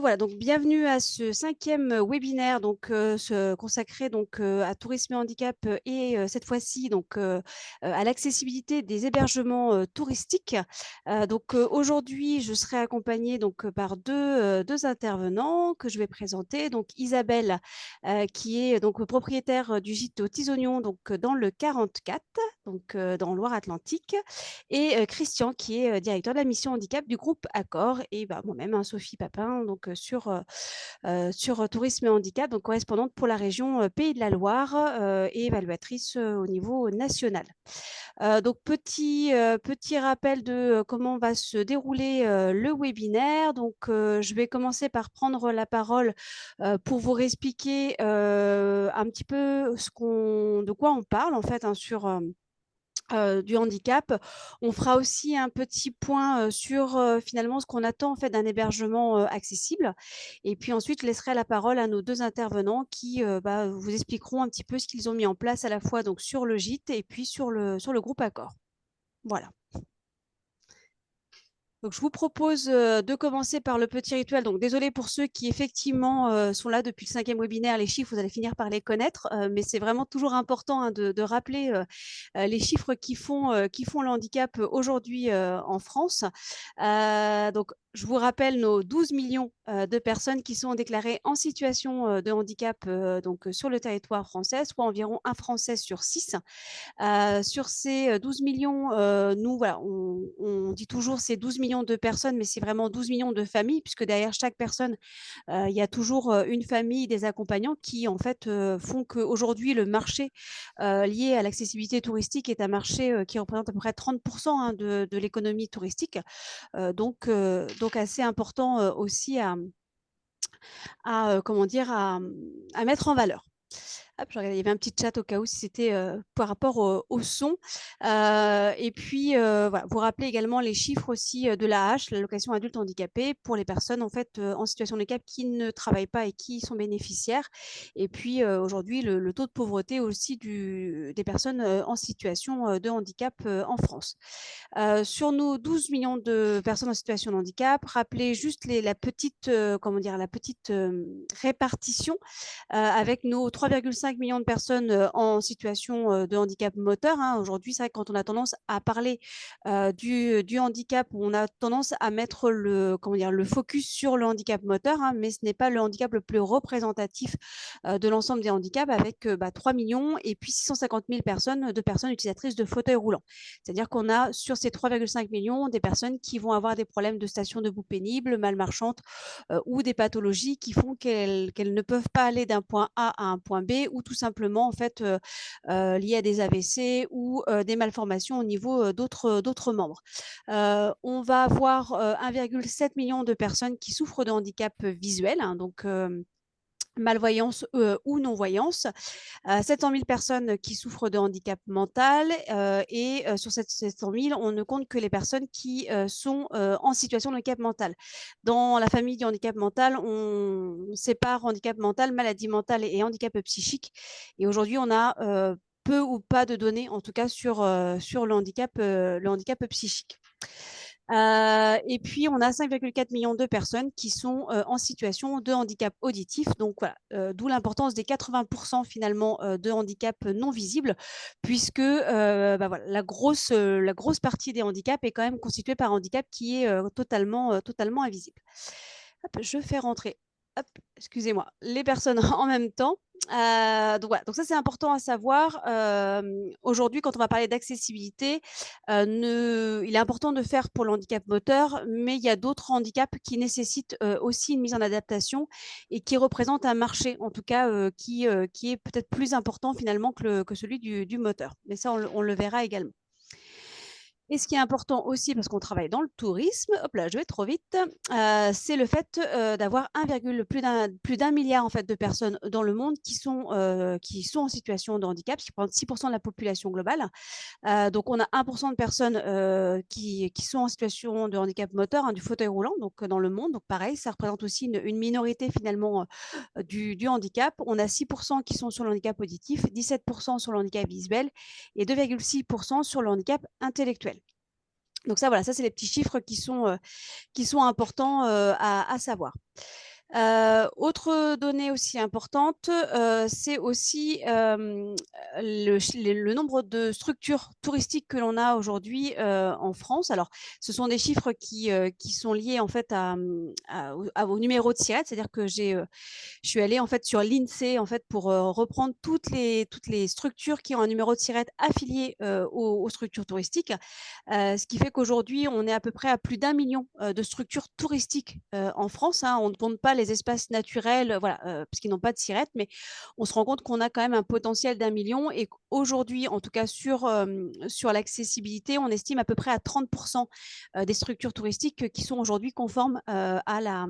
Voilà, donc bienvenue à ce 5e webinaire consacré à tourisme et handicap et cette fois-ci à l'accessibilité des hébergements touristiques. Aujourd'hui, je serai accompagnée par deux intervenants que je vais présenter. Donc Isabelle, qui est donc propriétaire du gîte aux Petits Oignons dans le 44, dans Loire-Atlantique, et Christian, qui est directeur de la mission handicap du groupe Accor, et moi-même, hein, Sophie Papin, sur tourisme et handicap, donc correspondante pour la région Pays de la Loire et évaluatrice au niveau national. Petit rappel de comment va se dérouler le webinaire. Je vais commencer par prendre la parole pour vous expliquer un petit peu de quoi on parle en fait, hein, du handicap. On fera aussi un petit point sur finalement ce qu'on attend en fait d'un hébergement accessible. Et puis ensuite, je laisserai la parole à nos deux intervenants qui vous expliqueront un petit peu ce qu'ils ont mis en place à la fois donc sur le gîte et puis sur le groupe Accor. Voilà. Donc, je vous propose de commencer par le petit rituel. Donc, désolé pour ceux qui effectivement sont là depuis le 5e webinaire. Les chiffres, vous allez finir par les connaître, mais c'est vraiment toujours important, hein, de rappeler les chiffres qui font le handicap aujourd'hui en France. Je vous rappelle nos 12 millions de personnes qui sont déclarées en situation de handicap sur le territoire français, soit environ un Français sur 6. Sur ces 12 millions, voilà, on dit toujours c'est 12 millions de personnes, mais c'est vraiment 12 millions de familles, puisque derrière chaque personne, il y a toujours une famille, des accompagnants qui, en fait, font qu'aujourd'hui, le marché lié à l'accessibilité touristique est un marché qui représente à peu près 30%, hein, de l'économie touristique. Donc assez important aussi comment dire, à mettre en valeur. Hop, je regardais, il y avait un petit chat au cas où si c'était par rapport au son. Et puis, voilà, vous rappelez également les chiffres aussi de l'AH, l'allocation adulte handicapé, pour les personnes en fait en situation de handicap qui ne travaillent pas et qui sont bénéficiaires. Et puis aujourd'hui, le taux de pauvreté aussi des personnes en situation de handicap en France. Sur nos 12 millions de personnes en situation de handicap, rappelez juste la petite, la petite répartition avec nos 3,5 millions de personnes en situation de handicap moteur, hein. Aujourd'hui, c'est vrai que quand on a tendance à parler du handicap, on a tendance à mettre le focus sur le handicap moteur, hein, mais ce n'est pas le handicap le plus représentatif de l'ensemble des handicaps, avec 3 millions et puis 650 000 personnes utilisatrices de fauteuils roulants. C'est-à-dire qu'on a sur ces 3,5 millions des personnes qui vont avoir des problèmes de station debout pénible, mal marchande, ou des pathologies qui font qu'elles ne peuvent pas aller d'un point A à un point B, ou tout simplement en fait liées à des AVC ou des malformations au niveau d'autres membres. On va avoir 1,7 million de personnes qui souffrent de handicap visuel, hein, malvoyance ou non-voyance, 700 000 personnes qui souffrent de handicap mental, et sur ces 700 000, on ne compte que les personnes qui sont en situation de handicap mental. Dans la famille du handicap mental, on sépare handicap mental, maladie mentale et handicap psychique. Et aujourd'hui, on a peu ou pas de données, en tout cas sur le handicap psychique. Et puis, on a 5,4 millions de personnes qui sont en situation de handicap auditif. Donc, voilà, d'où l'importance des 80% finalement de handicap non visible, puisque voilà, la grosse partie des handicaps est quand même constituée par un handicap qui est totalement invisible. Hop, je fais rentrer, hop, excusez-moi, les personnes en même temps. Voilà, donc ça c'est important à savoir. Aujourd'hui, quand on va parler d'accessibilité, il est important de faire pour le handicap moteur, mais il y a d'autres handicaps qui nécessitent aussi une mise en adaptation et qui représentent un marché, en tout cas, qui est peut-être plus important finalement que celui du moteur. Mais ça, on le verra également. Et ce qui est important aussi, parce qu'on travaille dans le tourisme, hop là, je vais trop vite, c'est le fait d'avoir plus d'un milliard en fait, de personnes dans le monde qui sont en situation de handicap, ce qui prend 6% de la population globale. Donc, on a 1% de personnes qui sont en situation de handicap moteur, hein, du fauteuil roulant, donc dans le monde. Donc, pareil, ça représente aussi une minorité finalement du handicap. On a 6% qui sont sur le handicap auditif, 17% sur le handicap visuel et 2,6% sur le handicap intellectuel. Donc ça, voilà, ça, c'est les petits chiffres qui sont importants à savoir. Autre donnée aussi importante, c'est aussi le nombre de structures touristiques que l'on a aujourd'hui en France. Alors, ce sont des chiffres qui sont liés en fait au numéro de SIRET, c'est-à-dire que je suis allée en fait sur l'INSEE en fait pour reprendre toutes les structures qui ont un numéro de SIRET affilié aux structures touristiques, ce qui fait qu'aujourd'hui on est à peu près à plus d'1 million de structures touristiques en France, hein. On ne compte pas les espaces naturels, voilà, parce qu'ils n'ont pas de SIRET, mais on se rend compte qu'on a quand même un potentiel d'1 million et qu'aujourd'hui, en tout cas sur l'accessibilité, on estime à peu près à 30% des structures touristiques qui sont aujourd'hui conformes à la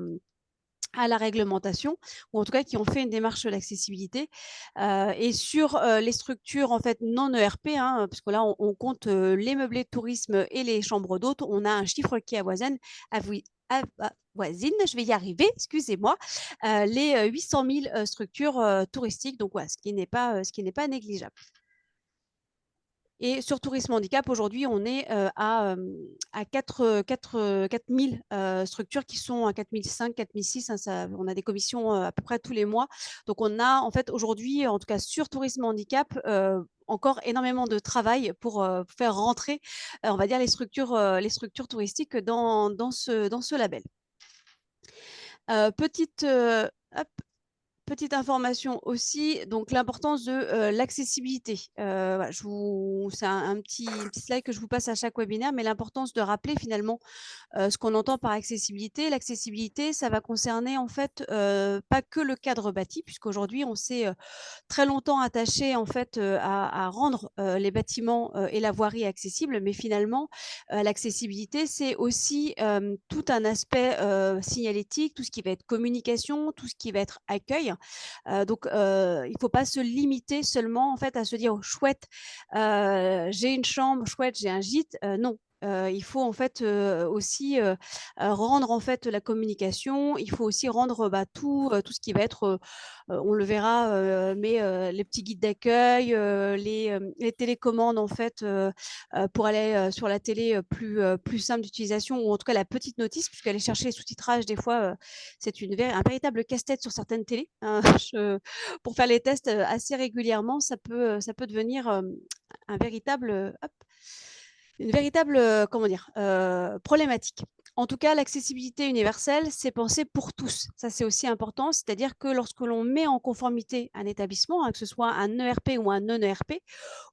réglementation, ou en tout cas qui ont fait une démarche d'accessibilité. Et sur les structures en fait non ERP, hein, parce que là on compte les meublés de tourisme et les chambres d'hôtes, on a un chiffre qui avoisine, je vais y arriver, excusez-moi, les 800 000 structures touristiques, donc voilà, ce qui n'est pas négligeable. Et sur Tourisme Handicap, aujourd'hui, on est à 4 000 structures qui sont à 4 500, 4 600. Hein, on a des commissions à peu près tous les mois. Donc, on a en fait aujourd'hui, en tout cas sur Tourisme Handicap, encore énormément de travail pour faire rentrer, on va dire, les structures touristiques dans ce label. Petite, hop, petite information aussi, donc l'importance de l'accessibilité. Voilà, c'est un petit slide que je vous passe à chaque webinaire, mais l'importance de rappeler finalement ce qu'on entend par accessibilité. L'accessibilité, ça va concerner en fait pas que le cadre bâti, puisqu'aujourd'hui on s'est très longtemps attaché en fait à rendre les bâtiments et la voirie accessibles, mais finalement l'accessibilité c'est aussi tout un aspect signalétique, tout ce qui va être communication, tout ce qui va être accueil. Donc il ne faut pas se limiter seulement en fait à se dire oh, chouette, j'ai une chambre, chouette, j'ai un gîte. Non, il faut en fait aussi rendre en fait la communication. Il faut aussi rendre tout ce qui va être, on le verra, mais les petits guides d'accueil, les télécommandes en fait pour aller sur la télé plus simple d'utilisation, ou en tout cas la petite notice, puisqu'aller chercher les sous-titrages des fois c'est un véritable casse-tête sur certaines télés. Hein. Pour faire les tests assez régulièrement, ça peut devenir un véritable hop, une véritable comment dire, problématique. En tout cas, l'accessibilité universelle, c'est pensé pour tous. Ça, c'est aussi important. C'est-à-dire que lorsque l'on met en conformité un établissement, hein, que ce soit un ERP ou un non-ERP,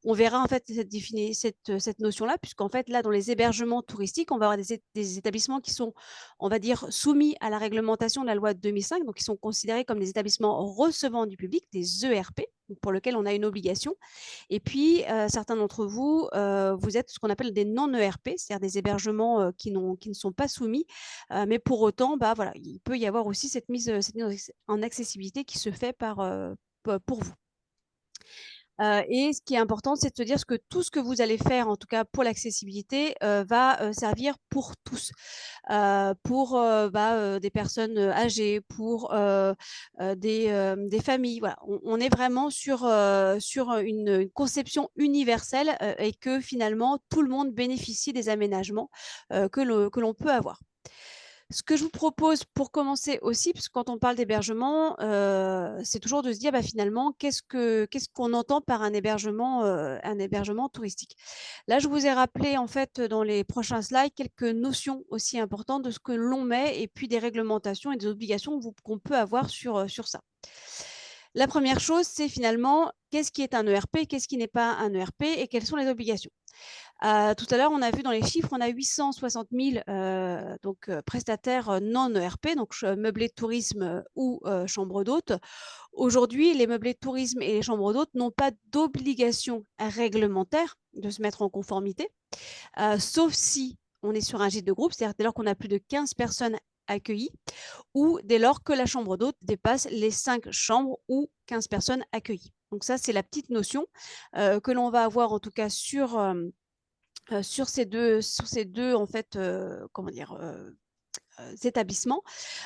on verra en fait cette notion-là, puisqu'en fait, là, dans les hébergements touristiques, on va avoir des établissements qui sont, on va dire, soumis à la réglementation de la loi de 2005, donc qui sont considérés comme des établissements recevant du public, des ERP, pour lesquels on a une obligation. Et puis, certains d'entre vous, vous êtes ce qu'on appelle des non-ERP, c'est-à-dire des hébergements qui ne sont pas soumis, mais pour autant, voilà, il peut y avoir aussi cette mise en accessibilité qui se fait pour vous. Et ce qui est important, c'est de se dire que tout ce que vous allez faire, en tout cas pour l'accessibilité, va servir pour tous, pour des personnes âgées, pour des familles. Voilà. On est vraiment sur une conception universelle et que finalement tout le monde bénéficie des aménagements que l'on peut avoir. Ce que je vous propose pour commencer aussi, parce que quand on parle d'hébergement, c'est toujours de se dire finalement qu'est-ce qu'on entend par un hébergement touristique. Là, je vous ai rappelé en fait dans les prochains slides quelques notions aussi importantes de ce que l'on met et puis des réglementations et des obligations qu'on peut avoir sur ça. La première chose, c'est finalement qu'est-ce qui est un ERP, qu'est-ce qui n'est pas un ERP et quelles sont les obligations. Tout à l'heure, on a vu dans les chiffres, on a 860 000 prestataires non ERP, donc meublés de tourisme ou chambres d'hôtes. Aujourd'hui, les meublés de tourisme et les chambres d'hôtes n'ont pas d'obligation réglementaire de se mettre en conformité, sauf si on est sur un gîte de groupe, c'est-à-dire dès lors qu'on a plus de 15 personnes accueillies, ou dès lors que la chambre d'hôte dépasse les 5 chambres ou 15 personnes accueillies. Donc ça, c'est la petite notion que l'on va avoir en tout cas sur ces deux en fait, comment dire, établissements.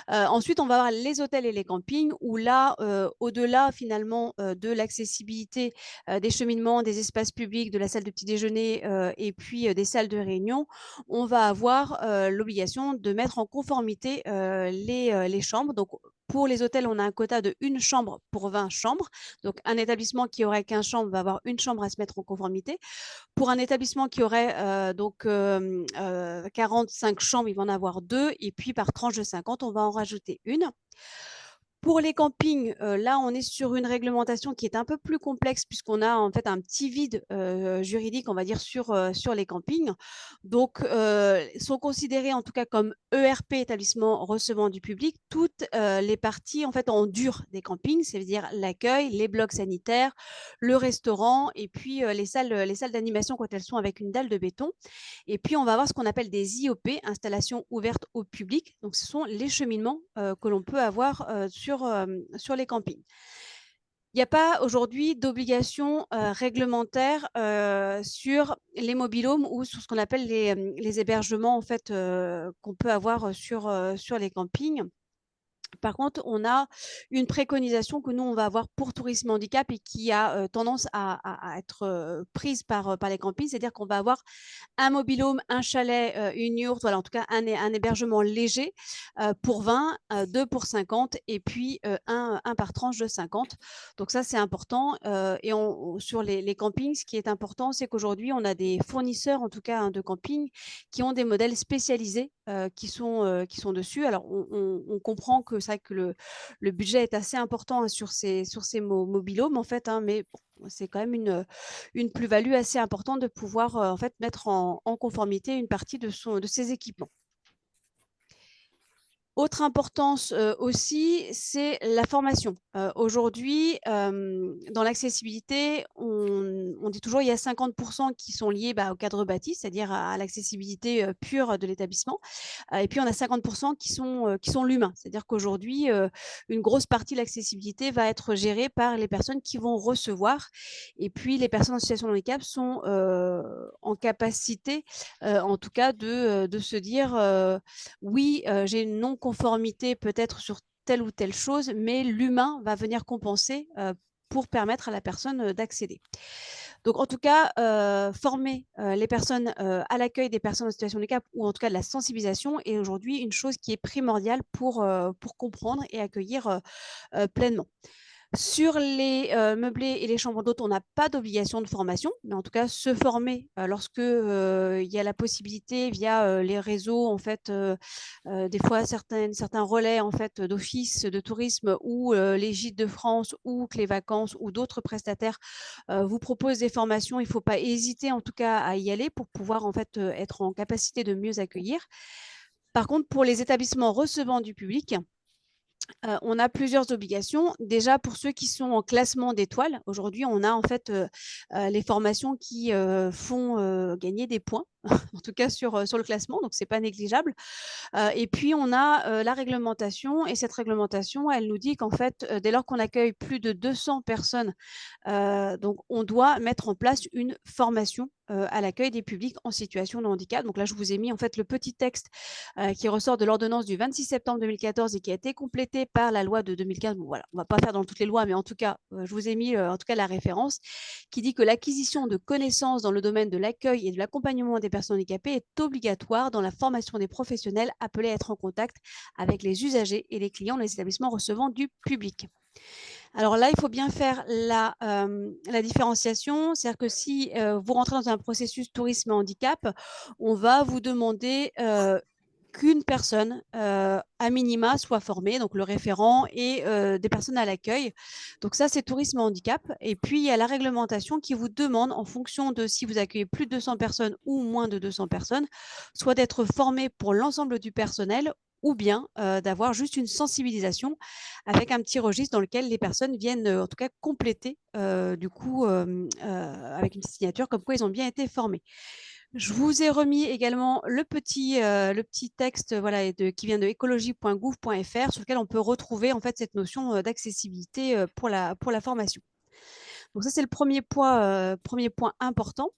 Ensuite, on va avoir les hôtels et les campings où là, au-delà finalement de l'accessibilité des cheminements, des espaces publics, de la salle de petit déjeuner et puis des salles de réunion, on va avoir l'obligation de mettre en conformité les chambres. Donc, pour les hôtels, on a un quota de 1 chambre pour 20 chambres. Donc, un établissement qui aurait 15 chambres va avoir 1 chambre à se mettre en conformité. Pour un établissement qui aurait 45 chambres, il va en avoir 2 et puis par tranche de 50, on va en rajouter 1. Pour les campings, là, on est sur une réglementation qui est un peu plus complexe puisqu'on a en fait un petit vide juridique, on va dire, sur les campings. Donc, sont considérés en tout cas comme ERP, établissement recevant du public, toutes les parties en fait en dur des campings, c'est-à-dire l'accueil, les blocs sanitaires, le restaurant et puis les salles d'animation quand elles sont avec une dalle de béton. Et puis, on va avoir ce qu'on appelle des IOP, installations ouvertes au public. Donc, ce sont les cheminements que l'on peut avoir sur les campings. Il n'y a pas aujourd'hui d'obligation réglementaire sur les mobil-homes ou sur ce qu'on appelle les hébergements en fait, qu'on peut avoir sur les campings. Par contre, on a une préconisation que nous, on va avoir pour Tourisme Handicap et qui a tendance à être prise par les campings, c'est-à-dire qu'on va avoir un mobil-home, un chalet, une yourte, voilà, en tout cas un hébergement léger pour 20, 2 pour 50 et puis un par tranche de 50. Donc ça, c'est important. Et sur les campings, ce qui est important, c'est qu'aujourd'hui, on a des fournisseurs, en tout cas de camping, qui ont des modèles spécialisés qui sont dessus. Alors, on comprend que c'est vrai que le budget est assez important sur ces mobil-homes, en fait, mais bon, c'est quand même une plus-value assez importante de pouvoir en fait mettre en conformité une partie de ses équipements. Autre importance aussi, c'est la formation. Aujourd'hui, dans l'accessibilité, on dit toujours il y a 50% qui sont liés au cadre bâti, c'est-à-dire à l'accessibilité pure de l'établissement. Et puis, on a 50% qui sont l'humain. C'est-à-dire qu'aujourd'hui, une grosse partie de l'accessibilité va être gérée par les personnes qui vont recevoir. Et puis, les personnes en situation de handicap sont en capacité, en tout cas, de se dire oui, j'ai une non-conformité peut-être sur telle ou telle chose, mais l'humain va venir compenser pour permettre à la personne d'accéder. Donc, en tout cas, former les personnes à l'accueil des personnes en situation de handicap ou en tout cas de la sensibilisation est aujourd'hui une chose qui est primordiale pour comprendre et accueillir pleinement. Sur les meublés et les chambres d'hôtes, on n'a pas d'obligation de formation, mais en tout cas, se former lorsque il y a la possibilité via les réseaux, en fait, des fois certains relais en fait d'office de tourisme ou les gîtes de France ou Clés Vacances ou d'autres prestataires vous proposent des formations. Il ne faut pas hésiter en tout cas à y aller pour pouvoir en fait être en capacité de mieux accueillir. Par contre, pour les établissements recevant du public, on a plusieurs obligations. Déjà, pour ceux qui sont en classement d'étoiles, aujourd'hui, on a en fait les formations qui font gagner des points, en tout cas sur le classement, donc ce n'est pas négligeable. Et puis, on a la réglementation, et cette réglementation, elle nous dit qu'en fait, dès lors qu'on accueille plus de 200 personnes, donc on doit mettre en place une formation à l'accueil des publics en situation de handicap. Donc là, je vous ai mis en fait le petit texte qui ressort de l'ordonnance du 26 septembre 2014 et qui a été complété par la loi de 2015. Bon, voilà, on ne va pas faire dans toutes les lois, mais en tout cas, je vous ai mis en tout cas la référence qui dit que l'acquisition de connaissances dans le domaine de l'accueil et de l'accompagnement des personnes handicapées est obligatoire dans la formation des professionnels appelés à être en contact avec les usagers et les clients des établissements recevant du public. Alors là, il faut bien faire la différenciation. C'est-à-dire que si vous rentrez dans un processus tourisme et handicap, on va vous demander qu'une personne, à minima, soit formée, donc le référent et des personnes à l'accueil. Donc ça, c'est tourisme et handicap. Et puis, il y a la réglementation qui vous demande, en fonction de si vous accueillez plus de 200 personnes ou moins de 200 personnes, soit d'être formé pour l'ensemble du personnel ou bien d'avoir juste une sensibilisation avec un petit registre dans lequel les personnes viennent en tout cas compléter du coup avec une signature comme quoi ils ont bien été formés. Je vous ai remis également le petit texte voilà, qui vient de écologie.gouv.fr sur lequel on peut retrouver en fait cette notion d'accessibilité pour la formation. Donc ça, c'est le premier point important.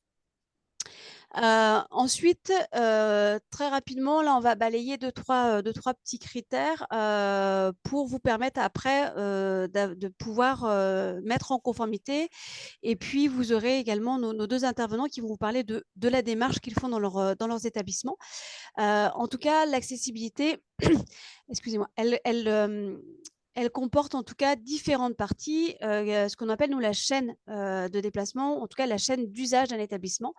Ensuite, très rapidement, là, on va balayer deux, trois petits critères pour vous permettre après de pouvoir mettre en conformité. Et puis, vous aurez également nos deux intervenants qui vont vous parler de la démarche qu'ils font dans leurs établissements. En tout cas, l'accessibilité, excusez-moi, elle comporte en tout cas différentes parties, ce qu'on appelle nous la chaîne de déplacement, en tout cas la chaîne d'usage d'un établissement.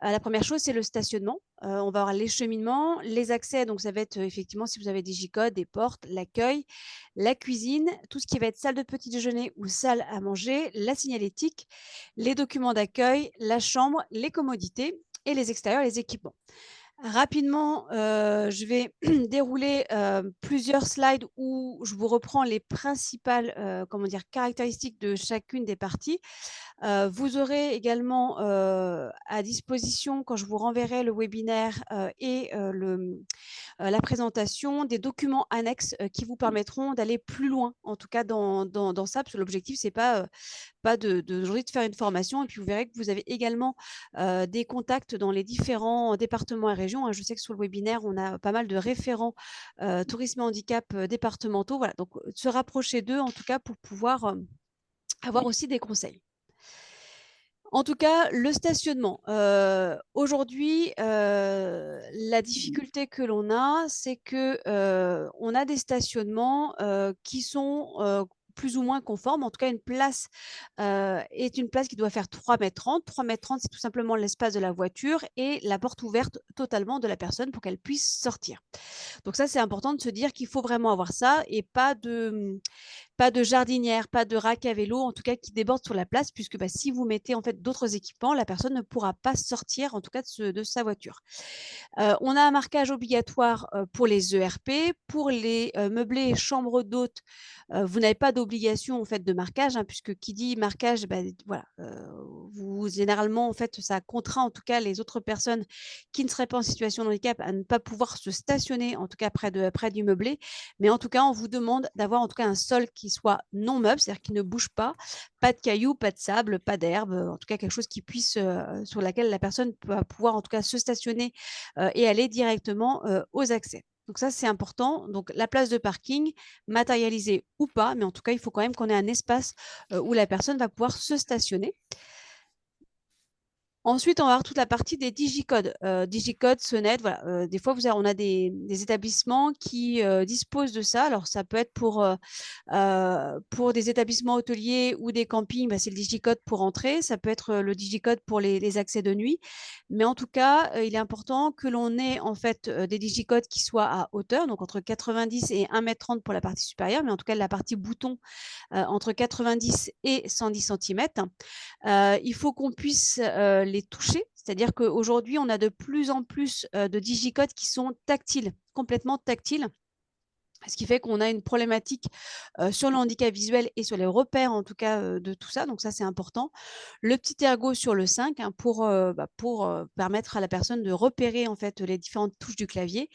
La première chose, c'est le stationnement. On va avoir les cheminements, les accès, donc ça va être effectivement si vous avez des J-codes, des portes, l'accueil, la cuisine, tout ce qui va être salle de petit déjeuner ou salle à manger, la signalétique, les documents d'accueil, la chambre, les commodités et les extérieurs, les équipements. Rapidement, je vais dérouler plusieurs slides où je vous reprends les principales caractéristiques de chacune des parties. Vous aurez également à disposition, quand je vous renverrai le webinaire et la présentation, des documents annexes qui vous permettront d'aller plus loin, en tout cas dans ça, parce que l'objectif, c'est pas aujourd'hui de faire une formation. Et puis, vous verrez que vous avez également des contacts dans les différents départements et régions, hein. Je sais que sur le webinaire, on a pas mal de référents tourisme et handicap départementaux. Voilà, donc se rapprocher d'eux, en tout cas, pour pouvoir avoir aussi des conseils. En tout cas, le stationnement. Aujourd'hui, la difficulté que l'on a, c'est que on a des stationnements qui sont plus ou moins conformes. En tout cas, une place est une place qui doit faire 3,30 m. 3,30 m, c'est tout simplement l'espace de la voiture et la porte ouverte totalement de la personne pour qu'elle puisse sortir. Donc ça, c'est important de se dire qu'il faut vraiment avoir ça et pas de jardinière, pas de rack à vélo, en tout cas qui déborde sur la place, puisque si vous mettez en fait d'autres équipements, la personne ne pourra pas sortir, en tout cas de sa voiture. On a un marquage obligatoire pour les ERP, pour les meublés et chambres d'hôtes. Vous n'avez pas d'obligation en fait de marquage, hein, puisque qui dit marquage, voilà, vous généralement en fait ça contraint en tout cas les autres personnes qui ne seraient pas en situation de handicap à ne pas pouvoir se stationner en tout cas près du meublé. Mais en tout cas, on vous demande d'avoir en tout cas un sol qui soit non meuble, c'est-à-dire qui ne bouge pas de cailloux, pas de sable, pas d'herbe, en tout cas quelque chose qui puisse sur laquelle la personne peut pouvoir en tout cas se stationner et aller directement aux accès. Donc ça, c'est important. Donc la place de parking, matérialisée ou pas, mais en tout cas, il faut quand même qu'on ait un espace où la personne va pouvoir se stationner. Ensuite, on va avoir toute la partie des digicodes. Digicodes, sonnettes, voilà. Des fois, on a des établissements qui disposent de ça. Alors, ça peut être pour des établissements hôteliers ou des campings, c'est le digicode pour entrer. Ça peut être le digicode pour les accès de nuit. Mais en tout cas, il est important que l'on ait en fait des digicodes qui soient à hauteur, donc entre 90 et 1,30 m pour la partie supérieure, mais en tout cas, la partie bouton entre 90 et 110 cm. Il faut qu'on puisse les toucher, c'est-à-dire qu'aujourd'hui, on a de plus en plus de digicodes qui sont tactiles, complètement tactiles. Ce qui fait qu'on a une problématique sur le handicap visuel et sur les repères, en tout cas, de tout ça. Donc ça, c'est important. Le petit ergot sur le 5 hein, pour permettre à la personne de repérer en fait les différentes touches du clavier.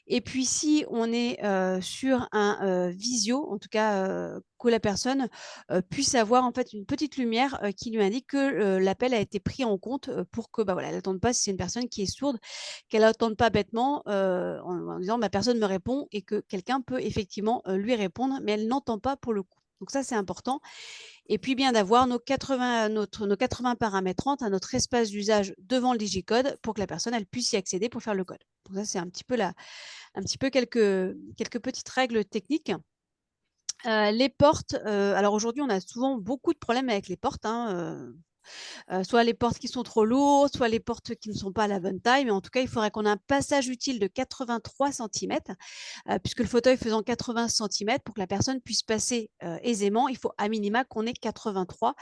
Et puis, si on est sur un visio, en tout cas, que la personne puisse avoir en fait une petite lumière qui lui indique que l'appel a été pris en compte pour que voilà, elle n'attende pas si c'est une personne qui est sourde, qu'elle n'attende pas bêtement en disant ma personne me répond et que quelqu'un peut effectivement lui répondre, mais elle n'entend pas pour le coup. Donc ça, c'est important. Et puis bien d'avoir nos 80 par 1,30 m à notre espace d'usage devant le digicode pour que la personne elle puisse y accéder pour faire le code. Donc ça, c'est un petit peu quelques petites règles techniques. Les portes, alors aujourd'hui, on a souvent beaucoup de problèmes avec les portes, hein, soit les portes qui sont trop lourdes, soit les portes qui ne sont pas à la bonne taille. Mais en tout cas, il faudrait qu'on ait un passage utile de 83 cm, puisque le fauteuil faisant 80 cm, pour que la personne puisse passer aisément, il faut à minima qu'on ait 83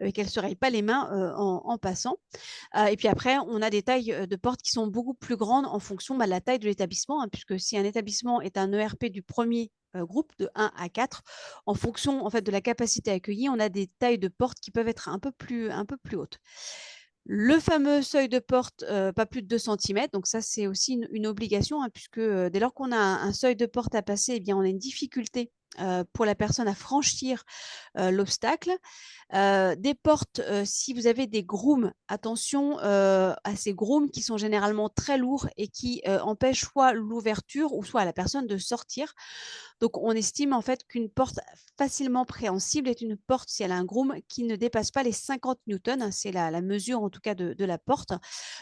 et qu'elle ne se raye pas les mains en passant. Et puis après, on a des tailles de portes qui sont beaucoup plus grandes en fonction de la taille de l'établissement, hein, puisque si un établissement est un ERP du premier groupe de 1 à 4, en fonction en fait, de la capacité accueillie, on a des tailles de portes qui peuvent être un peu plus hautes. Le fameux seuil de porte, pas plus de 2 cm, donc ça, c'est aussi une obligation, hein, puisque dès lors qu'on a un seuil de porte à passer, eh bien, on a une difficulté pour la personne à franchir l'obstacle. Des portes, si vous avez des grooms, attention à ces grooms qui sont généralement très lourds et qui empêchent soit l'ouverture ou soit à la personne de sortir. Donc, on estime en fait qu'une porte facilement préhensible est une porte, si elle a un groom, qui ne dépasse pas les 50 newtons. C'est la mesure en tout cas de la porte.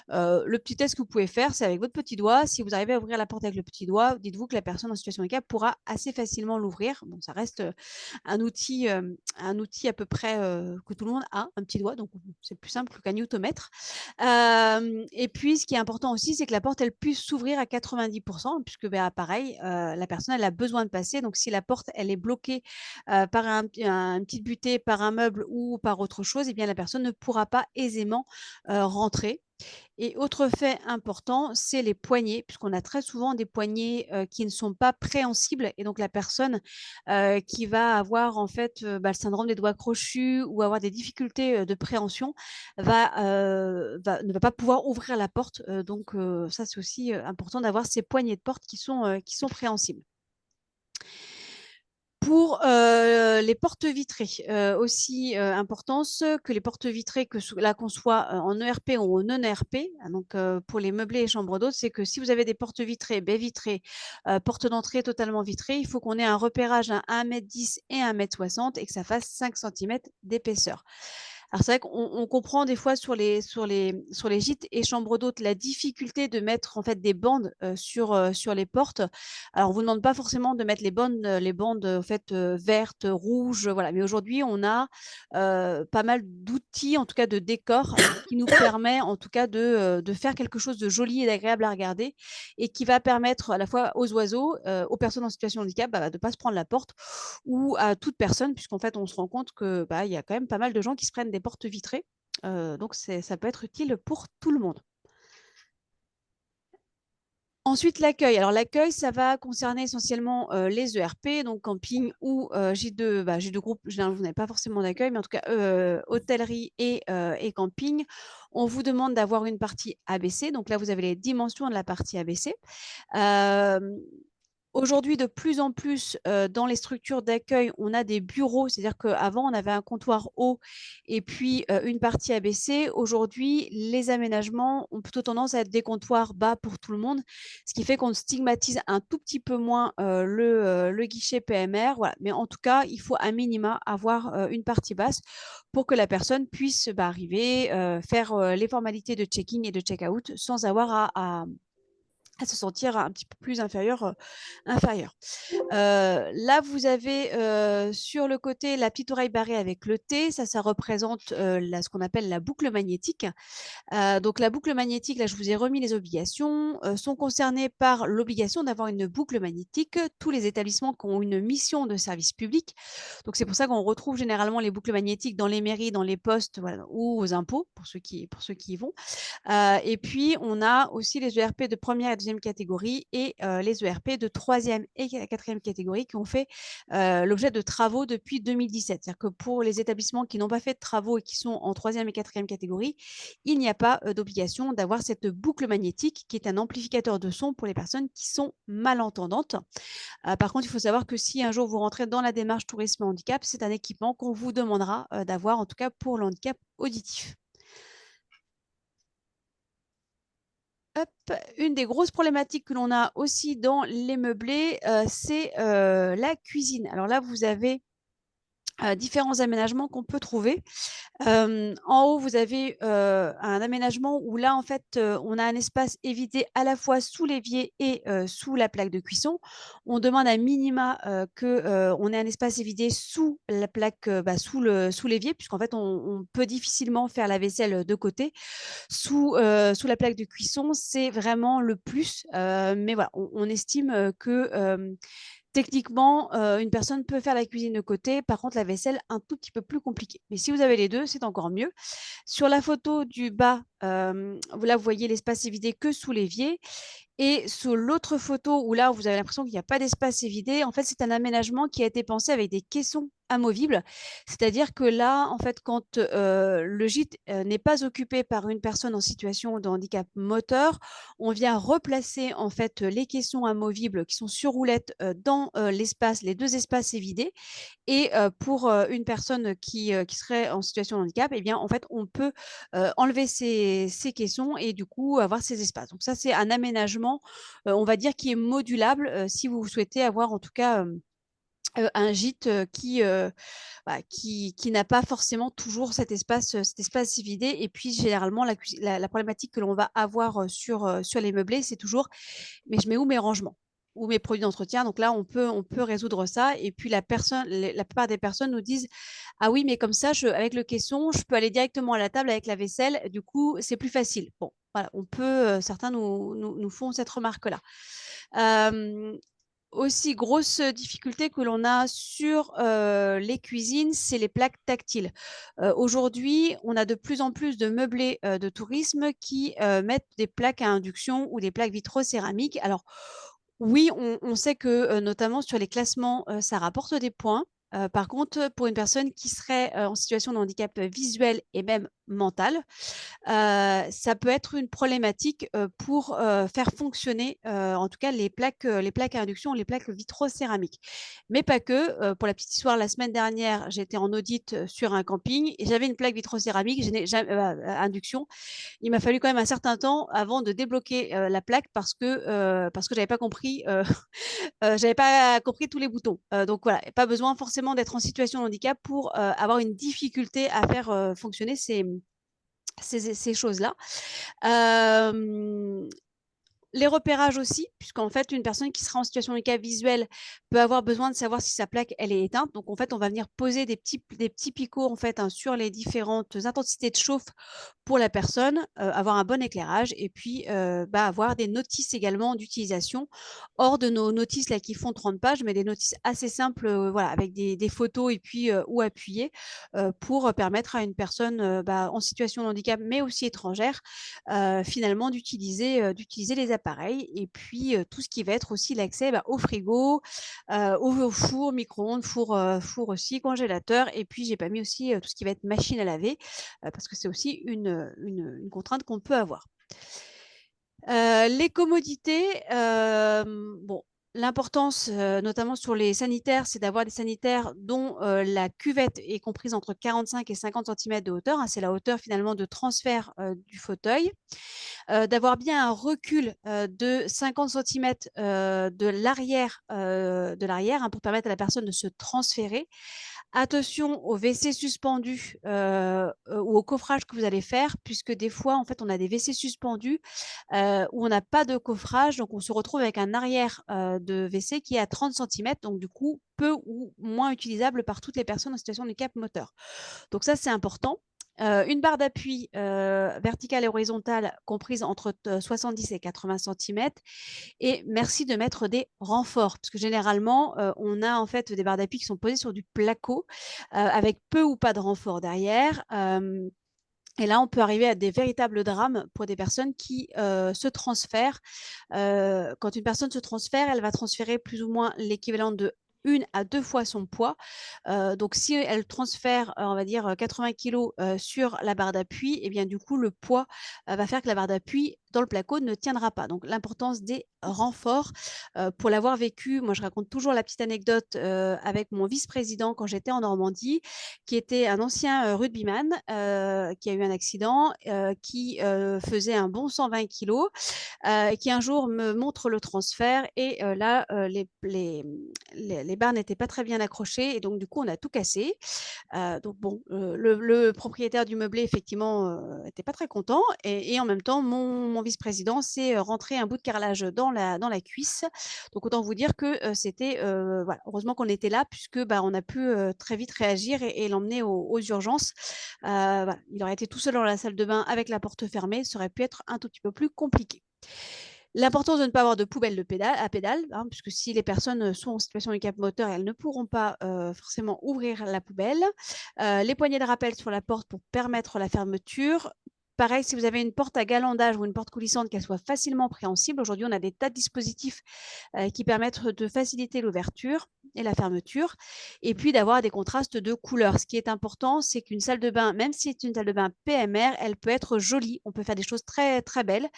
Le petit test que vous pouvez faire, c'est avec votre petit doigt. Si vous arrivez à ouvrir la porte avec le petit doigt, dites-vous que la personne en situation de handicap pourra assez facilement l'ouvrir. Bon, ça reste un outil à peu près que tout le monde a, un petit doigt, donc c'est plus simple qu'un newtomètre. Et puis, ce qui est important aussi, c'est que la porte, elle puisse s'ouvrir à 90%, puisque pareil, la personne, elle a besoin de passer. Donc, si la porte, elle est bloquée par une petite butée, par un meuble ou par autre chose, eh bien, la personne ne pourra pas aisément rentrer. Et autre fait important, c'est les poignets, puisqu'on a très souvent des poignets qui ne sont pas préhensibles. Et donc, la personne qui va avoir en fait le syndrome des doigts crochus ou avoir des difficultés de préhension ne va pas pouvoir ouvrir la porte. Donc, ça, c'est aussi important d'avoir ces poignées de porte qui sont préhensibles. Pour les portes vitrées, aussi importance que les portes vitrées, là qu'on soit en ERP ou en non-ERP, donc pour les meublés et chambres d'hôtes, c'est que si vous avez des portes vitrées, baies vitrées, portes d'entrée totalement vitrées, il faut qu'on ait un repérage à 1,10 m et 1,60 m et que ça fasse 5 cm d'épaisseur. Alors c'est vrai qu'on comprend des fois sur les gîtes et chambres d'hôtes la difficulté de mettre en fait des bandes sur les portes. Alors on vous demande pas forcément de mettre les bandes en fait vertes, rouges, voilà. Mais aujourd'hui on a pas mal d'outils, en tout cas de décors, qui nous permet en tout cas de faire quelque chose de joli et d'agréable à regarder et qui va permettre à la fois aux oiseaux, aux personnes en situation de handicap, de ne pas se prendre la porte ou à toute personne, puisqu'en fait on se rend compte que il y a quand même pas mal de gens qui se prennent des portes vitrées. Donc ça peut être utile pour tout le monde. Ensuite, l'accueil. Alors l'accueil, ça va concerner essentiellement les ERP, donc camping ou gîte de groupe. Généralement, vous n'avez pas forcément d'accueil, mais en tout cas, hôtellerie et camping. On vous demande d'avoir une partie ABC. Donc là, vous avez les dimensions de la partie ABC. Aujourd'hui, de plus en plus, dans les structures d'accueil, on a des bureaux. C'est-à-dire qu'avant, on avait un comptoir haut et puis une partie abaissée. Aujourd'hui, les aménagements ont plutôt tendance à être des comptoirs bas pour tout le monde, ce qui fait qu'on stigmatise un tout petit peu moins le guichet PMR. Voilà. Mais en tout cas, il faut à minima avoir une partie basse pour que la personne puisse arriver, faire les formalités de check-in et de check-out sans avoir à se sentir un petit peu plus inférieur. Là, vous avez sur le côté la petite oreille barrée avec le T. Ça représente ce qu'on appelle la boucle magnétique. Donc, la boucle magnétique, là, je vous ai remis les obligations, sont concernés par l'obligation d'avoir une boucle magnétique. Tous les établissements qui ont une mission de service public. Donc, c'est pour ça qu'on retrouve généralement les boucles magnétiques dans les mairies, dans les postes, voilà, ou aux impôts, pour ceux qui y vont. Et puis, on a aussi les ERP de première et deuxième catégorie et les ERP de troisième et quatrième catégorie qui ont fait l'objet de travaux depuis 2017. C'est-à-dire que pour les établissements qui n'ont pas fait de travaux et qui sont en troisième et quatrième catégorie, il n'y a pas d'obligation d'avoir cette boucle magnétique qui est un amplificateur de son pour les personnes qui sont malentendantes. Par contre, il faut savoir que si un jour vous rentrez dans la démarche tourisme handicap, c'est un équipement qu'on vous demandera d'avoir, en tout cas pour le handicap auditif. Une des grosses problématiques que l'on a aussi dans les meublés, c'est la cuisine. Alors là, vous avez différents aménagements qu'on peut trouver. En haut, vous avez un aménagement où là, en fait, on a un espace évité à la fois sous l'évier et sous la plaque de cuisson. On demande à minima qu'on ait un espace évité sous la plaque, sous l'évier, puisqu'en fait, on peut difficilement faire la vaisselle de côté. Sous la plaque de cuisson, c'est vraiment le plus. Mais voilà, on estime que techniquement, une personne peut faire la cuisine de côté. Par contre, la vaisselle, un tout petit peu plus compliqué. Mais si vous avez les deux, c'est encore mieux. Sur la photo du bas, là, vous voyez l'espace évidé que sous l'évier. Et sur l'autre photo, où là, vous avez l'impression qu'il n'y a pas d'espace évidé, en fait, c'est un aménagement qui a été pensé avec des caissons amovible. C'est-à-dire que là, en fait, quand le gîte n'est pas occupé par une personne en situation de handicap moteur, on vient replacer en fait les caissons amovibles qui sont sur roulette dans l'espace, les deux espaces évidés. Et pour une personne qui serait en situation de handicap, eh bien, en fait, on peut enlever ces caissons et du coup avoir ces espaces. Donc ça, c'est un aménagement, on va dire, qui est modulable si vous souhaitez avoir en tout cas un gîte qui n'a pas forcément toujours cet espace vidé. Et puis, généralement, la problématique que l'on va avoir sur les meublés, c'est toujours, mais je mets où mes rangements ou mes produits d'entretien? Donc là, on peut résoudre ça. Et puis, la plupart des personnes nous disent, ah oui, mais comme ça, avec le caisson, je peux aller directement à la table avec la vaisselle. Du coup, c'est plus facile. Bon, voilà, certains nous font cette remarque-là. Aussi, grosse difficulté que l'on a sur les cuisines, c'est les plaques tactiles. Aujourd'hui, on a de plus en plus de meublés de tourisme qui mettent des plaques à induction ou des plaques vitrocéramiques. Alors, oui, on sait que notamment sur les classements, ça rapporte des points. Par contre, pour une personne qui serait en situation de handicap visuel et même mental, ça peut être une problématique pour faire fonctionner en tout cas les plaques à induction, les plaques vitrocéramiques. Mais pas que. Pour la petite histoire, la semaine dernière, j'étais en audit sur un camping et j'avais une plaque vitrocéramique à induction. Il m'a fallu quand même un certain temps avant de débloquer la plaque parce que j'avais pas compris, j'avais pas compris tous les boutons. Donc voilà, pas besoin forcément d'être en situation de handicap pour avoir une difficulté à faire fonctionner ces choses-là. Euh, les repérages aussi, puisqu'en fait, une personne qui sera en situation de handicap visuel peut avoir besoin de savoir si sa plaque elle est éteinte. Donc, en fait, on va venir poser des petits picots en fait, sur les différentes intensités de chauffe pour la personne, avoir un bon éclairage et puis avoir des notices également d'utilisation hors de nos notices là qui font 30 pages, mais des notices assez simples, voilà, avec des photos et puis où appuyer pour permettre à une personne en situation de handicap, mais aussi étrangère, finalement d'utiliser les appareils. Et puis tout ce qui va être aussi l'accès au frigo, au four, micro-ondes, four aussi, congélateur. Et puis j'ai pas mis aussi tout ce qui va être machine à laver parce que c'est aussi une contrainte qu'on peut avoir. Les commodités, bon, l'importance, notamment sur les sanitaires, c'est d'avoir des sanitaires dont la cuvette est comprise entre 45 et 50 cm de hauteur, hein, c'est la hauteur finalement de transfert du fauteuil. D'avoir bien un recul de 50 cm de l'arrière hein, pour permettre à la personne de se transférer. Attention aux WC suspendus ou au coffrage que vous allez faire, puisque des fois, en fait, on a des WC suspendus où on n'a pas de coffrage, donc on se retrouve avec un arrière de WC qui est à 30 cm, donc du coup, peu ou moins utilisable par toutes les personnes en situation de handicap moteur. Donc ça, c'est important. Une barre d'appui verticale et horizontale comprise entre 70 et 80 cm. Et merci de mettre des renforts, parce que généralement, on a en fait des barres d'appui qui sont posées sur du placo avec peu ou pas de renfort derrière. Et là, on peut arriver à des véritables drames pour des personnes qui se transfèrent. Quand une personne se transfère, elle va transférer plus ou moins l'équivalent de 1 à 2 fois son poids. Donc, si elle transfère, on va dire, 80 kg sur la barre d'appui, et bien du coup, le poids va faire que la barre d'appui dans le placo ne tiendra pas. Donc, l'importance des renforts. Pour l'avoir vécu, moi, je raconte toujours la petite anecdote avec mon vice-président quand j'étais en Normandie, qui était un ancien rugbyman qui a eu un accident, qui faisait un bon 120 kilos, qui un jour me montre le transfert et là, les barres n'étaient pas très bien accrochées et donc du coup, on a tout cassé. Donc bon, le propriétaire du meublé, effectivement, était pas très content et en même temps, mon vice-président s'est rentré un bout de carrelage dans la cuisse. Donc autant vous dire que c'était, voilà, heureusement qu'on était là puisque on a pu très vite réagir et l'emmener aux urgences. Voilà, il aurait été tout seul dans la salle de bain avec la porte fermée, ça aurait pu être un tout petit peu plus compliqué. L'importance de ne pas avoir de poubelle à pédale, hein, puisque si les personnes sont en situation de handicap moteur, elles ne pourront pas forcément ouvrir la poubelle. Les poignées de rappel sur la porte pour permettre la fermeture. Pareil, si vous avez une porte à galandage ou une porte coulissante, qu'elle soit facilement préhensible. Aujourd'hui, on a des tas de dispositifs qui permettent de faciliter l'ouverture. et la fermeture, et puis d'avoir des contrastes de couleurs. Ce qui est important, c'est qu'une salle de bain, même si c'est une salle de bain PMR, elle peut être jolie. On peut faire des choses très, très belles.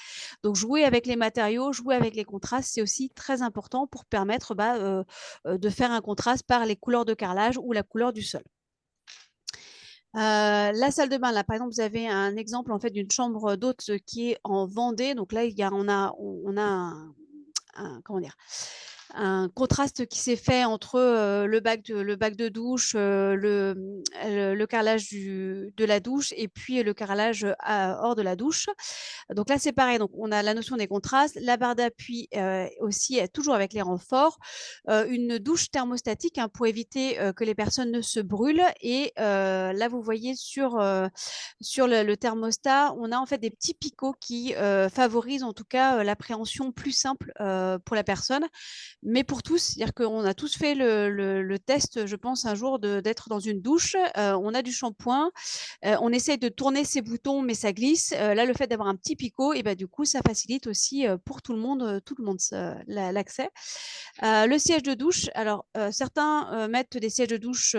Donc, jouer avec les matériaux, jouer avec les contrastes, c'est aussi très important pour permettre de faire un contraste par les couleurs de carrelage ou la couleur du sol. La salle de bain, là, par exemple, vous avez un exemple en fait d'une chambre d'hôte qui est en Vendée. Donc là, on a comment dire, un contraste qui s'est fait entre le bac de douche, le carrelage de la douche et puis le carrelage hors de la douche. Donc là, c'est pareil. Donc, on a la notion des contrastes. La barre d'appui aussi est toujours avec les renforts. Une douche thermostatique pour éviter que les personnes ne se brûlent. Et là, vous voyez sur le thermostat, on a en fait des petits picots qui favorisent en tout cas l'appréhension plus simple pour la personne, mais pour tous. C'est-à-dire qu'on a tous fait le test, je pense, un jour d'être dans une douche. On a du shampoing, on essaye de tourner ses boutons, mais ça glisse. Là, le fait d'avoir un petit picot, et du coup, ça facilite aussi pour tout le monde l'accès. Le siège de douche, alors certains mettent des sièges de douche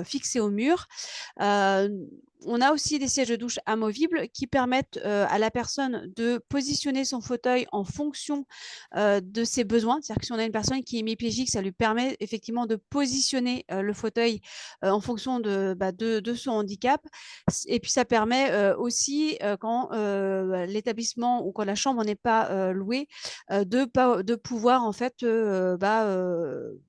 fixés au mur. On a aussi des sièges de douche amovibles qui permettent à la personne de positionner son fauteuil en fonction de ses besoins. C'est-à-dire que si on a une personne qui est hémiplégique, ça lui permet effectivement de positionner le fauteuil en fonction de son handicap. Et puis, ça permet aussi, quand l'établissement ou quand la chambre n'est pas louée, de pouvoir en fait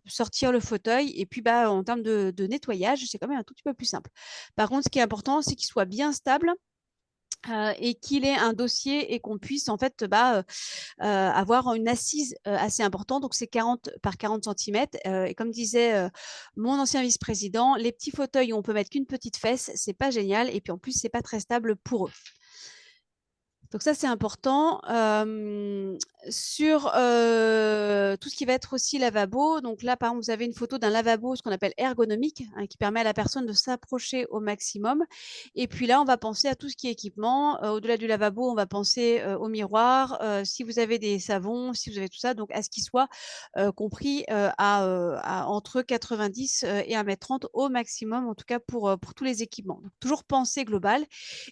sortir le fauteuil. Et puis, en termes de nettoyage, c'est quand même un tout petit peu plus simple. Par contre, ce qui est important, c'est qu'il soit bien stable et qu'il ait un dossier et qu'on puisse en fait avoir une assise assez importante. Donc, c'est 40 par 40 centimètres. Et comme disait mon ancien vice-président, les petits fauteuils où on peut mettre qu'une petite fesse, c'est pas génial. Et puis, en plus, c'est pas très stable pour eux. Donc ça, c'est important. Sur tout ce qui va être aussi lavabo, donc là, par exemple, vous avez une photo d'un lavabo, ce qu'on appelle ergonomique, qui permet à la personne de s'approcher au maximum. Et puis là, on va penser à tout ce qui est équipement. Au-delà du lavabo, on va penser au miroir, si vous avez des savons, si vous avez tout ça, donc à ce qui soit compris à entre 90 et 1,30 m au maximum, en tout cas pour tous les équipements. Donc, toujours penser global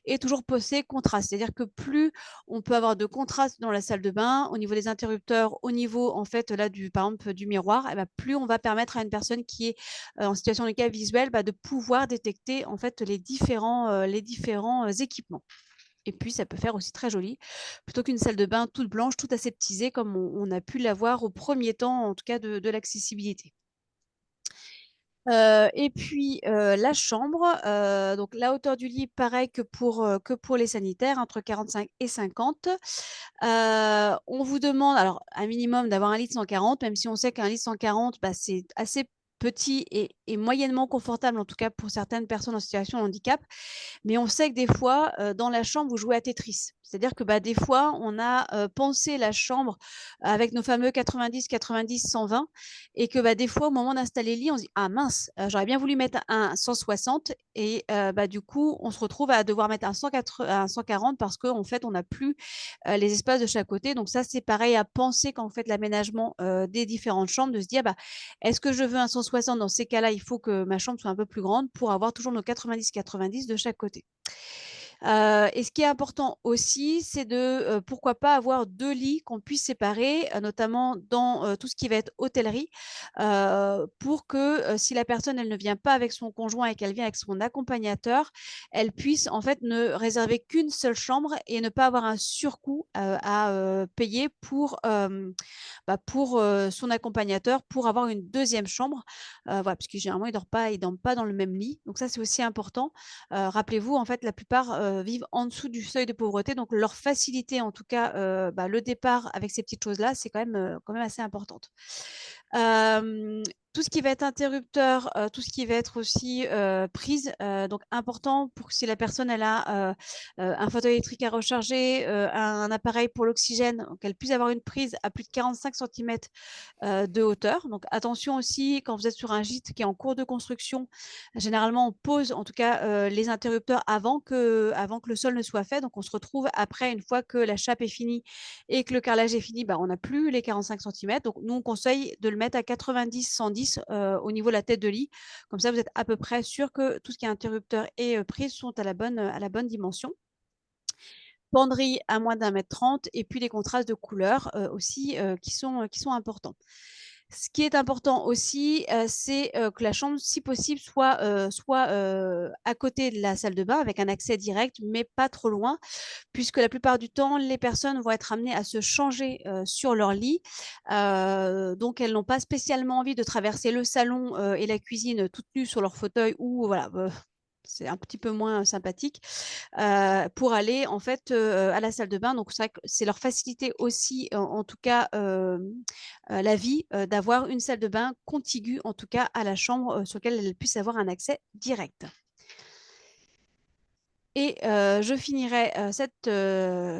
et toujours penser contraste. C'est-à-dire que plus on peut avoir de contraste dans la salle de bain, au niveau des interrupteurs, au niveau en fait là par exemple du miroir, plus on va permettre à une personne qui est en situation de handicap visuel de pouvoir détecter en fait les différents équipements. Et puis, ça peut faire aussi très joli, plutôt qu'une salle de bain toute blanche, toute aseptisée, comme on a pu l'avoir au premier temps, en tout cas de l'accessibilité. Et puis la chambre, donc la hauteur du lit, pareil que pour les sanitaires, entre 45 et 50. On vous demande, alors un minimum d'avoir un lit de 140, même si on sait qu'un lit de 140, c'est assez petit et moyennement confortable, en tout cas pour certaines personnes en situation de handicap. Mais on sait que des fois, dans la chambre, vous jouez à Tetris. C'est-à-dire que des fois, on a pensé la chambre avec nos fameux 90, 90, 120, et que des fois, au moment d'installer le lit, on se dit ah mince, j'aurais bien voulu mettre un 160, et du coup, on se retrouve à devoir mettre un 140 parce qu'en fait, on n'a plus les espaces de chaque côté. Donc ça, c'est pareil à penser quand on fait l'aménagement des différentes chambres, de se dire est-ce que je veux un 160? Dans ces cas-là, il faut que ma chambre soit un peu plus grande pour avoir toujours nos 90-90 de chaque côté. Et ce qui est important aussi, c'est de pourquoi pas avoir 2 lits qu'on puisse séparer, notamment dans tout ce qui va être hôtellerie, pour que si la personne elle ne vient pas avec son conjoint et qu'elle vient avec son accompagnateur, elle puisse en fait ne réserver qu'une seule chambre et ne pas avoir un surcoût à payer pour son accompagnateur, pour avoir une deuxième chambre. Voilà, parce que généralement ils dorment pas dans le même lit. Donc ça, c'est aussi important. Rappelez-vous, en fait, la plupart vivent en dessous du seuil de pauvreté, donc leur faciliter en tout cas le départ avec ces petites choses-là, c'est quand même assez importante. Tout ce qui va être interrupteur, tout ce qui va être aussi prise, donc important pour que si la personne elle a un fauteuil électrique à recharger, un appareil pour l'oxygène, qu'elle puisse avoir une prise à plus de 45 centimètres de hauteur. Donc attention aussi quand vous êtes sur un gîte qui est en cours de construction, généralement on pose en tout cas les interrupteurs avant que le sol ne soit fait. Donc on se retrouve après, une fois que la chape est finie et que le carrelage est fini, bah, on n'a plus les 45 centimètres. Donc nous on conseille de le mettre à 90-110 au niveau de la tête de lit. Comme ça vous êtes à peu près sûr que tout ce qui est interrupteur et prise sont à la bonne dimension. Penderie à moins d'1,30 m et puis les contrastes de couleurs aussi qui sont importants. Ce qui est important aussi, c'est que la chambre, si possible, soit à côté de la salle de bain avec un accès direct, mais pas trop loin, puisque la plupart du temps, les personnes vont être amenées à se changer sur leur lit. Donc, elles n'ont pas spécialement envie de traverser le salon et la cuisine toutes nues sur leur fauteuil ou voilà. C'est un petit peu moins sympathique pour aller en fait à la salle de bain. Donc c'est vrai que c'est leur faciliter aussi en tout cas la vie d'avoir une salle de bain contiguë en tout cas à la chambre sur laquelle elles puissent avoir un accès direct. Et je finirai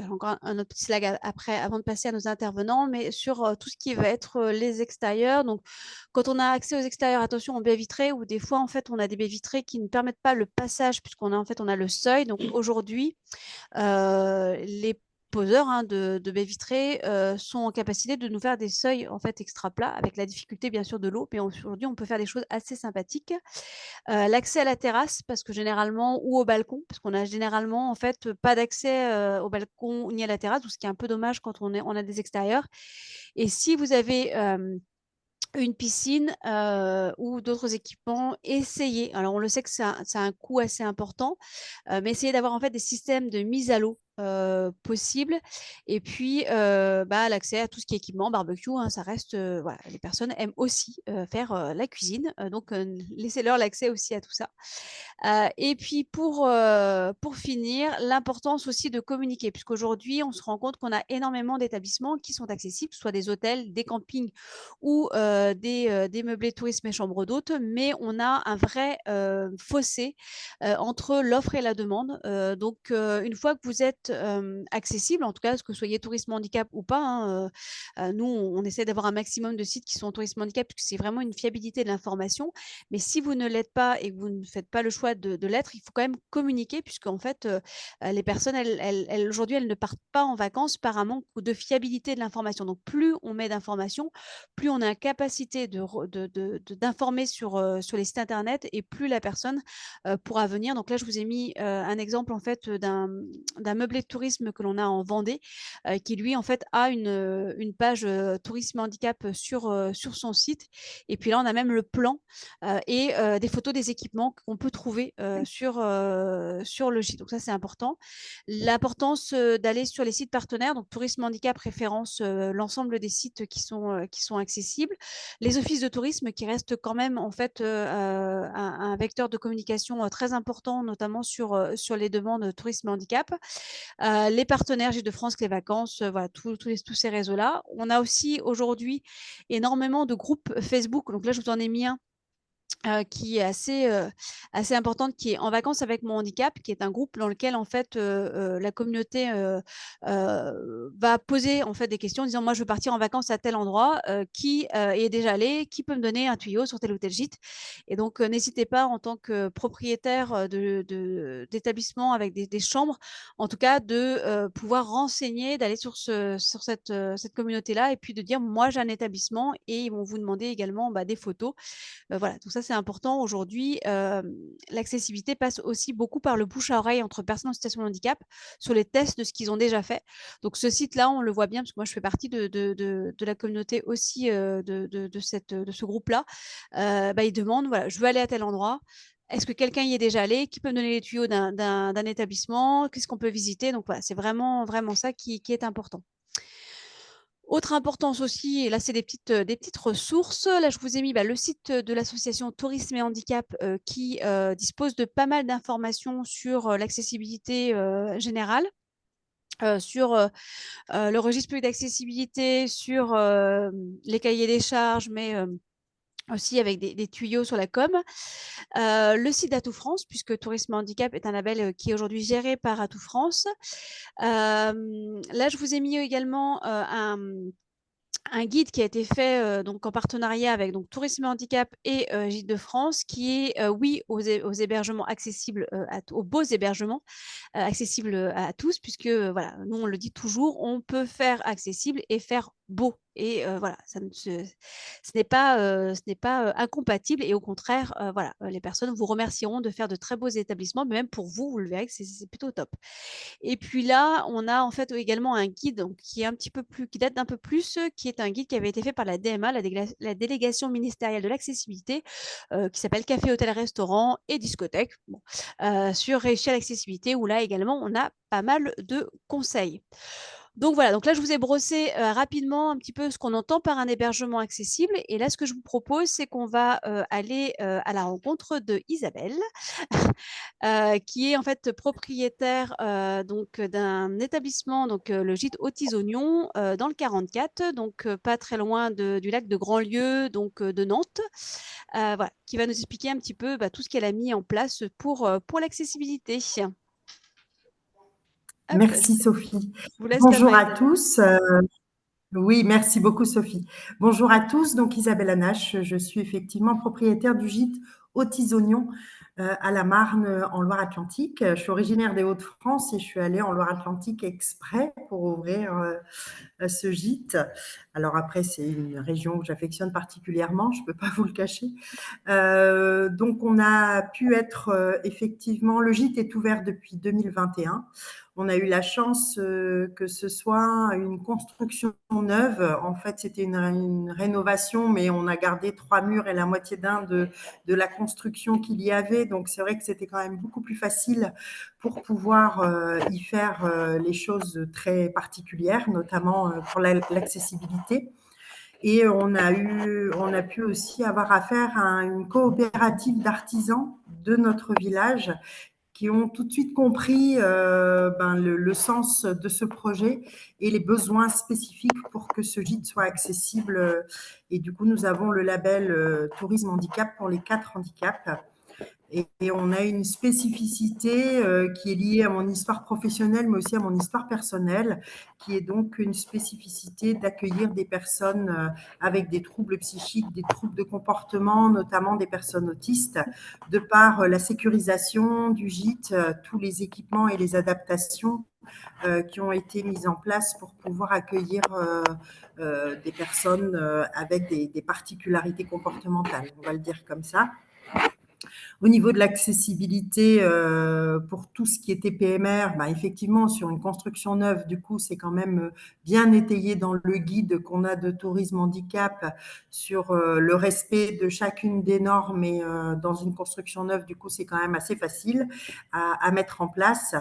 encore un autre petit slide après, avant de passer à nos intervenants, mais sur tout ce qui va être les extérieurs. Donc, quand on a accès aux extérieurs, attention aux baies vitrées, ou des fois, en fait, on a des baies vitrées qui ne permettent pas le passage, puisqu'on a en fait, on a le seuil. Donc, aujourd'hui, les poseurs de baies vitrées sont en capacité de nous faire des seuils en fait extra plats, avec la difficulté bien sûr de l'eau, mais aujourd'hui on peut faire des choses assez sympathiques. L'accès à la terrasse, parce que généralement, ou au balcon, parce qu'on a généralement en fait pas d'accès au balcon ni à la terrasse, ce qui est un peu dommage quand on a des extérieurs. Et si vous avez une piscine ou d'autres équipements, essayez. Alors, on le sait que ça a un coût assez important, mais essayez d'avoir en fait des systèmes de mise à l'eau possibles. Et puis, l'accès à tout ce qui est équipement, barbecue, hein, ça reste, voilà, les personnes aiment aussi faire la cuisine. Donc, laissez-leur l'accès aussi à tout ça. Et puis, pour finir, l'importance aussi de communiquer, puisqu'aujourd'hui, on se rend compte qu'on a énormément d'établissements qui sont accessibles, soit des hôtels, des campings ou des meublés tourisme et chambres d'hôtes, mais on a un vrai fossé entre l'offre et la demande. Donc, une fois que vous êtes accessible, en tout cas, que vous soyez tourisme handicap ou pas, hein, nous, on essaie d'avoir un maximum de sites qui sont tourisme handicap, puisque c'est vraiment une fiabilité de l'information. Mais si vous ne l'êtes pas et que vous ne faites pas le choix de l'être, il faut quand même communiquer, puisque en fait, les personnes, aujourd'hui, elles ne partent pas en vacances par un manque de fiabilité de l'information. Donc, plus on met d'informations, plus on a la capacité d'informer sur les sites internet, et plus la personne pourra venir. Donc là, je vous ai mis un exemple en fait d'un meublé de tourisme que l'on a en Vendée, qui lui en fait a une page tourisme handicap sur son site. Et puis là, on a même le plan et des photos des équipements qu'on peut trouver sur le site. Donc ça, c'est important. L'importance d'aller sur les sites partenaires, donc Tourisme Handicap référence l'ensemble des sites qui sont accessibles. Les offices de tourisme qui restent quand même en fait un vecteur de communication très important, notamment sur les demandes tourisme handicap. Les partenaires Gîtes de France, les vacances, voilà, tous ces réseaux-là. On a aussi aujourd'hui énormément de groupes Facebook. Donc là, je vous en ai mis un qui est assez importante, qui est En vacances avec mon handicap, qui est un groupe dans lequel en fait la communauté va poser en fait des questions en disant moi je veux partir en vacances à tel endroit, qui est déjà allé, qui peut me donner un tuyau sur tel ou tel gîte. Et donc n'hésitez pas en tant que propriétaire d'établissement avec des chambres, en tout cas de pouvoir renseigner, d'aller sur cette communauté-là, et puis de dire moi j'ai un établissement, et ils vont vous demander également des photos. Voilà, tout ça c'est important aujourd'hui. L'accessibilité passe aussi beaucoup par le bouche à oreille entre personnes en situation de handicap sur les tests de ce qu'ils ont déjà fait. Donc ce site-là, on le voit bien, parce que moi je fais partie de la communauté aussi de ce groupe-là. Ils demandent, voilà, je veux aller à tel endroit. Est-ce que quelqu'un y est déjà allé? Qui peut me donner les tuyaux d'un établissement? Qu'est-ce qu'on peut visiter? Donc voilà, c'est vraiment, vraiment ça qui est important. Autre importance aussi, et là c'est des petites ressources. Là je vous ai mis le site de l'association Tourisme et Handicap qui dispose de pas mal d'informations sur l'accessibilité générale, sur le registre public d'accessibilité, sur les cahiers des charges, mais aussi avec des tuyaux sur la com. Le site d'Atout France, puisque Tourisme Handicap est un label qui est aujourd'hui géré par Atout France. Là, je vous ai mis également un guide qui a été fait donc en partenariat avec donc Tourisme Handicap et Gîtes de France, qui est oui aux hébergements accessibles, aux beaux hébergements accessibles à tous, puisque voilà, nous on le dit toujours, on peut faire accessible et faire beau. Et voilà, ce n'est pas incompatible, et au contraire, voilà, les personnes vous remercieront de faire de très beaux établissements, mais même pour vous, vous le verrez que c'est plutôt top. Et puis là, on a en fait également un guide donc, qui est un petit peu plus, qui date d'un peu plus, qui est un guide qui avait été fait par la DMA, la délégation ministérielle de l'accessibilité, qui s'appelle Café, hôtel, restaurant et discothèque, bon, sur réussir l'accessibilité, où là également on a pas mal de conseils. Donc voilà, donc là je vous ai brossé rapidement un petit peu ce qu'on entend par un hébergement accessible. Et là, ce que je vous propose, c'est qu'on va aller à la rencontre de Isabelle, qui est en fait propriétaire donc d'un établissement, donc le gîte aux Petits Oignons, dans le 44, donc pas très loin du lac de Grandlieu, donc de Nantes. Voilà, qui va nous expliquer un petit peu tout ce qu'elle a mis en place pour l'accessibilité. Hop, Merci Sophie. je vous laisse la Bonjour main, à Isabelle. tous. Oui, merci beaucoup Sophie. Bonjour à tous. Donc Isabelle Anache, je suis effectivement propriétaire du gîte aux Petits Oignons à la Marne en Loire-Atlantique. Je suis originaire des Hauts-de-France et je suis allée en Loire-Atlantique exprès pour ouvrir ce gîte. Alors après, c'est une région que j'affectionne particulièrement, je ne peux pas vous le cacher. Donc on a pu être effectivement, le gîte est ouvert depuis 2021. On a eu la chance que ce soit une construction neuve. En fait, c'était une rénovation, mais on a gardé 3 murs et la moitié d'un de la construction qu'il y avait. Donc, c'est vrai que c'était quand même beaucoup plus facile pour pouvoir y faire les choses très particulières, notamment pour l'accessibilité. Et on a pu aussi avoir affaire à une coopérative d'artisans de notre village qui ont tout de suite compris le sens de ce projet et les besoins spécifiques pour que ce gîte soit accessible. Et du coup, nous avons le label Tourisme Handicap pour les 4 handicaps. Et on a une spécificité qui est liée à mon histoire professionnelle, mais aussi à mon histoire personnelle, qui est donc une spécificité d'accueillir des personnes avec des troubles psychiques, des troubles de comportement, notamment des personnes autistes, de par la sécurisation du gîte, tous les équipements et les adaptations qui ont été mises en place pour pouvoir accueillir des personnes avec des particularités comportementales, on va le dire comme ça. Au niveau de l'accessibilité pour tout ce qui était PMR, effectivement, sur une construction neuve, du coup, c'est quand même bien étayé dans le guide qu'on a de tourisme handicap sur le respect de chacune des normes. Et dans une construction neuve, du coup, c'est quand même assez facile à mettre en place,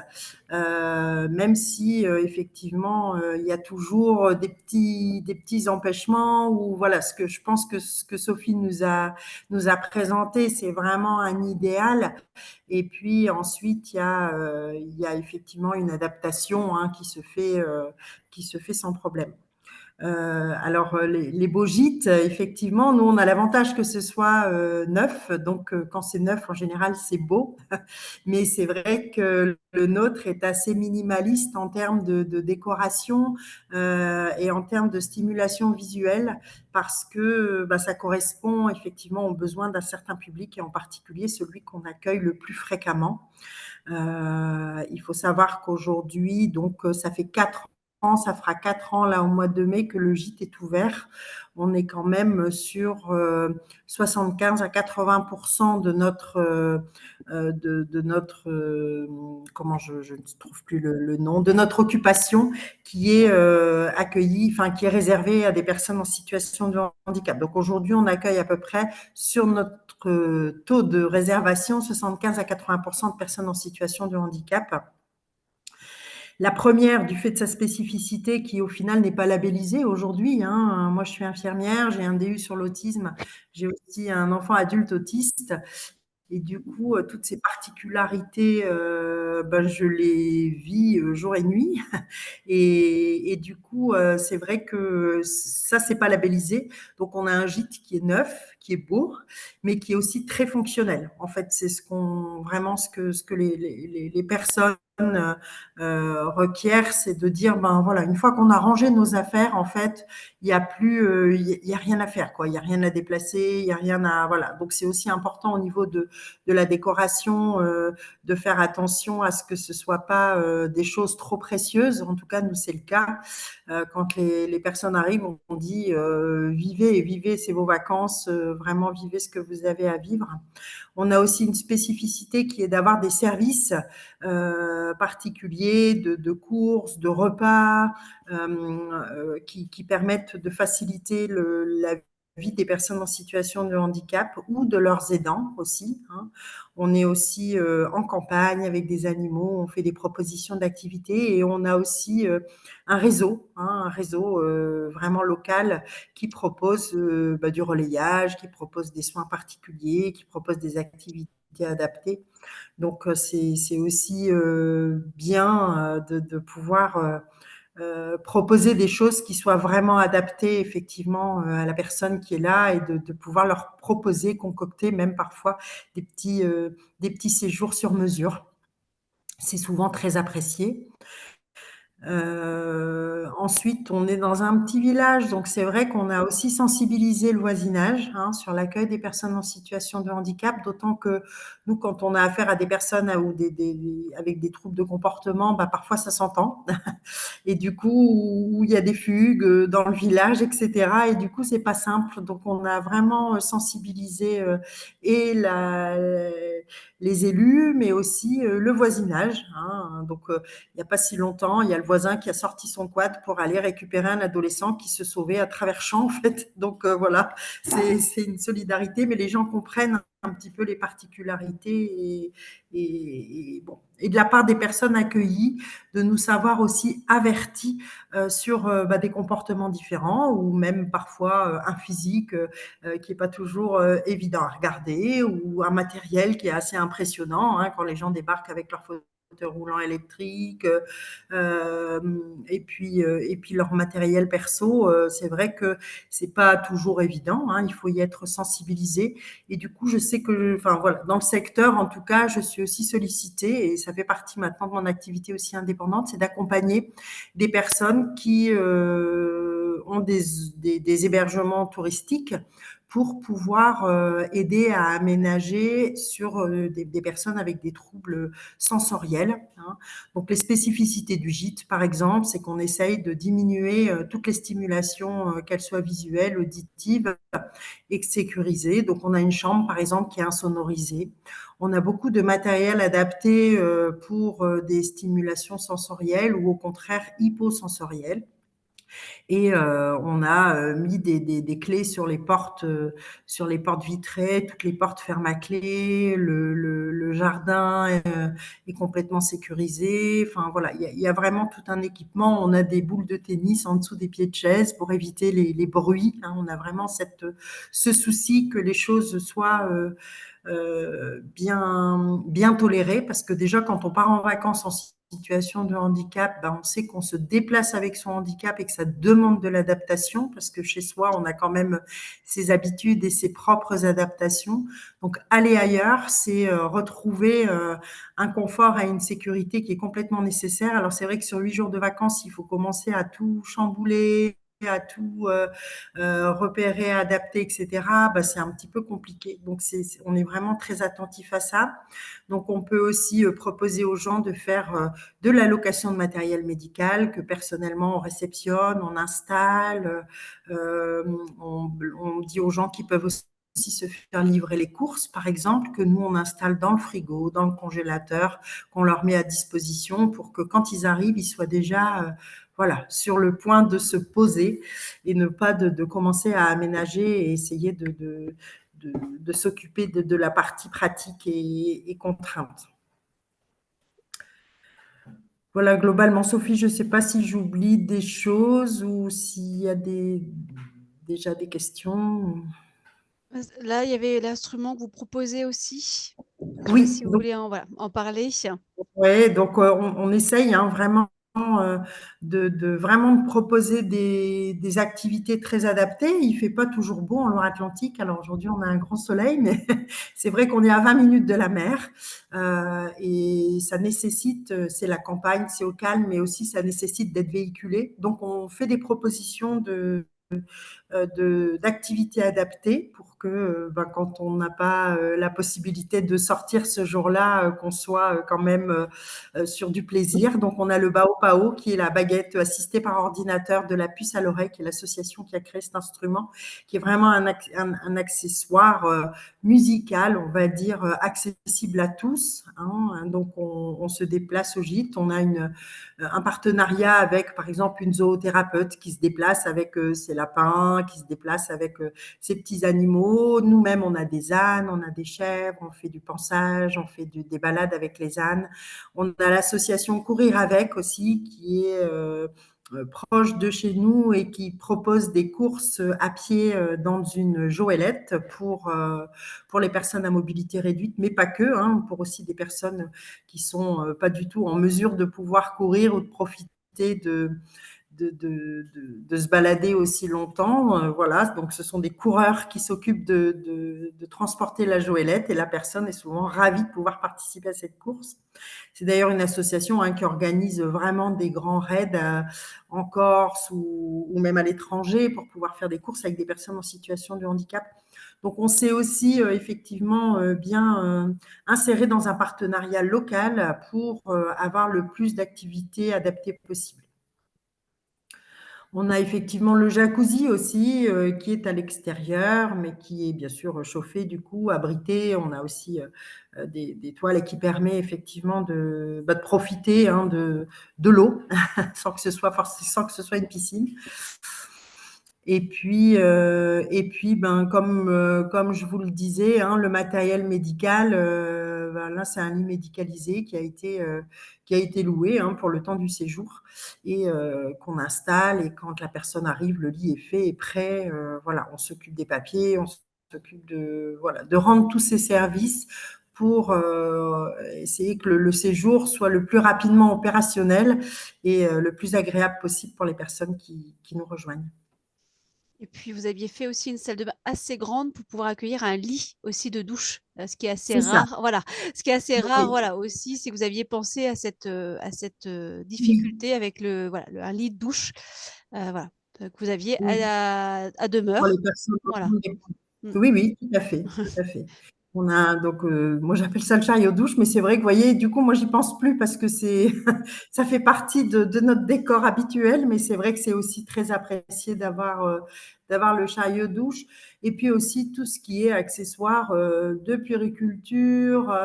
même si effectivement, il y a toujours des petits empêchements. Ou voilà, je pense que ce que Sophie nous a présenté, c'est vraiment un idéal. Et puis ensuite, il y a effectivement une adaptation qui se fait sans problème. Alors, les beaux gîtes, effectivement, nous, on a l'avantage que ce soit neuf. Donc, quand c'est neuf, en général, c'est beau. Mais c'est vrai que le nôtre est assez minimaliste en termes de décoration et en termes de stimulation visuelle, parce que ça correspond effectivement aux besoins d'un certain public, et en particulier celui qu'on accueille le plus fréquemment. Il faut savoir qu'aujourd'hui, donc ça fait 4 ans, ça fera 4 ans là au mois de mai que le gîte est ouvert. On est quand même sur 75 à 80% de notre comment je ne trouve plus le nom, de notre occupation qui est accueillie, enfin qui est réservée à des personnes en situation de handicap. Donc aujourd'hui, on accueille à peu près sur notre taux de réservation 75 à 80% de personnes en situation de handicap. La première, du fait de sa spécificité, qui au final n'est pas labellisée aujourd'hui. Moi, je suis infirmière, j'ai un DU sur l'autisme, j'ai aussi un enfant adulte autiste. Et du coup, toutes ces particularités, ben, je les vis jour et nuit. Et du coup, c'est vrai que ça, c'est pas labellisé. Donc, on a un gîte qui est neuf, qui est beau, mais qui est aussi très fonctionnel. En fait, c'est vraiment ce que les personnes requièrent, c'est de dire, ben voilà, une fois qu'on a rangé nos affaires, en fait, il y a plus, il y a rien à faire, quoi. Il y a rien à déplacer, il y a rien à, voilà. Donc, c'est aussi important au niveau de la décoration, de faire attention à ce que ce soit pas des choses trop précieuses. En tout cas, nous, c'est le cas. Quand les personnes arrivent, on dit vivez, vivez, c'est vos vacances, vraiment vivez ce que vous avez à vivre. On a aussi une spécificité qui est d'avoir des services particuliers de courses, de repas, qui permettent de faciliter la vie des personnes en situation de handicap ou de leurs aidants aussi. Hein. On est aussi en campagne avec des animaux, on fait des propositions d'activités et on a aussi un réseau, hein, un réseau vraiment local qui propose bah, du relayage, qui propose des soins particuliers, qui propose des activités adaptées. Donc c'est aussi bien de pouvoir proposer des choses qui soient vraiment adaptées effectivement à la personne qui est là et de pouvoir leur proposer, concocter même parfois des petits séjours sur mesure. C'est souvent très apprécié. Ensuite, on est dans un petit village, donc c'est vrai qu'on a aussi sensibilisé le voisinage hein, sur l'accueil des personnes en situation de handicap, d'autant que nous, quand on a affaire à des personnes ou avec des troubles de comportement, bah, parfois ça s'entend. Et du coup, où il y a des fugues dans le village, etc. Et du coup, c'est pas simple. Donc, on a vraiment sensibilisé et les élus, mais aussi le voisinage. Hein. Donc, il n'y a pas si longtemps, il y a le voisin qui a sorti son quad pour aller récupérer un adolescent qui se sauvait à travers champs, en fait. Donc, voilà, c'est une solidarité, mais les gens comprennent un petit peu les particularités bon, et de la part des personnes accueillies, de nous savoir aussi avertis sur bah, des comportements différents ou même parfois un physique qui n'est pas toujours évident à regarder ou un matériel qui est assez impressionnant hein, quand les gens débarquent avec leur fauteuil roulant électrique et puis leur matériel perso c'est vrai que c'est pas toujours évident hein, il faut y être sensibilisé et du coup je sais que enfin voilà dans le secteur en tout cas je suis aussi sollicitée et ça fait partie maintenant de mon activité aussi indépendante c'est d'accompagner des personnes qui ont des hébergements touristiques pour pouvoir aider à aménager sur des personnes avec des troubles sensoriels. Hein. Donc les spécificités du gîte, par exemple, c'est qu'on essaye de diminuer toutes les stimulations, qu'elles soient visuelles, auditives et sécurisées. Donc on a une chambre, par exemple, qui est insonorisée. On a beaucoup de matériel adapté pour des stimulations sensorielles ou au contraire hyposensorielles. Et on a mis des clés sur les portes vitrées, toutes les portes ferment à clé, le jardin est complètement sécurisé. Enfin voilà, il y a vraiment tout un équipement. On a des boules de tennis en dessous des pieds de chaise pour éviter les bruits. Hein. On a vraiment ce souci que les choses soient bien tolérées parce que déjà quand on part en vacances en situation de handicap, ben on sait qu'on se déplace avec son handicap et que ça demande de l'adaptation parce que chez soi, on a quand même ses habitudes et ses propres adaptations. Donc, aller ailleurs, c'est retrouver un confort et une sécurité qui est complètement nécessaire. Alors, c'est vrai que sur 8 jours de vacances, il faut commencer à tout chambouler, à tout repérer, adapter, etc., bah, c'est un petit peu compliqué. Donc, on est vraiment très attentif à ça. Donc, on peut aussi proposer aux gens de faire de la location de matériel médical que personnellement on réceptionne, on installe. On dit aux gens qui peuvent aussi se faire livrer les courses, par exemple, que nous, on installe dans le frigo, dans le congélateur, qu'on leur met à disposition pour que quand ils arrivent, ils soient déjà voilà, sur le point de se poser et ne pas de commencer à aménager et essayer de s'occuper de la partie pratique et contrainte. Voilà, globalement, Sophie, je ne sais pas si j'oublie des choses ou s'il y a déjà des questions. Là, il y avait l'instrument que vous proposez aussi. Je ne sais pas Oui, si vous donc voulez voilà, en parler. ouais, donc on essaye hein, vraiment vraiment de proposer des activités très adaptées. Il fait pas toujours beau en Loire-Atlantique. Alors aujourd'hui, on a un grand soleil, mais c'est vrai qu'on est à 20 minutes de la mer et ça nécessite, c'est la campagne, c'est au calme, mais aussi ça nécessite d'être véhiculé. Donc on fait des propositions d'activités adaptées pour que ben, quand on n'a pas la possibilité de sortir ce jour-là, qu'on soit quand même sur du plaisir. Donc on a le Bao Pao qui est la baguette assistée par ordinateur de la puce à l'oreille, qui est l'association qui a créé cet instrument, qui est vraiment un accessoire musical, on va dire accessible à tous. Hein. Donc on se déplace au gîte, on a un partenariat avec, par exemple, une zoothérapeute qui se déplace avec ses lapins, qui se déplace avec ses petits animaux. Nous-mêmes, on a des ânes, on a des chèvres, on fait du pansage, on fait des balades avec les ânes. On a l'association Courir avec aussi, qui est proche de chez nous et qui propose des courses à pied dans une joëlette pour les personnes à mobilité réduite, mais pas que, hein, pour aussi des personnes qui sont pas du tout en mesure de pouvoir courir ou de profiter de, de se balader aussi longtemps. Voilà, donc ce sont des coureurs qui s'occupent de transporter la joëlette et la personne est souvent ravie de pouvoir participer à cette course. C'est d'ailleurs une association hein, qui organise vraiment des grands raids en Corse ou même à l'étranger pour pouvoir faire des courses avec des personnes en situation de handicap. Donc, on s'est aussi effectivement bien inséré dans un partenariat local pour avoir le plus d'activités adaptées possible. On a effectivement le jacuzzi aussi qui est à l'extérieur, mais qui est bien sûr chauffé, du coup, abrité. On a aussi des toiles qui permet effectivement de profiter hein, de l'eau sans que ce soit sans que ce soit une piscine. Et puis ben, comme je vous le disais, hein, le matériel médical, ben, là, c'est un lit médicalisé qui a été loué hein, pour le temps du séjour et qu'on installe. Et quand la personne arrive, le lit est fait et prêt. Voilà, on s'occupe des papiers, on s'occupe voilà, de rendre tous ces services pour essayer que le séjour soit le plus rapidement opérationnel et le plus agréable possible pour les personnes qui nous rejoignent. Et puis, vous aviez fait aussi une salle de bain assez grande pour pouvoir accueillir un lit aussi de douche, ce qui est assez C'est ça. rare. Voilà, ce qui est assez rare, Oui, voilà, aussi, c'est que vous aviez pensé à cette, oui, difficulté avec le voilà, un lit de douche, voilà, que vous aviez oui, à pour les demeure. personnes Voilà. handicapées. Mmh. Oui, oui, tout à fait, tout à fait. On a donc, moi j'appelle ça le chariot douche, mais c'est vrai que vous voyez, du coup, moi j'y pense plus parce que c'est ça fait partie de notre décor habituel, mais c'est vrai que c'est aussi très apprécié d'avoir le chariot douche et puis aussi tout ce qui est accessoires de puériculture,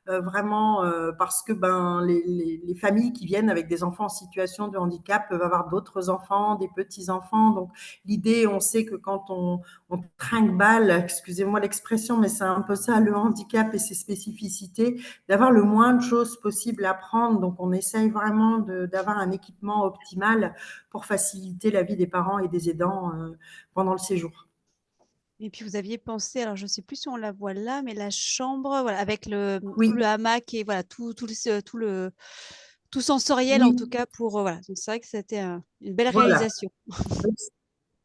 vraiment parce que ben les familles qui viennent avec des enfants en situation de handicap peuvent avoir d'autres enfants, des petits enfants, donc l'idée, on sait que quand on trinque-balle, excusez-moi l'expression, mais c'est un peu ça, le handicap et ses spécificités, d'avoir le moins de choses possible à prendre. Donc, on essaye vraiment d'avoir un équipement optimal pour faciliter la vie des parents et des aidants pendant le séjour. Et puis vous aviez pensé, alors je ne sais plus si on la voit là, mais la chambre, voilà, avec tout Oui, le hamac et voilà, tout sensoriel en tout oui, cas pour, voilà, donc c'est vrai que c'était une belle voilà. réalisation.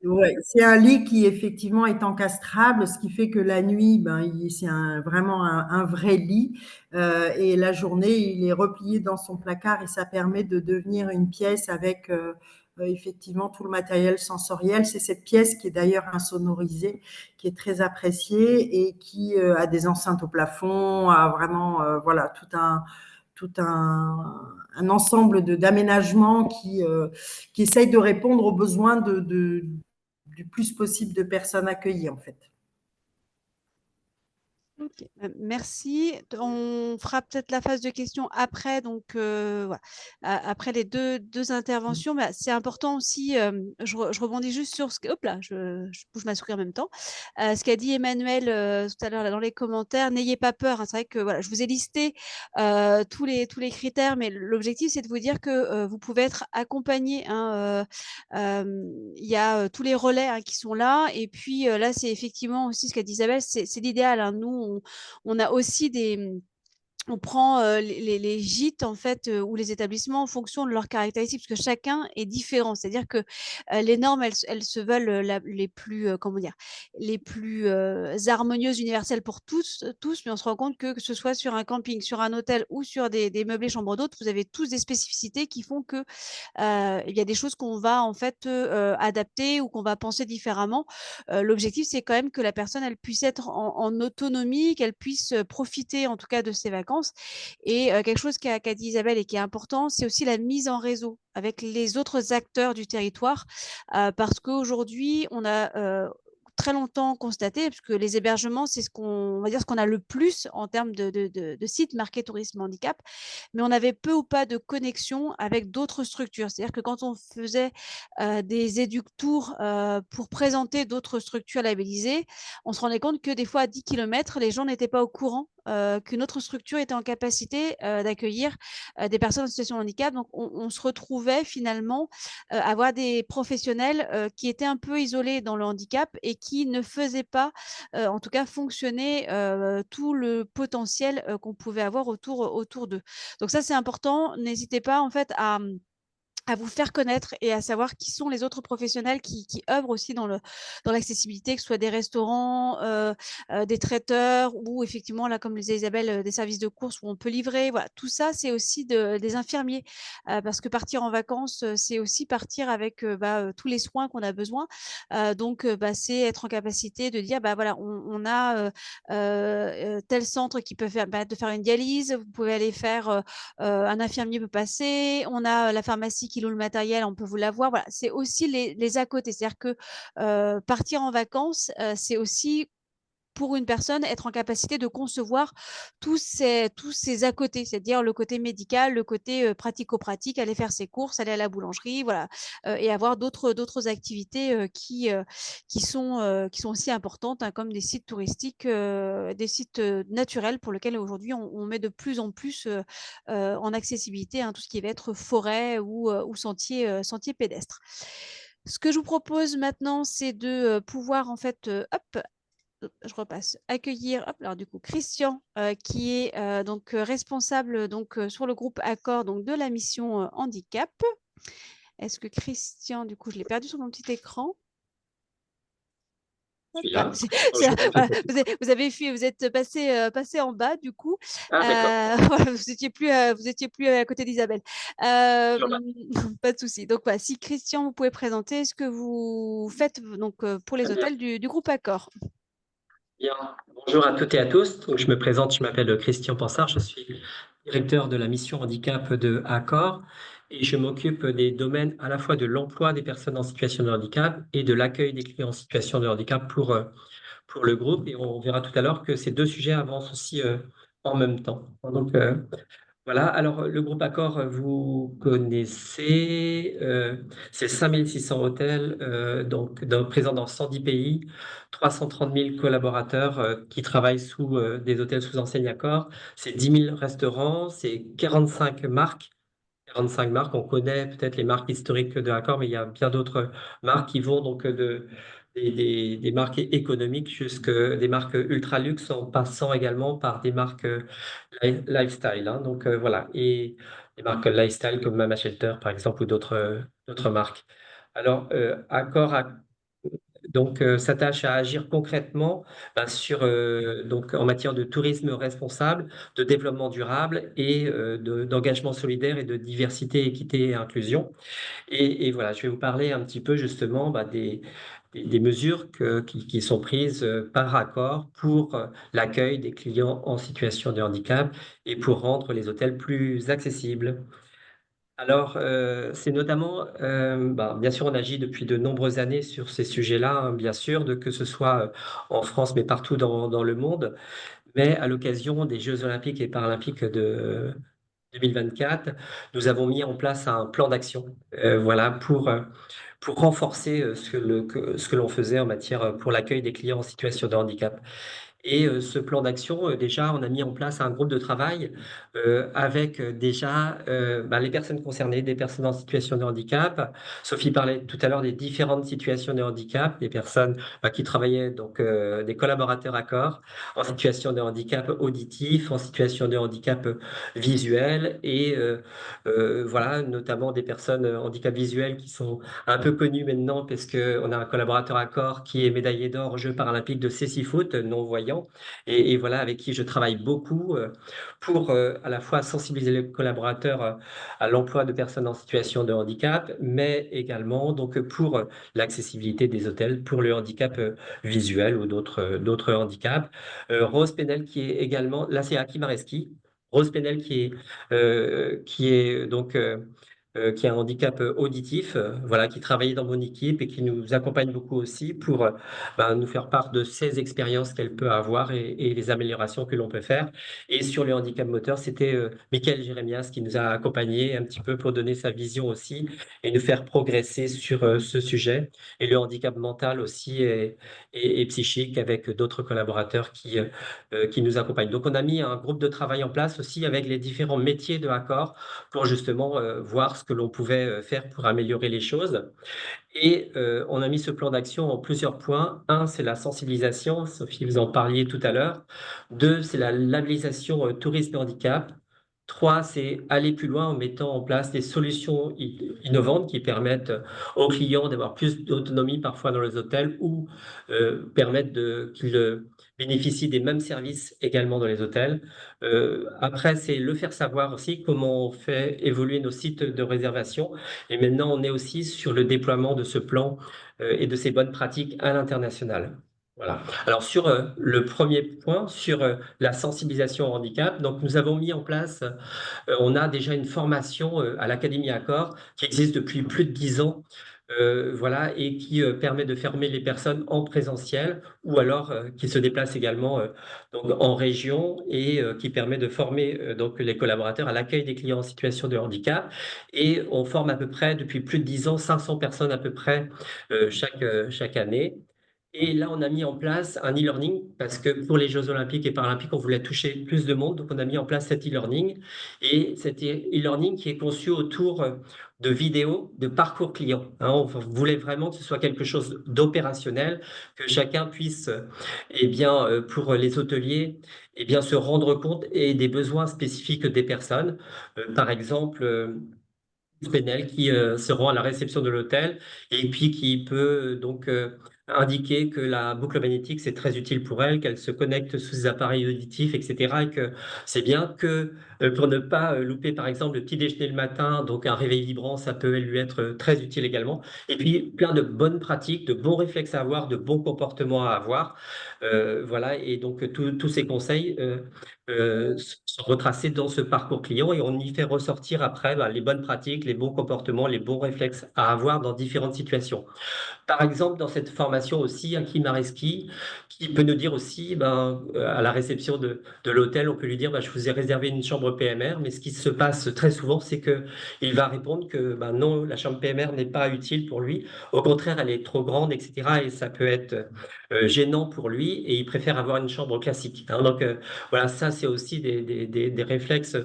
Ouais, c'est un lit qui effectivement est encastrable, ce qui fait que la nuit, ben, c'est vraiment un vrai lit. Et la journée, il est replié dans son placard et ça permet de devenir une pièce avec effectivement tout le matériel sensoriel. C'est cette pièce qui est d'ailleurs insonorisée, qui est très appréciée et qui a des enceintes au plafond, a vraiment voilà tout un ensemble d'aménagements qui essaye de répondre aux besoins du plus possible de personnes accueillies, en fait. OK, merci. On fera peut-être la phase de questions après, donc voilà, après les deux interventions. Mais c'est important aussi, je rebondis juste sur ce que hop là, je bouge ma souris en même temps. Ce qu'a dit Emmanuel, tout à l'heure là dans les commentaires. N'ayez pas peur, hein. C'est vrai que voilà, je vous ai listé, tous les critères, mais l'objectif, c'est de vous dire que, vous pouvez être accompagné, hein, il y a, tous les relais, hein, qui sont là et puis, là, c'est effectivement aussi ce qu'a dit Isabelle, c'est l'idéal, hein. Nous, on a aussi on prend, les gîtes en fait, ou les établissements en fonction de leurs caractéristiques, parce que chacun est différent. C'est-à-dire que, les normes, elles se veulent, les plus, comment dire? Les plus, harmonieuses, universelles pour tous, mais on se rend compte que ce soit sur un camping, sur un hôtel ou sur des meublés chambres d'hôtes, vous avez tous des spécificités qui font que, il y a des choses qu'on va en fait, adapter ou qu'on va penser différemment. L'objectif, c'est quand même que la personne, elle puisse être en autonomie, qu'elle puisse, profiter en tout cas de ses vacances et quelque chose qu'a dit Isabelle et qui est important, c'est aussi la mise en réseau avec les autres acteurs du territoire, parce qu'aujourd'hui, on a, très longtemps constaté, parce que les hébergements, c'est on va dire ce qu'on a le plus en termes de sites marqués tourisme handicap, mais on avait peu ou pas de connexion avec d'autres structures. C'est-à-dire que quand on faisait, des éductours, pour présenter d'autres structures labellisées, on se rendait compte que des fois à 10 kilomètres, les gens n'étaient pas au courant, qu'une autre structure était en capacité, d'accueillir, des personnes en situation de handicap. Donc on se retrouvait finalement, à avoir des professionnels, qui étaient un peu isolés dans le handicap et qui ne faisaient pas, en tout cas fonctionner, tout le potentiel, qu'on pouvait avoir autour d'eux. Donc ça, c'est important. N'hésitez pas en fait à vous faire connaître et à savoir qui sont les autres professionnels qui œuvrent aussi dans l'accessibilité, que ce soit des restaurants, des traiteurs ou effectivement, là, comme le disait Isabelle, des services de courses où on peut livrer. Voilà, tout ça, c'est aussi des infirmiers, parce que partir en vacances, c'est aussi partir avec, tous les soins qu'on a besoin. Donc c'est être en capacité de dire: «Bah, voilà, on a, tel centre qui peut permettre de faire une dialyse. Vous pouvez aller faire, un infirmier peut passer, on a la pharmacie qui loue le matériel, on peut vous l'avoir. Voilà, c'est aussi les à côté. C'est-à-dire que, partir en vacances, c'est aussi pour une personne être en capacité de concevoir tous ces à côté, c'est-à-dire le côté médical, le côté, pratico-pratique, aller faire ses courses, aller à la boulangerie, voilà, et avoir d'autres activités, qui sont aussi importantes, hein, comme des sites touristiques, des sites, naturels pour lesquels aujourd'hui on met de plus en plus, en accessibilité, hein, tout ce qui va être forêt ou sentiers pédestres. Ce que je vous propose maintenant, c'est de, pouvoir en fait, hop, je repasse. Accueillir, hop, alors du coup, Christian, qui est, donc, responsable, donc, sur le groupe Accor, donc de la mission, handicap. Est-ce que Christian, du coup, je l'ai perdu sur mon petit écran. Je suis Ah, là. Bonjour à toutes voilà, et à tous. vous êtes passé en bas du coup, Ah d'accord. voilà, vous étiez plus à côté d'Isabelle. Bonjour. Pas de souci. Donc voilà, si Christian, vous pouvez présenter ce que vous faites donc, pour les Très bien. hôtels du groupe Accor. Bien. Bonjour à toutes et à tous. Donc, je me présente, je m'appelle Christian Pansard, je suis directeur de la mission handicap de Accor et je m'occupe des domaines à la fois de l'emploi des personnes en situation de handicap et de l'accueil des clients en situation de handicap pour le groupe. Et on verra tout à l'heure que ces deux sujets avancent aussi en même temps. Donc, voilà, alors le groupe Accor, vous connaissez, c'est 5 600 hôtels, donc présents dans 110 pays, 330 000 collaborateurs qui travaillent sous des hôtels sous enseigne Accor. C'est 10 000 restaurants, c'est 45 marques. 45 marques, on connaît peut-être les marques historiques de Accor, mais il y a bien d'autres marques qui vont donc des marques économiques jusque des marques ultra luxe en passant également par des marques lifestyle, hein. Donc voilà, et des marques lifestyle comme Mama Shelter par exemple ou d'autres marques. Alors Accor donc s'attache à agir concrètement donc en matière de tourisme responsable, de développement durable et d'engagement solidaire et de diversité, équité et inclusion. Et voilà, je vais vous parler un petit peu justement des mesures qui sont prises par Accor pour l'accueil des clients en situation de handicap et pour rendre les hôtels plus accessibles. Alors, c'est notamment, bien sûr, on agit depuis de nombreuses années sur ces sujets-là, hein, bien sûr, que ce soit en France, mais partout dans le monde. mais à l'occasion des Jeux olympiques et paralympiques de 2024, nous avons mis en place un plan d'action, voilà, pour renforcer ce que l'on faisait en matière pour l'accueil des clients en situation de handicap. Et ce plan d'action, déjà, on a mis en place un groupe de travail avec déjà les personnes concernées, des personnes en situation de handicap. Sophie parlait tout à l'heure des différentes situations de handicap, des personnes qui travaillaient, donc des collaborateurs à corps, en situation de handicap auditif, en situation de handicap visuel, et voilà, notamment des personnes handicap visuel qui sont un peu connues maintenant parce qu'on a un collaborateur à corps qui est médaillé d'or aux Jeux paralympiques de cécifoot, non-voyant, et voilà, avec qui je travaille beaucoup pour à la fois sensibiliser les collaborateurs à l'emploi de personnes en situation de handicap, mais également donc pour l'accessibilité des hôtels pour le handicap visuel ou d'autres handicaps. Rose Penel qui est également, là c'est Hakim Areski, Rose Penel qui est donc qui a un handicap auditif, voilà, qui travaillait dans mon équipe et qui nous accompagne beaucoup aussi pour nous faire part de ses expériences qu'elle peut avoir et les améliorations que l'on peut faire. Et sur le handicap moteur, c'était Michael Jérémias qui nous a accompagnés un petit peu pour donner sa vision aussi et nous faire progresser sur ce sujet. Et le handicap mental aussi et psychique avec d'autres collaborateurs qui nous accompagnent. Donc on a mis un groupe de travail en place aussi avec les différents métiers de Accor pour justement voir ce que l'on pouvait faire pour améliorer les choses. Et on a mis ce plan d'action en plusieurs points. Un, c'est la sensibilisation, Sophie, vous en parliez tout à l'heure. Deux, c'est la labellisation tourisme et handicap. Trois, c'est aller plus loin en mettant en place des solutions innovantes qui permettent aux clients d'avoir plus d'autonomie parfois dans les hôtels ou permettent qu'ils bénéficient des mêmes services également dans les hôtels. Après, c'est le faire savoir aussi comment on fait évoluer nos sites de réservation. Et maintenant, on est aussi sur le déploiement de ce plan et de ces bonnes pratiques à l'international. Voilà. Alors sur le premier point, sur la sensibilisation au handicap, donc nous avons mis en place, on a déjà une formation à l'Académie Accor qui existe depuis plus de 10 ans, voilà, et qui permet de former les personnes en présentiel ou alors qui se déplacent également donc en région et qui permet de former donc les collaborateurs à l'accueil des clients en situation de handicap. Et on forme à peu près depuis plus de 10 ans 500 personnes à peu près chaque année. Et là, on a mis en place un e-learning parce que pour les Jeux olympiques et paralympiques, on voulait toucher plus de monde. Donc, on a mis en place cet e-learning. Et cet e-learning qui est conçu autour de vidéos de parcours client. Hein, on voulait vraiment que ce soit quelque chose d'opérationnel, que chacun puisse, pour les hôteliers, se rendre compte et des besoins spécifiques des personnes. Par exemple, Penel qui se rend à la réception de l'hôtel et puis qui peut donc indiquer que la boucle magnétique c'est très utile pour elle, qu'elle se connecte sous ses appareils auditifs, etc. Et que c'est bien que pour ne pas louper par exemple le petit déjeuner le matin, donc un réveil vibrant, ça peut lui être très utile également. Et puis plein de bonnes pratiques, de bons réflexes à avoir, de bons comportements à avoir. Voilà, et donc tous ces conseils sont retracés dans ce parcours client et on y fait ressortir après les bonnes pratiques, les bons comportements, les bons réflexes à avoir dans différentes situations. Par exemple, dans cette formation aussi, un Kim Areski, qui peut nous dire aussi, à la réception de l'hôtel, on peut lui dire, je vous ai réservé une chambre PMR, mais ce qui se passe très souvent, c'est qu'il va répondre que non, la chambre PMR n'est pas utile pour lui. Au contraire, elle est trop grande, etc. Et ça peut être gênant pour lui, et il préfère avoir une chambre classique. Hein. Donc voilà, ça c'est aussi des réflexes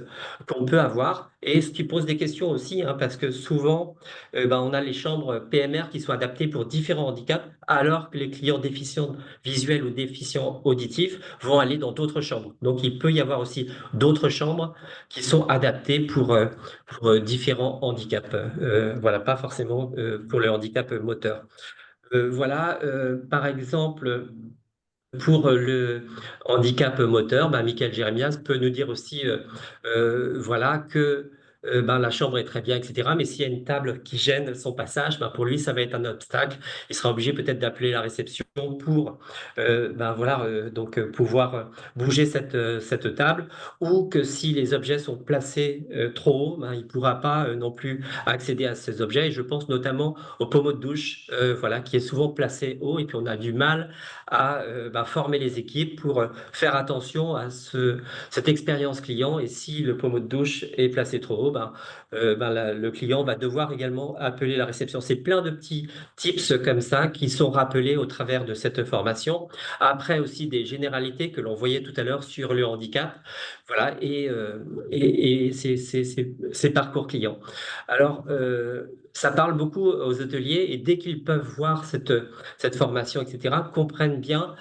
qu'on peut avoir, et ce qui pose des questions aussi, hein, parce que souvent, on a les chambres PMR qui sont adaptées pour différents handicaps, alors que les clients déficients visuels ou déficients auditifs vont aller dans d'autres chambres. Donc, il peut y avoir aussi d'autres chambres qui sont adaptées pour différents handicaps. Voilà, pas forcément pour le handicap moteur. Voilà, par exemple, pour le handicap moteur, Michael Jérémias peut nous dire aussi voilà, que ben, la chambre est très bien, etc. Mais s'il y a une table qui gêne son passage, ben, pour lui, ça va être un obstacle. Il sera obligé peut-être d'appeler la réception pour ben, voilà, donc, pouvoir bouger cette table, ou que si les objets sont placés trop haut, ben, il ne pourra pas non plus accéder à ces objets. Et je pense notamment au pommeau de douche, voilà, qui est souvent placé haut, et puis on a du mal à ben, former les équipes pour faire attention à cette expérience client. Et si le pommeau de douche est placé trop haut, ben le client va devoir également appeler la réception. C'est plein de petits tips comme ça qui sont rappelés au travers de cette formation. Après aussi des généralités que l'on voyait tout à l'heure sur le handicap, voilà, et ces parcours clients. Alors, ça parle beaucoup aux hôteliers, et dès qu'ils peuvent voir cette formation, etc., comprennent bien,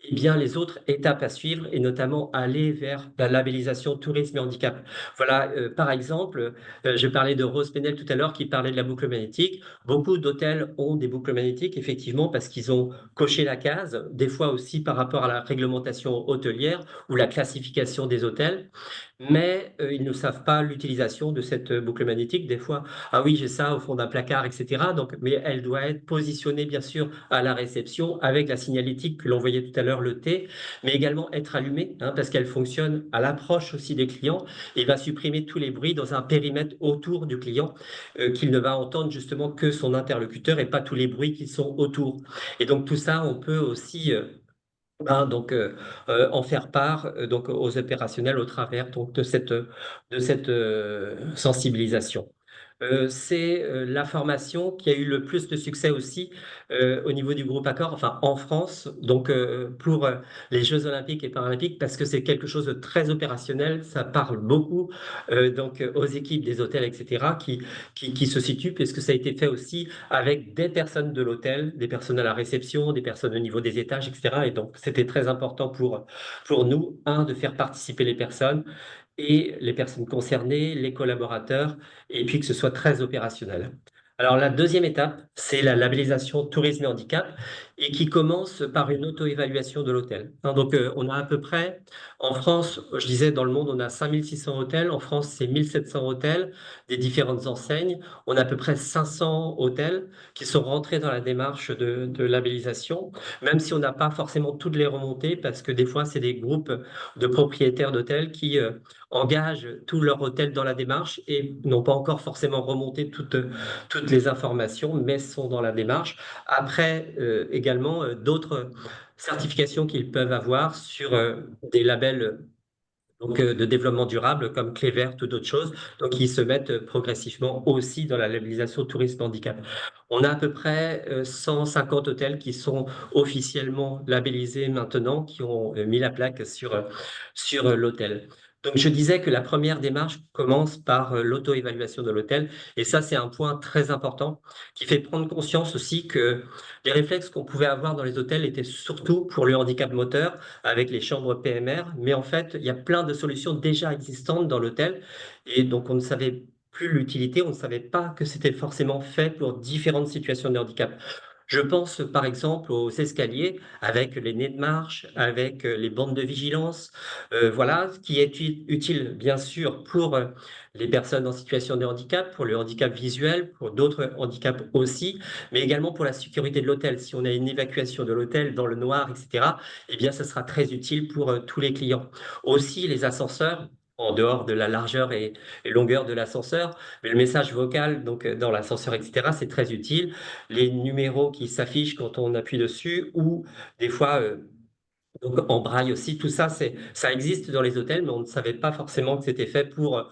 eh bien, les autres étapes à suivre, et notamment aller vers la labellisation tourisme et handicap. Voilà, par exemple, je parlais de Rose Penel tout à l'heure qui parlait de la boucle magnétique. Beaucoup d'hôtels ont des boucles magnétiques, effectivement, parce qu'ils ont coché la case, des fois aussi par rapport à la réglementation hôtelière ou la classification des hôtels, mais ils ne savent pas l'utilisation de cette boucle magnétique. Des fois, ah oui, j'ai ça au fond d'un placard, etc. Donc, mais elle doit être positionnée, bien sûr, à la réception avec la signalétique que l'on voyait tout à l'heure, le T, mais également être allumée, hein, parce qu'elle fonctionne à l'approche aussi des clients et va supprimer tous les bruits dans un périmètre autour du client, qu'il ne va entendre justement que son interlocuteur et pas tous les bruits qui sont autour. Et donc, tout ça, on peut aussi donc, en faire part donc, aux opérationnels au travers donc, de cette sensibilisation. C'est la formation qui a eu le plus de succès aussi au niveau du groupe Accor, enfin en France, donc pour les Jeux Olympiques et Paralympiques, parce que c'est quelque chose de très opérationnel. Ça parle beaucoup donc aux équipes des hôtels, etc., qui se situent, puisque ça a été fait aussi avec des personnes de l'hôtel, des personnes à la réception, des personnes au niveau des étages, etc. Et donc c'était très important pour nous, de faire participer les personnes et les personnes concernées, les collaborateurs, et puis que ce soit très opérationnel. Alors la deuxième étape, c'est la labellisation tourisme et handicap, et qui commence par une auto-évaluation de l'hôtel. Hein, donc on a à peu près, en France, je disais dans le monde, on a 5600 hôtels, en France c'est 1700 hôtels, des différentes enseignes, on a à peu près 500 hôtels qui sont rentrés dans la démarche de labellisation, même si on n'a pas forcément toutes les remontées, parce que des fois c'est des groupes de propriétaires d'hôtels qui engagent tout leur hôtel dans la démarche et n'ont pas encore forcément remonté toutes les informations, mais sont dans la démarche. Après, également, d'autres certifications qu'ils peuvent avoir sur des labels donc, de développement durable comme Clé Verte ou d'autres choses, donc ils se mettent progressivement aussi dans la labellisation tourisme handicap. On a à peu près 150 hôtels qui sont officiellement labellisés maintenant, qui ont mis la plaque sur l'hôtel. Donc je disais que la première démarche commence par l'auto-évaluation de l'hôtel, et ça c'est un point très important qui fait prendre conscience aussi que les réflexes qu'on pouvait avoir dans les hôtels étaient surtout pour le handicap moteur, avec les chambres PMR, mais en fait, il y a plein de solutions déjà existantes dans l'hôtel, et donc on ne savait plus l'utilité, on ne savait pas que c'était forcément fait pour différentes situations de handicap. Je pense par exemple aux escaliers avec les nez de marche, avec les bandes de vigilance, voilà, ce qui est utile bien sûr pour les personnes en situation de handicap, pour le handicap visuel, pour d'autres handicaps aussi, mais également pour la sécurité de l'hôtel. Si on a une évacuation de l'hôtel dans le noir, etc., eh bien, ça sera très utile pour tous les clients. Aussi, les ascenseurs, en dehors de la largeur et longueur de l'ascenseur, mais le message vocal donc dans l'ascenseur, etc., c'est très utile. Les numéros qui s'affichent quand on appuie dessus, ou des fois donc en braille aussi, tout ça, ça existe dans les hôtels, mais on ne savait pas forcément que c'était fait pour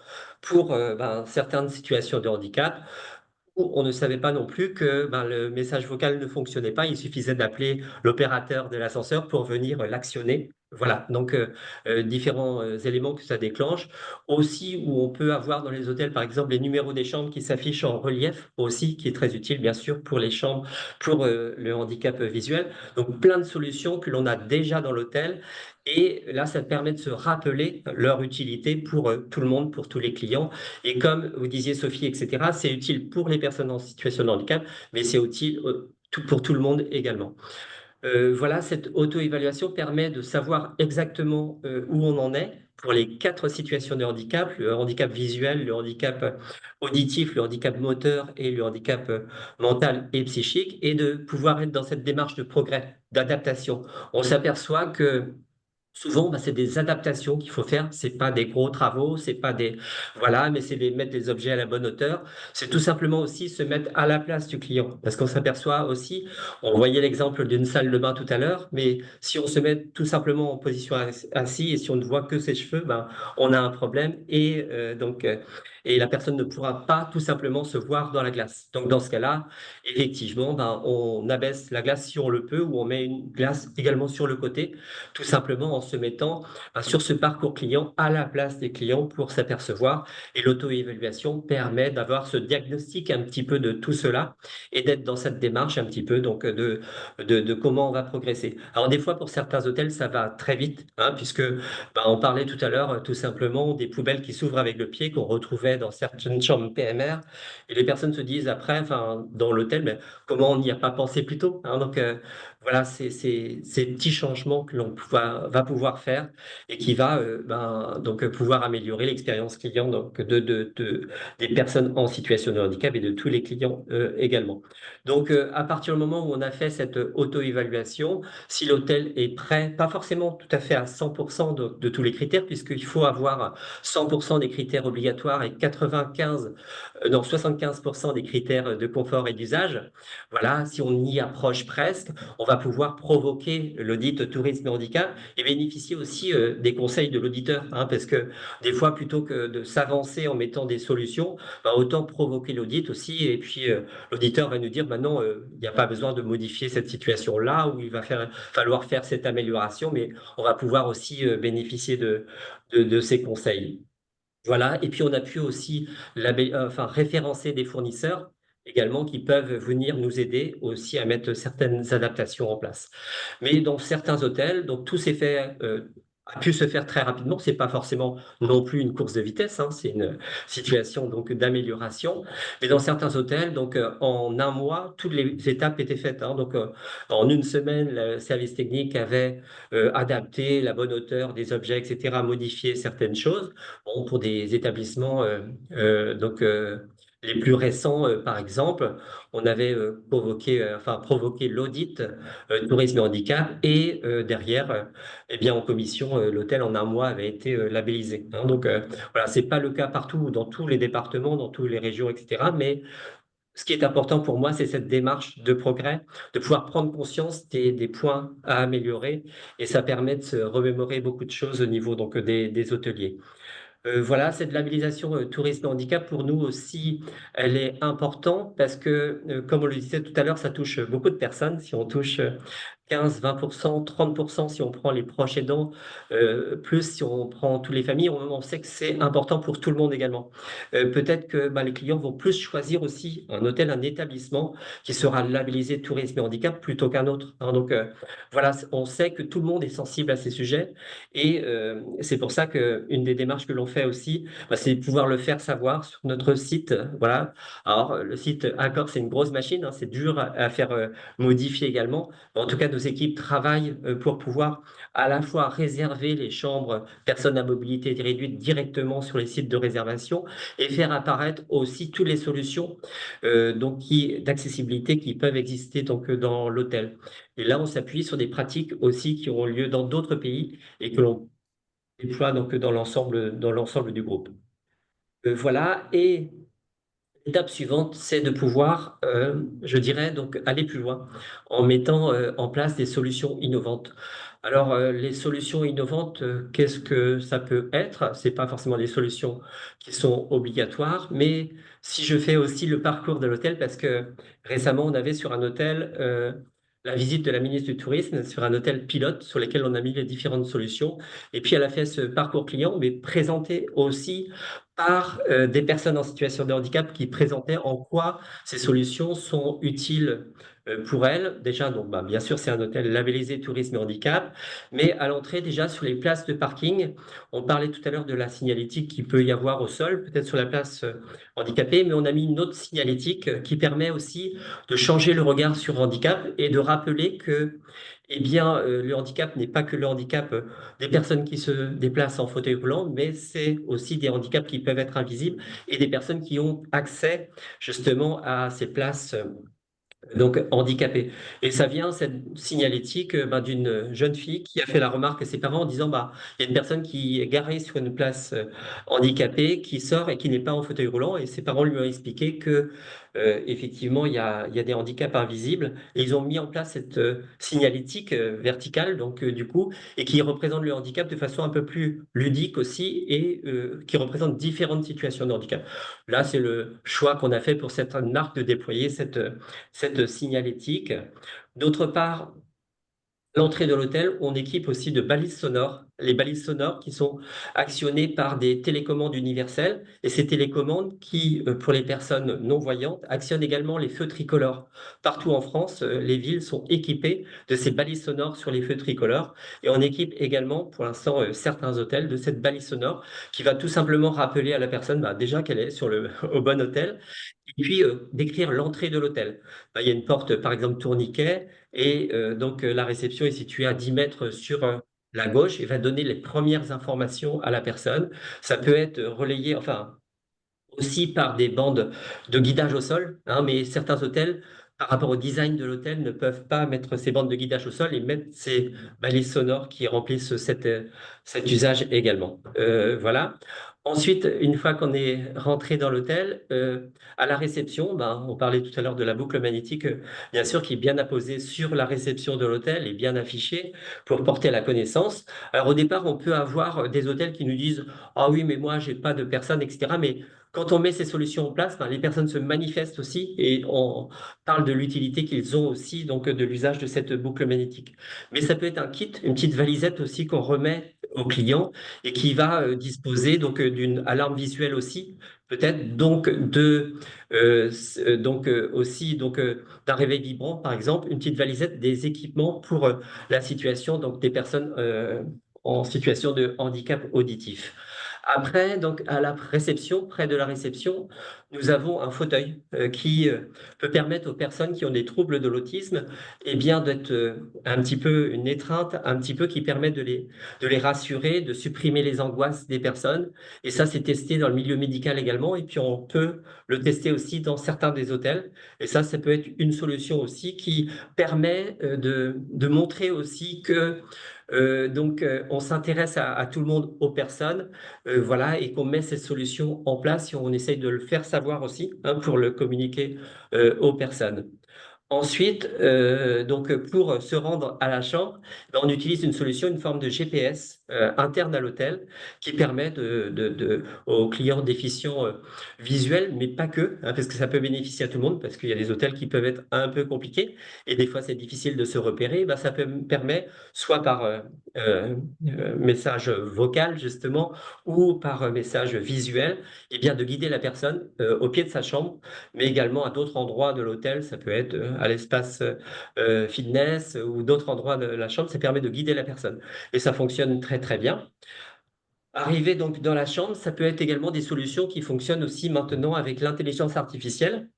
certaines situations de handicap. On ne savait pas non plus que le message vocal ne fonctionnait pas. Il suffisait d'appeler l'opérateur de l'ascenseur pour venir l'actionner. Voilà, donc différents éléments que ça déclenche. Aussi, où on peut avoir dans les hôtels, par exemple, les numéros des chambres qui s'affichent en relief, aussi, qui est très utile, bien sûr, pour les chambres, pour le handicap visuel. Donc, plein de solutions que l'on a déjà dans l'hôtel. Et là, ça permet de se rappeler leur utilité pour tout le monde, pour tous les clients. Et comme vous disiez, Sophie, etc., c'est utile pour les personnes en situation de handicap, mais c'est utile pour tout le monde également. Voilà, cette auto-évaluation permet de savoir exactement où on en est, pour les 4 situations de handicap, le handicap visuel, le handicap auditif, le handicap moteur et le handicap mental et psychique, et de pouvoir être dans cette démarche de progrès, d'adaptation. On s'aperçoit que souvent, bah, c'est des adaptations qu'il faut faire. C'est pas des gros travaux, c'est pas des voilà, mais c'est mettre des objets à la bonne hauteur. C'est tout simplement aussi se mettre à la place du client, parce qu'on s'aperçoit aussi. On voyait l'exemple d'une salle de bain tout à l'heure, mais si on se met tout simplement en position assis et si on ne voit que ses cheveux, ben on a un problème et la personne ne pourra pas tout simplement se voir dans la glace. Donc dans ce cas-là, effectivement, ben on abaisse la glace si on le peut, ou on met une glace également sur le côté, tout simplement en se mettant sur ce parcours client à la place des clients pour s'apercevoir. Et l'auto-évaluation permet d'avoir ce diagnostic un petit peu de tout cela et d'être dans cette démarche un petit peu donc de comment on va progresser. Alors des fois, pour certains hôtels, ça va très vite, hein, puisque on parlait tout à l'heure tout simplement des poubelles qui s'ouvrent avec le pied qu'on retrouvait dans certaines chambres PMR. Et les personnes se disent après, enfin, dans l'hôtel, mais comment on n'y a pas pensé plus tôt, hein, donc voilà, c'est ces petits changements que l'on va pouvoir faire et qui va donc pouvoir améliorer l'expérience client donc des personnes en situation de handicap et de tous les clients également. Donc à partir du moment où on a fait cette auto-évaluation, si l'hôtel est prêt, pas forcément tout à fait à 100% de tous les critères, puisqu'il faut avoir 100% des critères obligatoires et 75% des critères de confort et d'usage. Voilà, si on y approche presque, on va pouvoir provoquer l'audit tourisme et handicap et bénéficier aussi des conseils de l'auditeur, hein, parce que des fois, plutôt que de s'avancer en mettant des solutions, autant provoquer l'audit aussi, et puis l'auditeur va nous dire, non, il n'y a pas besoin de modifier cette situation-là, ou il va falloir faire cette amélioration, mais on va pouvoir aussi bénéficier de ces conseils. Voilà, et puis on a pu aussi référencer des fournisseurs également qui peuvent venir nous aider aussi à mettre certaines adaptations en place. Mais dans certains hôtels, donc tout s'est fait, a pu se faire très rapidement. C'est pas forcément non plus une course de vitesse, hein, c'est une situation donc d'amélioration. Mais dans certains hôtels, donc en un mois, toutes les étapes étaient faites, hein. Donc en une semaine, le service technique avait adapté la bonne hauteur des objets, etc., modifié certaines choses. Bon, pour des établissements les plus récents, par exemple, on avait provoqué l'audit tourisme et handicap et derrière, eh bien, en commission, l'hôtel en un mois avait été labellisé, hein. Donc voilà, c'est pas le cas partout, dans tous les départements, dans toutes les régions, etc. Mais ce qui est important pour moi, c'est cette démarche de progrès, de pouvoir prendre conscience des points à améliorer, et ça permet de se remémorer beaucoup de choses au niveau donc des hôteliers. Voilà, cette labellisation tourisme et handicap, pour nous aussi, elle est importante parce que, comme on le disait tout à l'heure, ça touche beaucoup de personnes. Si on touche 15, 20%, 30% si on prend les proches aidants, plus si on prend toutes les familles, on sait que c'est important pour tout le monde également. Peut-être que les clients vont plus choisir aussi un hôtel, un établissement qui sera labellisé tourisme et handicap plutôt qu'un autre, hein. Donc voilà, on sait que tout le monde est sensible à ces sujets, et c'est pour ça qu'une des démarches que l'on fait aussi, c'est de pouvoir le faire savoir sur notre site. Voilà. Alors le site Accor, c'est une grosse machine, hein, c'est dur à faire modifier également. En tout cas, nos équipes travaillent pour pouvoir à la fois réserver les chambres personnes à mobilité réduite directement sur les sites de réservation et faire apparaître aussi toutes les solutions d'accessibilité qui peuvent exister donc, dans l'hôtel. Et là, on s'appuie sur des pratiques aussi qui ont lieu dans d'autres pays et que l'on déploie donc dans l'ensemble du groupe. Voilà. Et l'étape suivante, c'est de pouvoir, je dirais, donc aller plus loin en mettant en place des solutions innovantes. Alors, les solutions innovantes, qu'est-ce que ça peut être? C'est pas forcément des solutions qui sont obligatoires, mais si je fais aussi le parcours de l'hôtel, parce que récemment, on avait sur un hôtel la visite de la ministre du Tourisme sur un hôtel pilote sur lequel on a mis les différentes solutions. Et puis, elle a fait ce parcours client, mais présenté aussi par des personnes en situation de handicap qui présentaient en quoi ces solutions sont utiles pour elle. Déjà, donc, bien sûr, c'est un hôtel labellisé tourisme et handicap, mais à l'entrée, déjà, sur les places de parking, on parlait tout à l'heure de la signalétique qu'il peut y avoir au sol, peut-être sur la place handicapée, mais on a mis une autre signalétique qui permet aussi de changer le regard sur le handicap et de rappeler que eh bien, le handicap n'est pas que le handicap des personnes qui se déplacent en fauteuil roulant, mais c'est aussi des handicaps qui peuvent être invisibles et des personnes qui ont accès justement à ces places donc handicapé. Et ça vient, cette signalétique, d'une jeune fille qui a fait la remarque à ses parents en disant, il y a une personne qui est garée sur une place handicapée, qui sort et qui n'est pas en fauteuil roulant. Et ses parents lui ont expliqué que, effectivement, il y a des handicaps invisibles. Et ils ont mis en place cette signalétique verticale, donc du coup, et qui représente le handicap de façon un peu plus ludique aussi, et qui représente différentes situations de handicap. Là, c'est le choix qu'on a fait pour cette marque de déployer cette signalétique. D'autre part, l'entrée de l'hôtel, on équipe aussi de balises sonores. Les balises sonores qui sont actionnées par des télécommandes universelles. Et ces télécommandes qui, pour les personnes non-voyantes, actionnent également les feux tricolores. Partout en France, les villes sont équipées de ces balises sonores sur les feux tricolores. Et on équipe également, pour l'instant, certains hôtels de cette balise sonore qui va tout simplement rappeler à la personne déjà qu'elle est au bon hôtel. Et puis, décrire l'entrée de l'hôtel. Il y a une porte, par exemple, tourniquet, et donc la réception est située à 10 mètres sur la gauche et va donner les premières informations à la personne. Ça peut être relayé, enfin, aussi par des bandes de guidage au sol, hein, mais certains hôtels, par rapport au design de l'hôtel, ne peuvent pas mettre ces bandes de guidage au sol et mettre ces balises sonores qui remplissent cet usage également. Voilà. Ensuite, une fois qu'on est rentré dans l'hôtel, à la réception, on parlait tout à l'heure de la boucle magnétique, bien sûr, qui est bien apposée sur la réception de l'hôtel et bien affichée pour porter la connaissance. Alors au départ, on peut avoir des hôtels qui nous disent: ah oui, mais moi, j'ai pas de personne, etc. Mais quand on met ces solutions en place, les personnes se manifestent aussi et on parle de l'utilité qu'ils ont aussi, donc de l'usage de cette boucle magnétique. Mais ça peut être un kit, une petite valisette aussi qu'on remet au client et qui va disposer donc d'une alarme visuelle aussi, peut-être donc aussi donc d'un réveil vibrant par exemple, une petite valisette, des équipements pour la situation donc des personnes en situation de handicap auditif. Après, donc à la réception, près de la réception, nous avons un fauteuil qui peut permettre aux personnes qui ont des troubles de l'autisme, d'être un petit peu une étreinte, un petit peu qui permet de les rassurer, de supprimer les angoisses des personnes. Et ça, c'est testé dans le milieu médical également. Et puis, on peut le tester aussi dans certains des hôtels. Et ça peut être une solution aussi qui permet de montrer aussi que on s'intéresse à tout le monde, aux personnes, voilà, et qu'on met cette solution en place et on essaye de le faire savoir aussi, hein, pour le communiquer aux personnes. Ensuite, donc pour se rendre à la chambre, on utilise une solution, une forme de GPS interne à l'hôtel qui permet aux clients déficients visuels, mais pas que, hein, parce que ça peut bénéficier à tout le monde, parce qu'il y a des hôtels qui peuvent être un peu compliqués et des fois c'est difficile de se repérer. Ça permet soit par message vocal justement ou par message visuel, de guider la personne au pied de sa chambre, mais également à d'autres endroits de l'hôtel. Ça peut être à l'espace fitness ou d'autres endroits de la chambre. Ça permet de guider la personne. Et ça fonctionne très, très bien. Arriver donc dans la chambre, ça peut être également des solutions qui fonctionnent aussi maintenant avec l'intelligence artificielle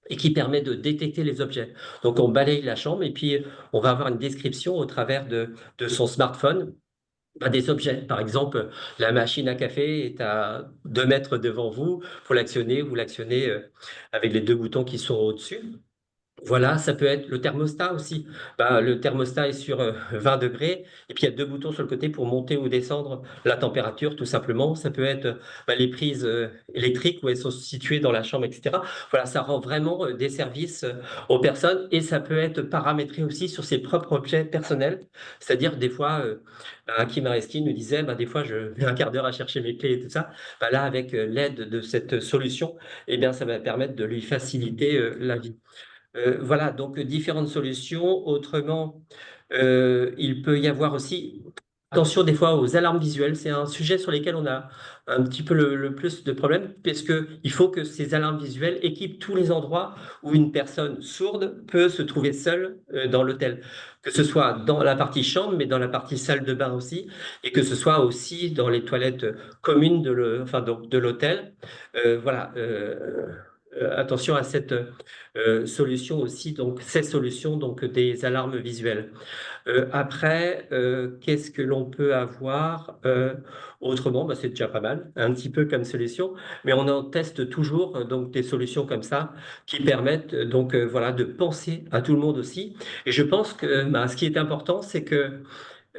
et qui permet de détecter les objets. Donc, on balaye la chambre et puis on va avoir une description au travers de son smartphone des objets. Par exemple, la machine à café est à 2 mètres devant vous. Pour l'actionner, vous l'actionnez avec les deux boutons qui sont au-dessus. Voilà, ça peut être le thermostat aussi. Le thermostat est sur 20 degrés et puis il y a deux boutons sur le côté pour monter ou descendre la température, tout simplement. Ça peut être les prises électriques où elles sont situées dans la chambre, etc. Voilà, ça rend vraiment des services aux personnes et ça peut être paramétré aussi sur ses propres objets personnels. C'est-à-dire des fois, Kim Areski nous disait, des fois je mets un quart d'heure à chercher mes clés et tout ça. Là, avec l'aide de cette solution, ça va permettre de lui faciliter la vie. Voilà, donc différentes solutions. Autrement, il peut y avoir aussi Attention des fois aux alarmes visuelles, c'est un sujet sur lequel on a un petit peu le plus de problèmes, parce qu'il faut que ces alarmes visuelles équipent tous les endroits où une personne sourde peut se trouver seule dans l'hôtel, que ce soit dans la partie chambre, mais dans la partie salle de bain aussi, et que ce soit aussi dans les toilettes communes enfin, donc de l'hôtel. Voilà. Attention à cette solution aussi, donc ces solutions donc des alarmes visuelles. Après, qu'est-ce que l'on peut avoir autrement? Bah, c'est déjà pas mal, un petit peu comme solution, mais on en teste toujours donc des solutions comme ça qui permettent donc voilà de penser à tout le monde aussi. Et je pense que bah, ce qui est important, c'est que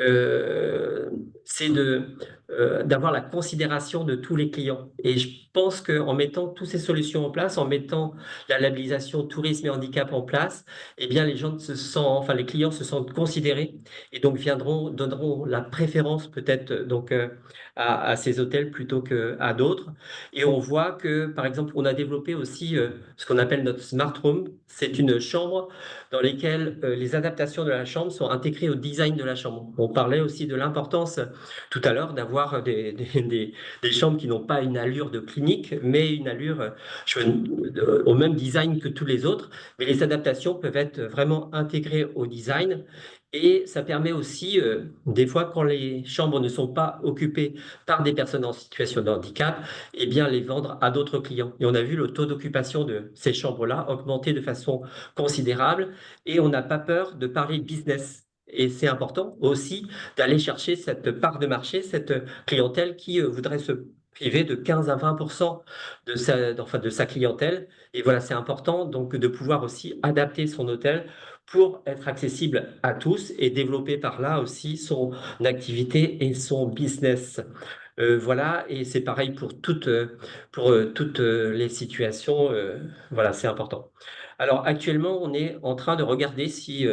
euh, c'est d'avoir la considération de tous les clients. Et je pense qu'en mettant toutes ces solutions en place, en mettant la labellisation tourisme et handicap en place, eh bien les gens enfin les clients se sentent considérés et donc donneront la préférence peut-être donc à ces hôtels plutôt qu'à d'autres. Et on voit que par exemple on a développé aussi ce qu'on appelle notre smart room. C'est une chambre dans laquelle les adaptations de la chambre sont intégrées au design de la chambre. On parlait aussi de l'importance tout à l'heure d'avoir des chambres qui n'ont pas une allure de clinique, mais une allure au même design que tous les autres. Mais les adaptations peuvent être vraiment intégrées au design. Et ça permet aussi, des fois, quand les chambres ne sont pas occupées par des personnes en situation de handicap, eh bien, les vendre à d'autres clients. Et on a vu le taux d'occupation de ces chambres-là augmenter de façon considérable et on n'a pas peur de parler business. Et c'est important aussi d'aller chercher cette part de marché, cette clientèle qui voudrait se priver de 15 à 20% enfin, de sa clientèle. Et voilà, c'est important donc de pouvoir aussi adapter son hôtel pour être accessible à tous et développer par là aussi son activité et son business. Voilà, et c'est pareil pour toutes les situations. Voilà, c'est important. Alors actuellement, on est en train de regarder si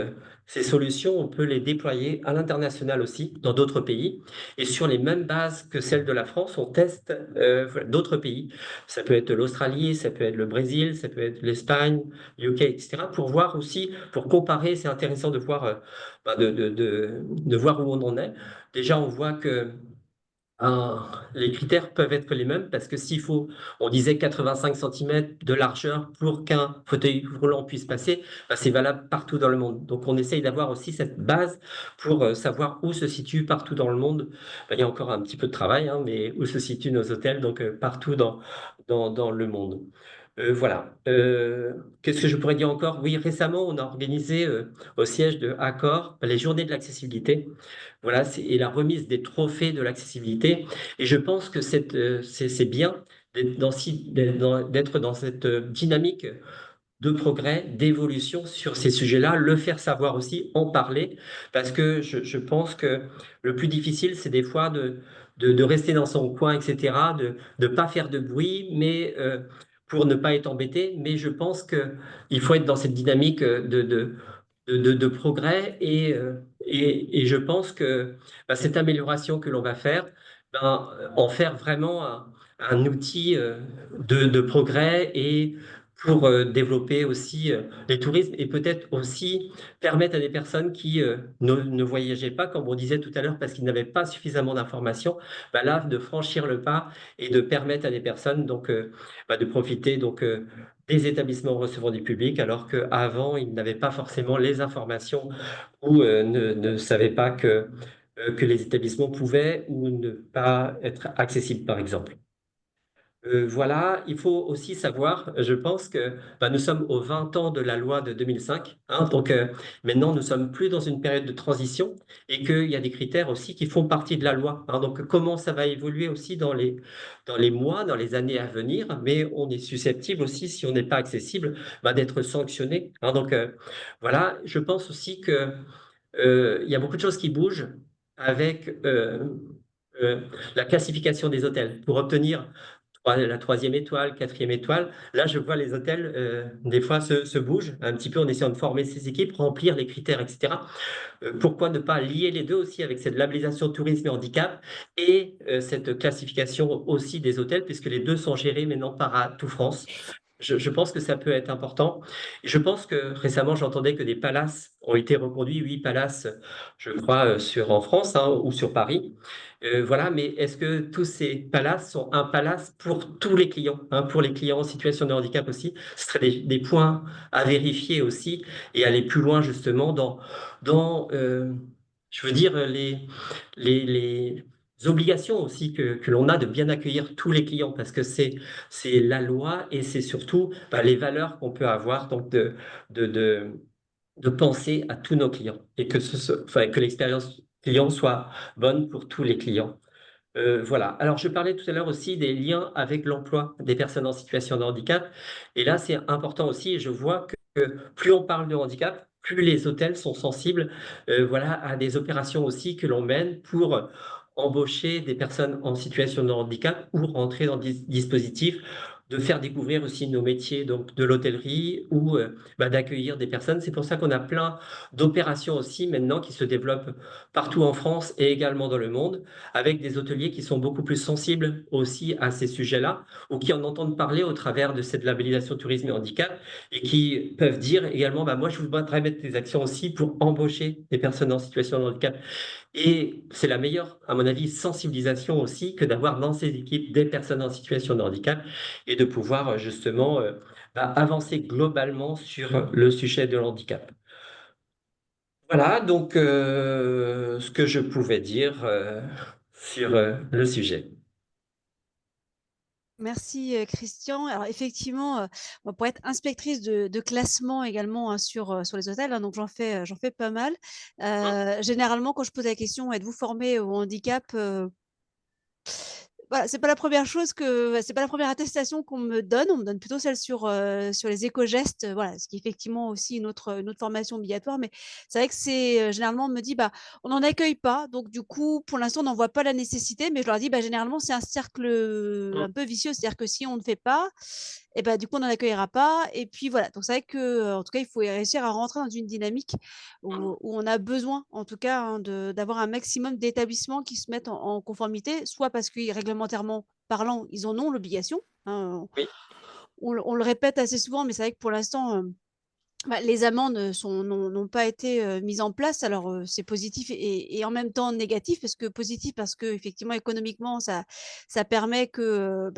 ces solutions, on peut les déployer à l'international aussi, dans d'autres pays. Et sur les mêmes bases que celles de la France, on teste voilà, d'autres pays. Ça peut être l'Australie, ça peut être le Brésil, ça peut être l'Espagne, UK, etc. Pour voir aussi, pour comparer, c'est intéressant de voir, bah, de voir où on en est. Déjà, on voit que les critères peuvent être les mêmes parce que s'il faut, on disait 85 cm de largeur pour qu'un fauteuil roulant puisse passer, bah, c'est valable partout dans le monde. Donc on essaye d'avoir aussi cette base pour savoir où se situe partout dans le monde. Bah, il y a encore un petit peu de travail, hein, mais où se situent nos hôtels, donc partout dans le monde. Voilà. Qu'est-ce que je pourrais dire encore? Oui, récemment, on a organisé au siège de Accor les journées de l'accessibilité. Voilà, et la remise des trophées de l'accessibilité. Et je pense que c'est bien d'être dans cette dynamique de progrès, d'évolution sur ces sujets-là, le faire savoir aussi, en parler, parce que je pense que le plus difficile, c'est des fois de rester dans son coin, etc., de ne pas faire de bruit, mais pour ne pas être embêté. Mais je pense qu'il faut être dans cette dynamique de progrès et je pense que bah, cette amélioration que l'on va faire, ben, en faire vraiment un outil de progrès et pour développer aussi les tourismes et peut-être aussi permettre à des personnes qui ne voyageaient pas, comme on disait tout à l'heure, parce qu'ils n'avaient pas suffisamment d'informations, bah là, de franchir le pas et de permettre à des personnes donc, bah, de profiter donc, des établissements recevant du public, alors qu'avant, ils n'avaient pas forcément les informations ou ne savaient pas que les établissements pouvaient ou ne pas être accessibles, par exemple. Voilà, il faut aussi savoir, je pense que bah, nous sommes aux 20 ans de la loi de 2005, hein, donc maintenant nous sommes plus dans une période de transition et qu'il y a des critères aussi qui font partie de la loi, hein. Donc comment ça va évoluer aussi dans les mois, dans les années à venir, mais on est susceptible aussi, si on n'est pas accessible, bah, d'être sanctionné, hein. Donc voilà, je pense aussi que il y a beaucoup de choses qui bougent avec euh, la classification des hôtels pour obtenir la troisième étoile, quatrième étoile. Là, je vois les hôtels, des fois, se bougent un petit peu en essayant de former ces équipes, remplir les critères, etc. Pourquoi ne pas lier les deux aussi avec cette labellisation tourisme et handicap et cette classification aussi des hôtels, puisque les deux sont gérés maintenant par Atout France. Je pense que ça peut être important. Et je pense que récemment, j'entendais que des palaces ont été reconduits, 8 palaces, je crois, en France, hein, ou sur Paris. Voilà, mais est-ce que tous ces palaces sont un palace pour tous les clients, hein, pour les clients en situation de handicap aussi? Ce seraient des points à vérifier aussi et aller plus loin justement dans je veux dire, les obligations aussi que l'on a de bien accueillir tous les clients parce que c'est la loi et c'est surtout les valeurs qu'on peut avoir, donc de, de, de penser à tous nos clients et enfin, que l'expérience client soit bonne pour tous les clients. Voilà. Alors, je parlais tout à l'heure aussi des liens avec l'emploi des personnes en situation de handicap. Et là, c'est important aussi. Et je vois que plus on parle de handicap, plus les hôtels sont sensibles, voilà, à des opérations aussi que l'on mène pour embaucher des personnes en situation de handicap ou rentrer dans des dispositifs de faire découvrir aussi nos métiers donc de l'hôtellerie ou d'accueillir des personnes. C'est pour ça qu'on a plein d'opérations aussi maintenant qui se développent partout en France et également dans le monde avec des hôteliers qui sont beaucoup plus sensibles aussi à ces sujets-là, ou qui en entendent parler au travers de cette labellisation tourisme et handicap, et qui peuvent dire également, moi je voudrais mettre des actions aussi pour embaucher des personnes en situation de handicap. Et c'est la meilleure, à mon avis, sensibilisation aussi que d'avoir dans ces équipes des personnes en situation de handicap et de pouvoir justement avancer globalement sur le sujet de l'handicap. Voilà donc ce que je pouvais dire sur le sujet. Merci Christian. Alors effectivement, moi, pour être inspectrice de classement également hein, sur les hôtels, hein, donc j'en fais pas mal. Généralement, quand je pose la question, êtes-vous formé au handicap voilà, c'est pas la première chose c'est pas la première attestation qu'on me donne. On me donne plutôt celle sur les éco-gestes, voilà, ce qui est effectivement aussi une autre formation obligatoire. Mais c'est vrai que généralement on me dit: «Bah, on n'en accueille pas, donc du coup, pour l'instant, on n'en voit pas la nécessité». Mais je leur dis: «Bah, généralement, c'est un cercle, un peu vicieux. C'est-à-dire que si on ne fait pas et bah, du coup, on n'en accueillera pas». Et puis voilà, donc c'est vrai que, en tout cas, il faut réussir à rentrer dans une dynamique où on a besoin, en tout cas, hein, d'avoir un maximum d'établissements qui se mettent en conformité, soit parce que réglementairement parlant, ils en ont l'obligation, hein, Oui. on le répète assez souvent, mais c'est vrai que pour l'instant, les amendes, n'ont pas été, mises en place. Alors, c'est positif et en même temps négatif, parce que positif parce qu'effectivement économiquement ça permet que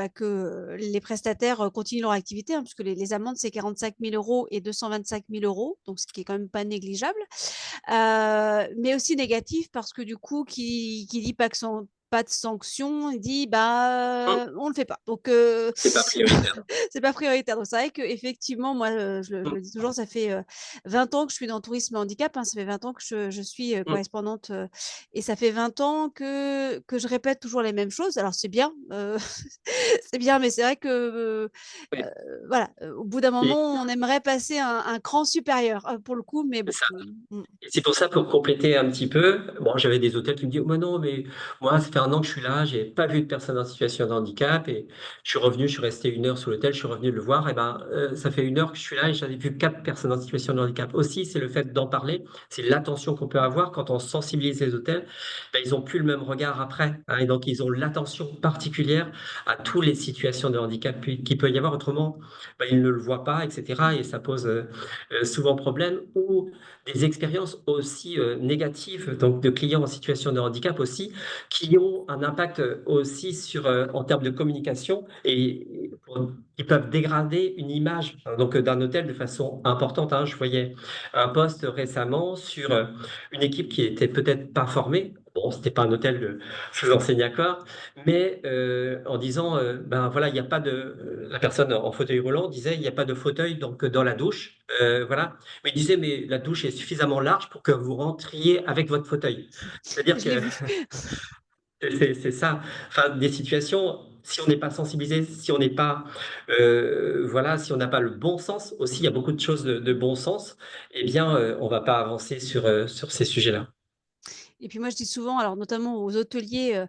les prestataires, continuent leur activité, hein, puisque les amendes c'est 45 000 € et 225 000 €, donc ce qui est quand même pas négligeable. Mais aussi négatif parce que du coup qui dit pas de sanction, il dit: Mmh. «Bah, on le fait pas». Donc C'est pas prioritaire. c'est pas prioritaire. Donc c'est vrai qu'effectivement moi, je Mmh, le dis toujours, ça fait, 20 ans que je suis dans le tourisme handicap, hein. Ça fait 20 ans que je suis, mmh. correspondante, et ça fait 20 ans que je répète toujours les mêmes choses. Alors c'est bien, c'est bien, mais c'est vrai que, Oui, voilà, au bout d'un et moment, on aimerait passer un cran supérieur, pour le coup, mais c'est bon, ça. mmh. Et c'est pour ça, pour compléter un petit peu, bon, j'avais des hôtels qui me disaient: «Oh, mais non, mais moi, ça fait 1 an que je suis là, j'ai pas vu de personne en situation de handicap et je suis revenu, je suis resté 1 heure sous l'hôtel, je suis revenu le voir et ça fait 1 heure que je suis là et j'en ai vu 4 personnes en situation de handicap». Aussi, c'est le fait d'en parler, c'est l'attention qu'on peut avoir quand on sensibilise les hôtels, ils ont plus le même regard après, hein, et donc ils ont l'attention particulière à tous les situations de handicap qu'il peut y avoir. Autrement, ils ne le voient pas et cetera et ça pose, souvent problème ou des expériences aussi négatives, donc de clients en situation de handicap aussi, qui ont un impact aussi en termes de communication et qui peuvent dégrader une image hein, donc d'un hôtel de façon importante. Hein. Je voyais un post récemment sur une équipe qui était peut-être pas formée. Bon, c'était pas un hôtel de faisant Seniacor, mais en disant, voilà, il n'y a pas la personne en fauteuil roulant disait, il n'y a pas de fauteuil donc dans la douche, voilà. Mais il disait: «Mais la douche est suffisamment large pour que vous rentriez avec votre fauteuil». C'est-à-dire Je l'ai que vu. c'est ça, enfin des situations, si on n'est pas sensibilisé, si on n'est pas, voilà, si on n'a pas le bon sens aussi, il y a beaucoup de choses de bon sens, eh bien, on va pas avancer sur ces sujets-là. Et puis moi, je dis souvent, alors notamment aux hôteliers,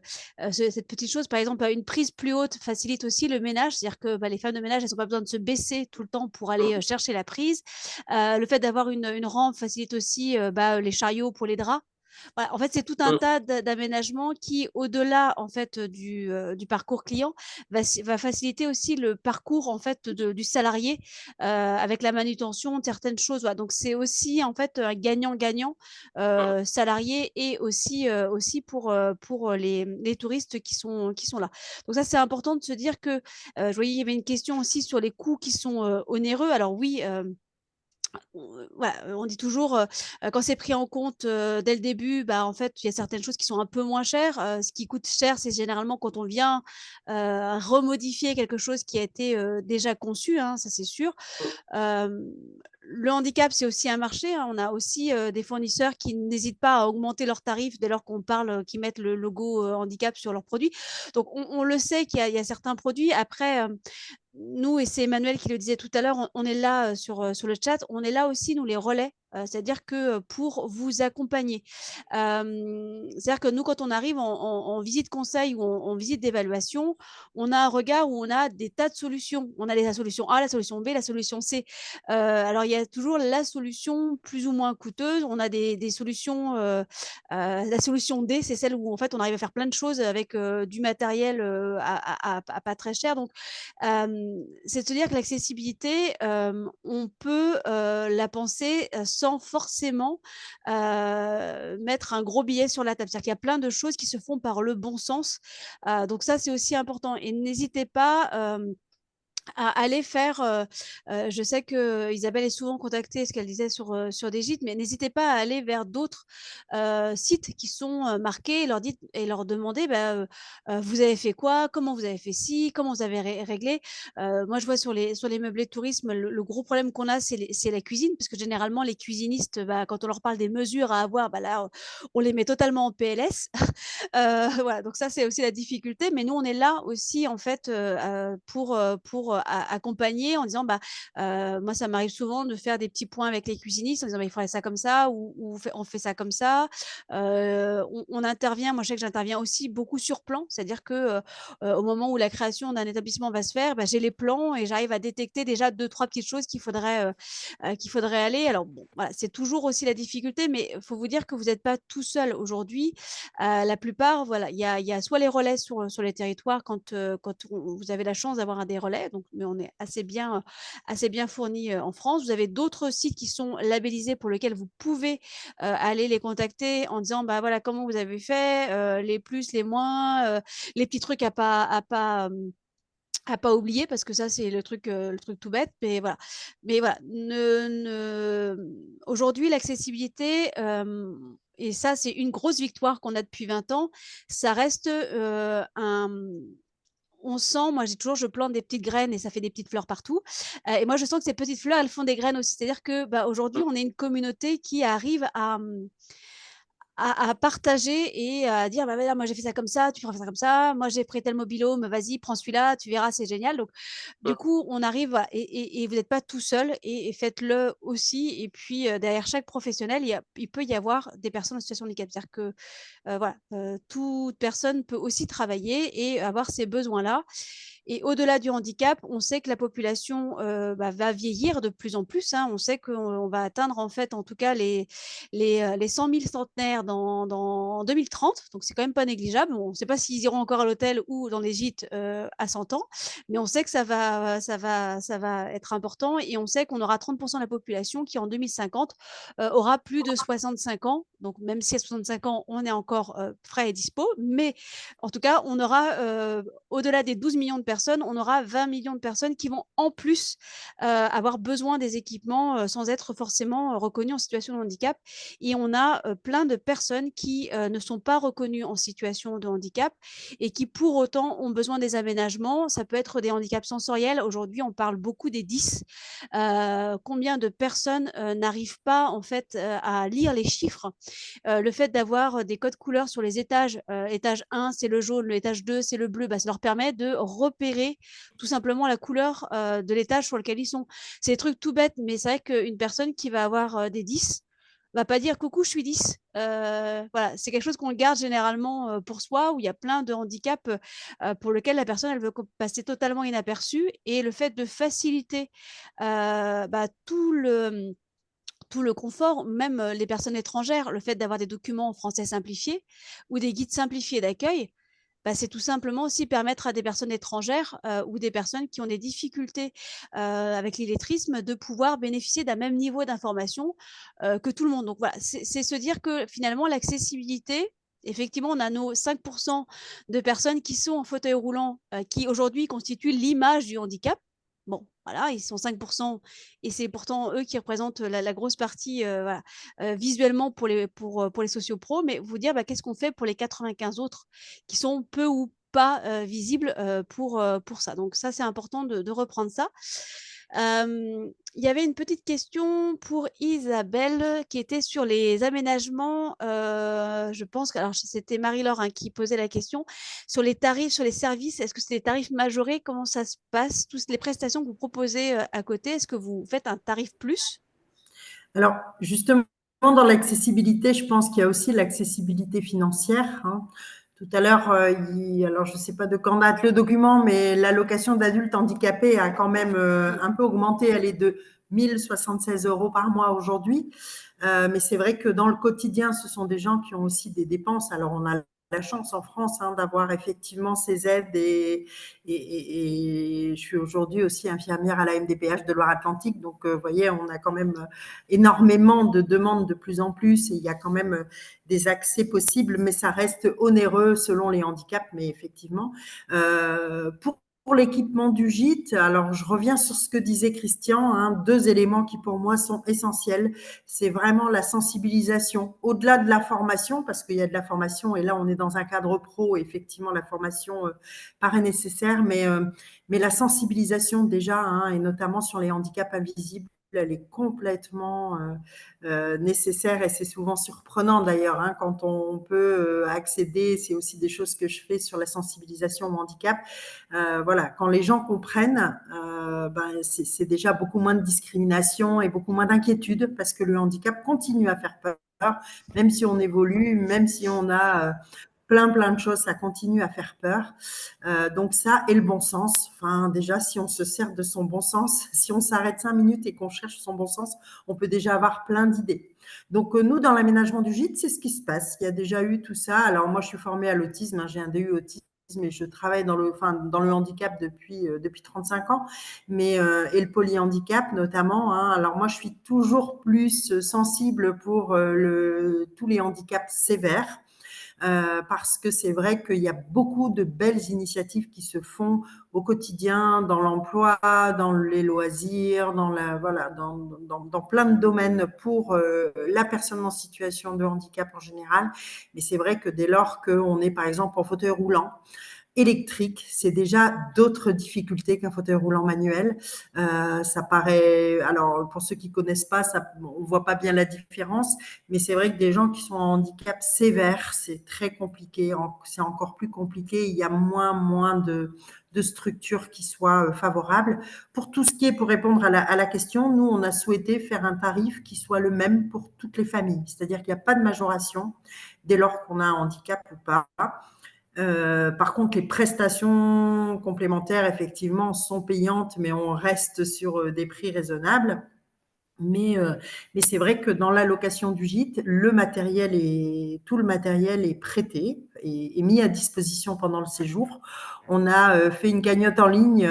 cette petite chose, par exemple, une prise plus haute facilite aussi le ménage. C'est-à-dire que, les femmes de ménage, elles ont pas besoin de se baisser tout le temps pour aller, Mmh, chercher la prise. Le fait d'avoir une rampe facilite aussi, les chariots pour les draps. Voilà, en fait, c'est tout un tas d'aménagements qui, au-delà en fait du parcours client, va faciliter aussi le parcours en fait du salarié avec la manutention de certaines choses. Voilà. Donc c'est aussi en fait un gagnant-gagnant salarié et aussi pour les touristes qui sont là. Donc ça, c'est important de se dire que je voyais il y avait une question aussi sur les coûts qui sont onéreux. Alors oui. Voilà, on dit toujours, quand c'est pris en compte, dès le début, bah, en fait, il y a certaines choses qui sont un peu moins chères. Ce qui coûte cher, c'est généralement quand on vient, remodifier quelque chose qui a été, déjà conçu, hein, ça c'est sûr. Hem, le handicap, c'est aussi un marché, hein. On a aussi, des fournisseurs qui n'hésitent pas à augmenter leurs tarifs dès lors qu'on parle, qu'ils mettent le logo, handicap sur leurs produits. Donc on le sait qu'il y a certains produits. Après, nous et c'est Emmanuel qui le disait tout à l'heure, on est là, sur le chat, on est là aussi nous les relais, c'est-à-dire que, pour vous accompagner. C'est-à-dire que nous quand on arrive en visite conseil ou en visite d'évaluation, on a un regard où on a des tas de solutions. On a la solution A, la solution B, la solution C. Alors il y a toujours la solution plus ou moins coûteuse. On a des solutions, la solution D, c'est celle où en fait on arrive à faire plein de choses avec, du matériel, à pas très cher. Donc c'est de se dire que l'accessibilité, on peut, la penser, sans forcément, mettre un gros billet sur la table. C'est-à-dire qu'il y a plein de choses qui se font par le bon sens, donc ça, c'est aussi important et n'hésitez pas, à aller faire, je sais que Isabelle est souvent contactée, ce qu'elle disait sur des gîtes, mais n'hésitez pas à aller vers d'autres, sites qui sont, marqués et leur demander, bah, «Vous avez fait quoi? Comment vous avez fait ci? Comment vous avez réglé?» Moi, je vois sur les meublés de tourisme, le gros problème qu'on a, c'est la cuisine, parce que généralement les cuisinistes, bah, quand on leur parle des mesures à avoir, bah, là, on les met totalement en PLS. Voilà, donc ça, c'est aussi la difficulté, mais nous, on est là aussi en fait, pour accompagner en disant, bah, moi, ça m'arrive souvent de faire des petits points avec les cuisinistes en disant: «Bah, il faudrait ça comme ça ou on fait ça comme ça». On intervient, moi, je sais que j'interviens aussi beaucoup sur plan, c'est-à-dire que, au moment où la création d'un établissement va se faire, bah, j'ai les plans et j'arrive à détecter déjà deux trois petites choses qu'il faudrait aller. Alors bon, voilà, c'est toujours aussi la difficulté, mais il faut vous dire que vous n'êtes pas tout seul aujourd'hui. La plupart, voilà, il y a soit les relais sur les territoires quand vous avez la chance d'avoir un des relais, donc mais on est assez bien fourni, en France. Vous avez d'autres sites qui sont labellisés pour lesquels vous pouvez, aller les contacter en disant: «Bah, voilà, comment vous avez fait?» Les plus, les moins, les petits trucs à pas oublier parce que ça, c'est le truc tout bête, mais voilà, aujourd'hui, l'accessibilité, et ça, c'est une grosse victoire qu'on a depuis 20 ans, ça reste, on sent moi, je plante des petites graines et ça fait des petites fleurs partout, et moi, je sens que ces petites fleurs, elles font des graines aussi. C'est-à-dire que, bah, aujourd'hui, on est une communauté qui arrive à partager et à dire: «Bah, voilà, moi j'ai fait ça comme ça, tu feras ça comme ça. Moi j'ai pris tel mobil-home, vas-y prends celui-là, tu verras, c'est génial». Donc du coup, on arrive voilà et vous n'êtes pas tout seul et faites-le aussi et puis, derrière chaque professionnel, il peut y avoir des personnes en situation de handicap. C'est-à-dire que, voilà, toute personne peut aussi travailler et avoir ces besoins-là et au-delà du handicap, on sait que la population, bah, va vieillir de plus en plus, hein. On sait qu'on va atteindre en fait, en tout cas les 100 000 centenaires dans 2030, donc c'est quand même pas négligeable. On ne sait pas s'ils iront encore à l'hôtel ou dans les gîtes, à 100 ans, mais on sait que ça va être important et on sait qu'on aura 30 de la population qui en 2050, aura plus de 65 ans. Donc même si à 65 ans, on est encore, frais et dispo, mais en tout cas, on aura, au-delà des 12 millions de personnes, on aura 20 millions de personnes qui vont en plus, avoir besoin des équipements, sans être forcément, reconnues en situation de handicap et on a, plein de personnes qui, ne sont pas reconnues en situation de handicap et qui pour autant ont besoin des aménagements. Ça peut être des handicaps sensoriels. Aujourd'hui, on parle beaucoup des 10. Combien de personnes, n'arrivent pas en fait, à lire les chiffres? Le fait d'avoir, des codes couleurs sur les étages, étage 1 c'est le jaune, l'étage 2 c'est le bleu, bah, ça leur permet de repérer tout simplement la couleur, de l'étage sur lequel ils sont. C'est des trucs tout bêtes, mais c'est vrai qu'une personne qui va avoir, des 10 va pas dire: «Coucou, je suis 10». Voilà, c'est quelque chose qu'on garde généralement, pour soi, où il y a plein de handicaps, pour lequel la personne, elle veut passer totalement inaperçue et le fait de faciliter, bah, tout le confort, même les personnes étrangères, le fait d'avoir des documents en français simplifiés ou des guides simplifiés d'accueil, bah, c'est tout simplement aussi permettre à des personnes étrangères ou des personnes qui ont des difficultés avec l'illettrisme de pouvoir bénéficier d'un même niveau d'information que tout le monde. Donc voilà, c'est se dire que finalement l'accessibilité, effectivement, on a nos 5% de personnes qui sont en fauteuil roulant, qui aujourd'hui constituent l'image du handicap. Bon, voilà, ils sont 5% et c'est pourtant eux qui représentent la grosse partie voilà, visuellement pour les sociopros. Mais vous dire, bah, qu'est-ce qu'on fait pour les 95 autres qui sont peu ou pas visibles pour ça. Donc ça, c'est important de reprendre ça. Il y avait une petite question pour Isabelle qui était sur les aménagements. Je pense que alors c'était Marie-Laure hein, qui posait la question sur les tarifs, sur les services. Est-ce que c'est des tarifs majorés? Comment ça se passe? Toutes les prestations que vous proposez à côté, est-ce que vous faites un tarif plus? Alors, justement, dans l'accessibilité, je pense qu'il y a aussi l'accessibilité financière. Hein. Tout à l'heure, alors je ne sais pas de quand date le document, mais l'allocation d'adultes handicapés a quand même un peu augmenté. Elle est de 1 076 € par mois aujourd'hui. Mais c'est vrai que dans le quotidien, ce sont des gens qui ont aussi des dépenses. Alors, on a la chance en France hein, d'avoir effectivement ces aides et je suis aujourd'hui aussi infirmière à la MDPH de Loire-Atlantique. Donc, vous voyez, on a quand même énormément de demandes de plus en plus et il y a quand même des accès possibles, mais ça reste onéreux selon les handicaps. Mais effectivement, pour l'équipement du gîte, alors je reviens sur ce que disait Christian, hein, 2 éléments qui pour moi sont essentiels. C'est vraiment la sensibilisation, au-delà de la formation, parce qu'il y a de la formation et là on est dans un cadre pro, et effectivement la formation paraît nécessaire, mais la sensibilisation déjà, hein, et notamment sur les handicaps invisibles, elle est complètement nécessaire et c'est souvent surprenant d'ailleurs hein, quand on peut accéder, c'est aussi des choses que je fais sur la sensibilisation au handicap. Voilà, quand les gens comprennent, ben, c'est déjà beaucoup moins de discrimination et beaucoup moins d'inquiétude parce que le handicap continue à faire peur, même si on évolue, même si on a plein de choses, ça continue à faire peur. Donc ça, et le bon sens. Enfin, déjà, si on se sert de son bon sens, si on s'arrête 5 minutes et qu'on cherche son bon sens, on peut déjà avoir plein d'idées. Donc nous, dans l'aménagement du gîte, c'est ce qui se passe. Il y a déjà eu tout ça. Alors moi, je suis formée à l'autisme, hein, j'ai un DU autisme et je travaille dans le handicap depuis 35 ans, mais et le polyhandicap notamment. Hein. Alors moi, je suis toujours plus sensible pour tous les handicaps sévères. Parce que c'est vrai qu'il y a beaucoup de belles initiatives qui se font au quotidien, dans l'emploi, dans les loisirs, dans plein de domaines pour la personne en situation de handicap en général. Mais c'est vrai que dès lors qu'on est par exemple en fauteuil roulant, électrique, c'est déjà d'autres difficultés qu'un fauteuil roulant manuel. Ça paraît, alors pour ceux qui connaissent pas, on voit pas bien la différence, mais c'est vrai que des gens qui sont en handicap sévère, c'est très compliqué, c'est encore plus compliqué. Il y a moins de structures qui soient favorables. Pour tout ce qui est, pour répondre à la question, nous, on a souhaité faire un tarif qui soit le même pour toutes les familles, c'est-à-dire qu'il n'y a pas de majoration dès lors qu'on a un handicap ou pas. Par contre, les prestations complémentaires, effectivement, sont payantes, mais on reste sur des prix raisonnables. Mais c'est vrai que dans l'allocation du gîte, tout le matériel est prêté et mis à disposition pendant le séjour. On a fait une cagnotte en ligne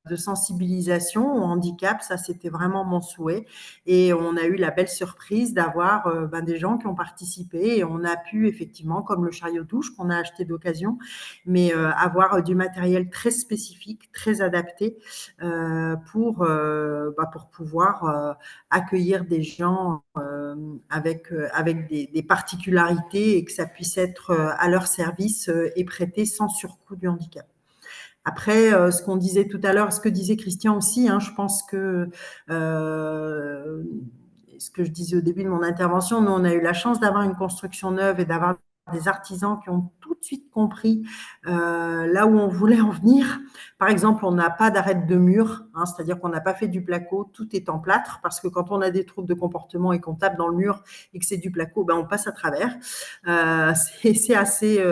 de sensibilisation au handicap, ça c'était vraiment mon souhait. Et on a eu la belle surprise d'avoir des gens qui ont participé et on a pu effectivement, comme le chariot douche qu'on a acheté d'occasion, mais avoir du matériel très spécifique, très adapté pour pouvoir accueillir des gens avec des particularités et que ça puisse être à leur service et prêté sans surcoût du handicap. Après, ce qu'on disait tout à l'heure, ce que disait Christian aussi, hein, je pense que ce que je disais au début de mon intervention, nous, on a eu la chance d'avoir une construction neuve et d'avoir des artisans qui ont tout de suite compris là où on voulait en venir. Par exemple, on n'a pas d'arête de mur, hein, c'est-à-dire qu'on n'a pas fait du placo, tout est en plâtre, parce que quand on a des troubles de comportement et qu'on tape dans le mur et que c'est du placo, ben, on passe à travers. C'est assez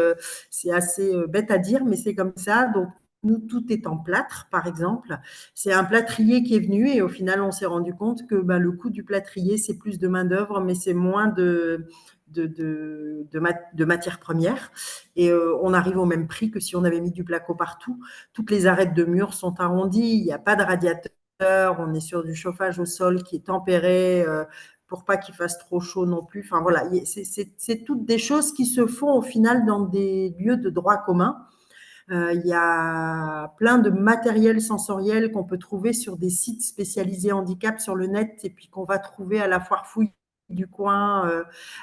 bête à dire, mais c'est comme ça. Donc, nous, tout est en plâtre, par exemple. C'est un plâtrier qui est venu et au final, on s'est rendu compte que le coût du plâtrier, c'est plus de main-d'œuvre, mais c'est moins de matières premières. Et on arrive au même prix que si on avait mis du placo partout. Toutes les arêtes de murs sont arrondies, il n'y a pas de radiateur, on est sur du chauffage au sol qui est tempéré pour pas qu'il fasse trop chaud non plus. Enfin voilà, c'est toutes des choses qui se font au final dans des lieux de droit commun. Il y a plein de matériel sensoriel qu'on peut trouver sur des sites spécialisés handicap sur le net et puis qu'on va trouver à la foire fouille du coin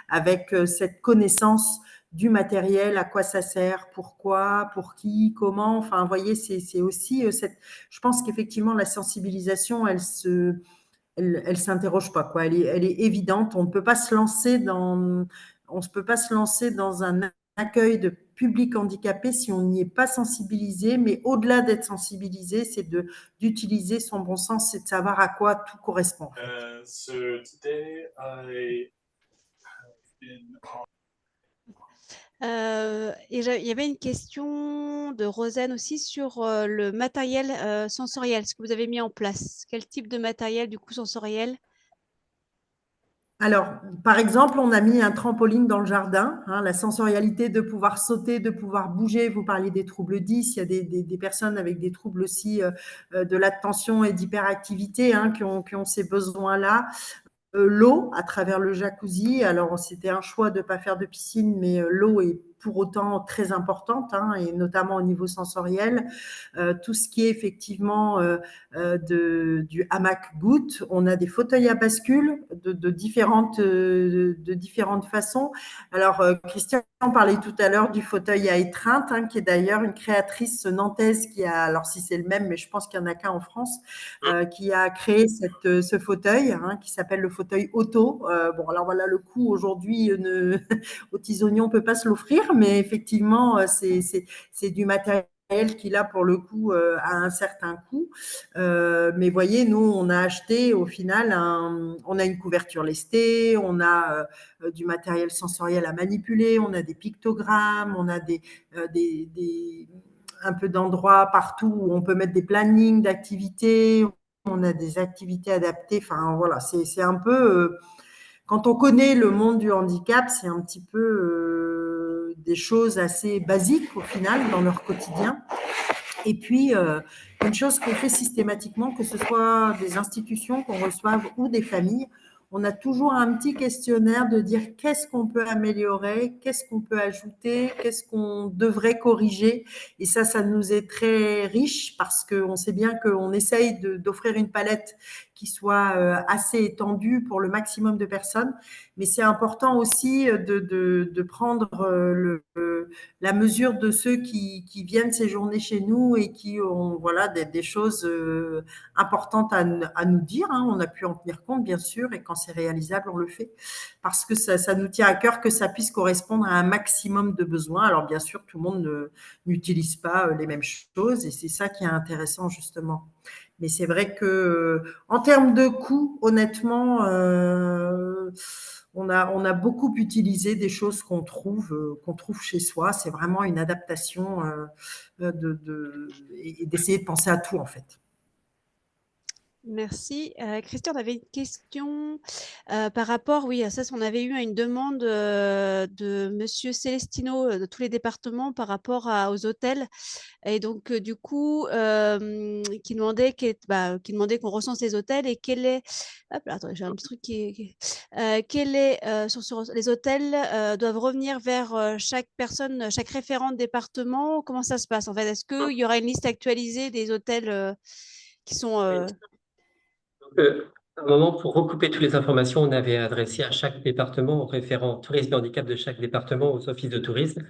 avec cette connaissance du matériel, à quoi ça sert, pourquoi, pour qui, comment. Enfin, vous voyez, c'est aussi cette. Je pense qu'effectivement, la sensibilisation, elle s'interroge pas, quoi. Elle est évidente. On ne peut pas se lancer dans un accueil de public handicapé si on n'y est pas sensibilisé. Mais au-delà d'être sensibilisé, c'est d'utiliser son bon sens et de savoir à quoi tout correspond. So today I have been Et il y avait une question de Rosanne aussi sur le matériel sensoriel, ce que vous avez mis en place. Quel type de matériel, du coup, sensoriel? Alors, par exemple, on a mis un trampoline dans le jardin, hein, la sensorialité de pouvoir sauter, de pouvoir bouger. Vous parliez des troubles 10, il y a des personnes avec des troubles aussi de l'attention et d'hyperactivité hein, qui ont ces besoins-là. L'eau à travers le jacuzzi. Alors, c'était un choix de ne pas faire de piscine, mais l'eau est pour autant très importante, hein, et notamment au niveau sensoriel. Tout ce qui est effectivement du hamac goutte. On a des fauteuils à bascule de différentes façons. Alors, Christian parlait tout à l'heure du fauteuil à étreinte, hein, qui est d'ailleurs une créatrice nantaise qui a, alors si c'est le même, mais je pense qu'il n'y en a qu'un en France, qui a créé ce fauteuil hein, qui s'appelle le fauteuil auto. Bon, alors voilà, le coût aujourd'hui, aux petits oignons, on ne peut pas se l'offrir, mais effectivement, c'est du matériel qui là pour le coup a un certain coût. Mais voyez, nous on a acheté au final, on a une couverture lestée, on a du matériel sensoriel à manipuler, on a des pictogrammes, on a un peu d'endroits partout où on peut mettre des plannings d'activités, on a des activités adaptées. Enfin voilà, c'est un peu quand on connaît le monde du handicap, c'est un petit peu des choses assez basiques au final dans leur quotidien. Et puis, une chose qu'on fait systématiquement, que ce soit des institutions qu'on reçoive ou des familles, on a toujours un petit questionnaire de dire qu'est-ce qu'on peut améliorer, qu'est-ce qu'on peut ajouter, qu'est-ce qu'on devrait corriger. Et ça nous est très riche parce qu'on sait bien qu'on essaye d'offrir une palette qui soit assez étendue pour le maximum de personnes. Mais c'est important aussi de prendre la mesure de ceux qui viennent séjourner chez nous et qui ont voilà, des choses importantes à nous dire. Hein. On a pu en tenir compte, bien sûr, et quand c'est réalisable, on le fait. Parce que ça nous tient à cœur que ça puisse correspondre à un maximum de besoins. Alors, bien sûr, tout le monde n'utilise pas les mêmes choses et c'est ça qui est intéressant, justement. Mais c'est vrai que en termes de coûts, honnêtement, on a beaucoup utilisé des choses qu'on trouve chez soi. C'est vraiment une adaptation et d'essayer de penser à tout, en fait. Merci. Christian, on avait une question par rapport, oui, à ça, on avait eu une demande de Monsieur Celestino de tous les départements par rapport aux hôtels. Et donc, du coup, qui demandait qu'on recense les hôtels et quel est. Hop là, attendez, j'ai un petit truc quel est. Sur les hôtels doivent revenir vers chaque personne, chaque référent de département. Comment ça se passe en fait? Est-ce qu'il y aura une liste actualisée des hôtels qui sont. À un moment, pour recouper toutes les informations, on avait adressé à chaque département, au référent tourisme et handicap de chaque département, aux offices de tourisme,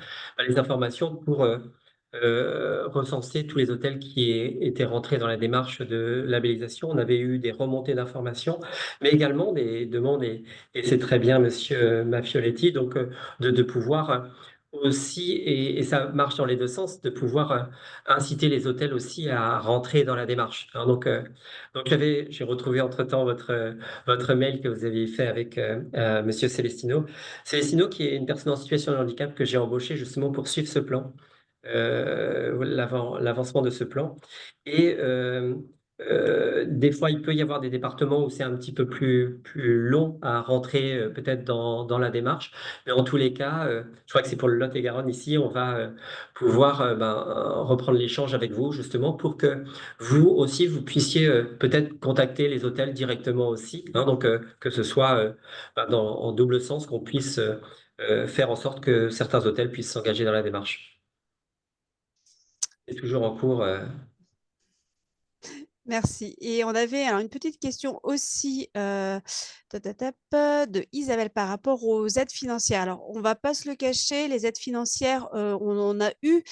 les informations pour recenser tous les hôtels qui étaient rentrés dans la démarche de labellisation. On avait eu des remontées d'informations, mais également des demandes, et c'est très bien, Monsieur Mafioletti, donc de pouvoir aussi, et ça marche dans les deux sens, de pouvoir inciter les hôtels aussi à rentrer dans la démarche. Hein. Donc j'ai retrouvé entre-temps votre mail que vous aviez fait avec Monsieur Celestino. Celestino, qui est une personne en situation de handicap que j'ai embauché justement pour suivre ce plan. l'avancement de ce plan. Et des fois, il peut y avoir des départements où c'est un petit peu plus long à rentrer peut-être dans la démarche. Mais en tous les cas, je crois que c'est pour le Lot-et-Garonne ici, on va pouvoir reprendre l'échange avec vous justement pour que vous aussi, vous puissiez peut-être contacter les hôtels directement aussi. Hein, donc, que ce soit en double sens, qu'on puisse faire en sorte que certains hôtels puissent s'engager dans la démarche. C'est toujours en cours. Merci. Et on avait alors une petite question aussi de Isabelle par rapport aux aides financières. Alors, on ne va pas se le cacher, les aides financières, on en a eu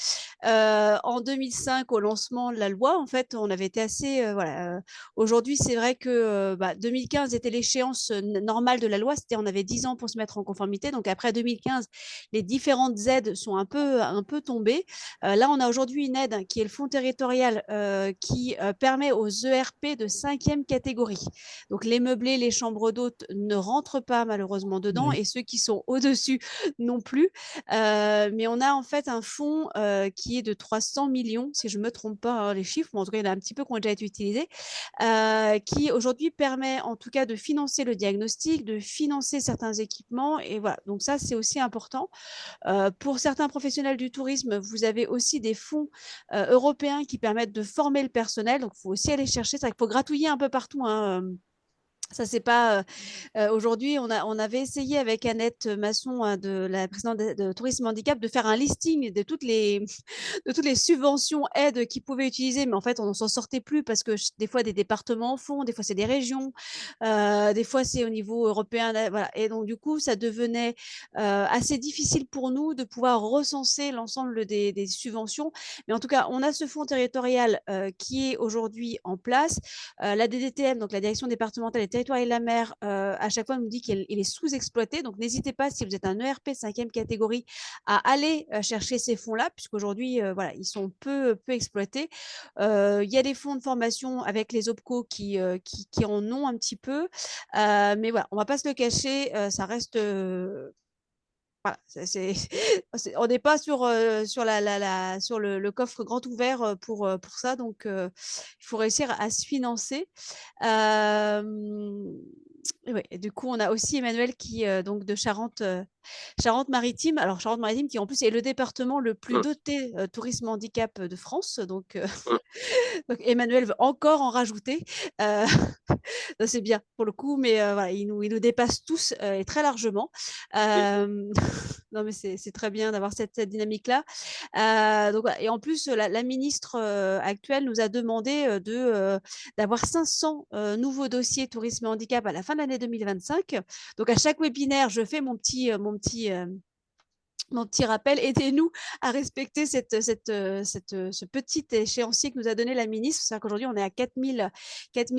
en 2005 au lancement de la loi. En fait, on avait été assez… voilà. Aujourd'hui, c'est vrai que 2015 était l'échéance normale de la loi. C'était, on avait 10 ans pour se mettre en conformité. Donc, après 2015, les différentes aides sont un peu tombées. Là, on a aujourd'hui une aide qui est le fonds territorial qui permet aux ERP de 5e catégorie. Donc, les meublés, les chambres d'hôtes ne rentrent pas malheureusement dedans et ceux qui sont au-dessus non plus. Mais on a en fait un fonds qui est de 300 millions, si je ne me trompe pas hein, les chiffres, mais en tout cas, il y en a un petit peu qui ont déjà été utilisés, qui aujourd'hui permet en tout cas de financer le diagnostic, de financer certains équipements. Et voilà, donc ça, c'est aussi important. Pour certains professionnels du tourisme, vous avez aussi des fonds européens qui permettent de former le personnel. Donc, il faut aussi aller chercher. C'est vrai qu'il faut gratouiller un peu partout. Hein. Ça, c'est pas. Aujourd'hui, on avait essayé avec Annette Masson, de la présidente de Tourisme Handicap, de faire un listing de toutes les, de toutes les subventions, aides qu'ils pouvaient utiliser. Mais en fait, on ne s'en sortait plus parce que des fois, des départements en font, des fois, c'est des régions, des fois, c'est au niveau européen. Voilà. Et donc, du coup, ça devenait assez difficile pour nous de pouvoir recenser l'ensemble des subventions. Mais en tout cas, on a ce fonds territorial qui est aujourd'hui en place. La DDTM, donc la direction départementale des territoires et de la mer, à chaque fois nous dit qu'il est sous-exploité. Donc n'hésitez pas, si vous êtes un ERP 5e catégorie, à aller chercher ces fonds-là, puisqu'aujourd'hui, voilà, ils sont peu exploités. Il y a des fonds de formation avec les OPCO qui en ont un petit peu. Mais voilà, on ne va pas se le cacher, ça reste… voilà, on n'est pas sur le coffre grand ouvert pour ça, donc il faut réussir à se financer. Et ouais, et du coup, on a aussi Emmanuel qui donc de Charente-Maritime. Alors Charente-Maritime qui en plus est le département le plus doté tourisme handicap de France. Donc, donc Emmanuel veut encore en rajouter. C'est bien pour le coup, mais voilà, il nous dépasse tous et très largement. Non, mais c'est très bien d'avoir cette dynamique-là. Donc, voilà. Et en plus, la ministre actuelle nous a demandé d'avoir 500 nouveaux dossiers tourisme et handicap à la fin de l'année 2025. Donc, à chaque webinaire, je fais mon petit rappel, aidez-nous à respecter ce petit échéancier que nous a donné la ministre. C'est-à-dire qu'aujourd'hui, on est à 4000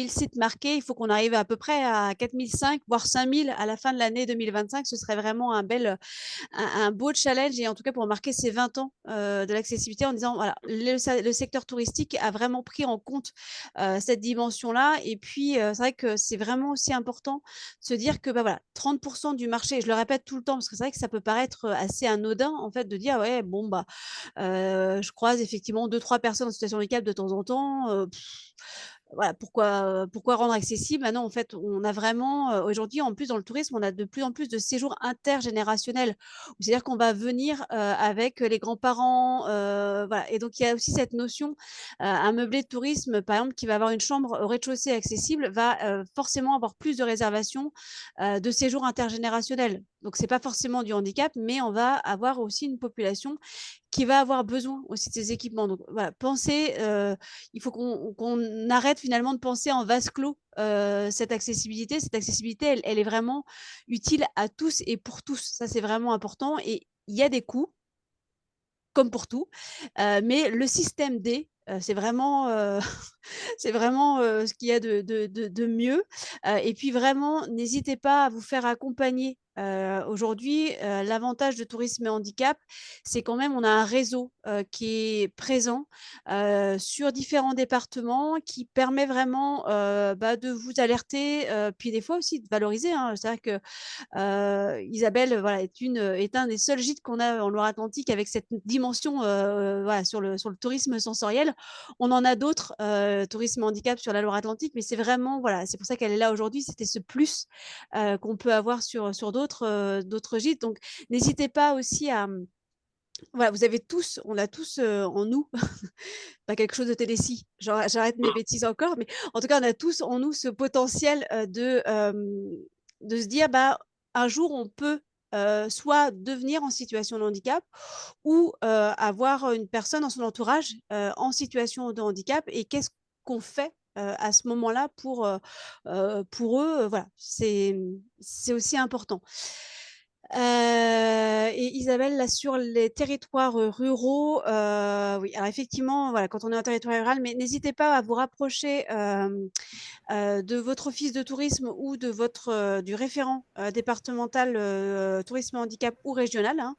sites marqués. Il faut qu'on arrive à peu près à 4005, voire 5000 à la fin de l'année 2025. Ce serait vraiment un beau challenge, et en tout cas pour marquer ces 20 ans de l'accessibilité, en disant voilà, le secteur touristique a vraiment pris en compte cette dimension-là. Et puis, c'est vrai que c'est vraiment aussi important de se dire que voilà, 30% du marché, je le répète tout le temps, parce que c'est vrai que ça peut paraître assez anodin en fait de dire ouais bon je croise effectivement 2-3 personnes en situation de handicap de temps en temps, voilà, pourquoi rendre accessible? Maintenant, en fait, on a vraiment, aujourd'hui, en plus, dans le tourisme, on a de plus en plus de séjours intergénérationnels. C'est-à-dire qu'on va venir avec les grands-parents, voilà. Et donc, il y a aussi cette notion, un meublé de tourisme, par exemple, qui va avoir une chambre au rez-de-chaussée accessible, va forcément avoir plus de réservations de séjours intergénérationnels. Donc, ce n'est pas forcément du handicap, mais on va avoir aussi une population qui va avoir besoin aussi de ces équipements. Donc, voilà, il faut qu'on arrête finalement de penser en vase clos cette accessibilité. Cette accessibilité, elle est vraiment utile à tous et pour tous. Ça, c'est vraiment important. Et il y a des coûts, comme pour tout, mais le système D, c'est vraiment, ce qu'il y a de mieux. Et puis vraiment, n'hésitez pas à vous faire accompagner Aujourd'hui, l'avantage de Tourisme et Handicap, c'est quand même on a un réseau, qui est présent, sur différents départements qui permet vraiment, de vous alerter, puis des fois aussi de valoriser, hein. C'est-à-dire que Isabelle, voilà, est un des seuls gîtes qu'on a en Loire-Atlantique avec cette dimension, voilà, sur le tourisme sensoriel. On en a d'autres, tourisme handicap sur la Loire-Atlantique, mais c'est vraiment voilà, c'est pour ça qu'elle est là aujourd'hui. C'était ce plus, qu'on peut avoir sur d'autres gîtes. Donc n'hésitez pas aussi à, voilà, vous avez tous on a tous, en nous, pas quelque chose de Tennessee, genre j'arrête mes bêtises encore, mais en tout cas, on a tous en nous ce potentiel, de se dire: «Bah, un jour, on peut, soit devenir en situation de handicap ou, avoir une personne dans son entourage, en situation de handicap et qu'est-ce qu'on fait, à ce moment-là pour eux?» Voilà, c'est aussi important. Et Isabelle, là, sur les territoires, ruraux, oui, alors effectivement, voilà, quand on est en territoire rural, mais n'hésitez pas à vous rapprocher, de votre office de tourisme ou de votre, du référent, départemental, tourisme et handicap ou régional, hein.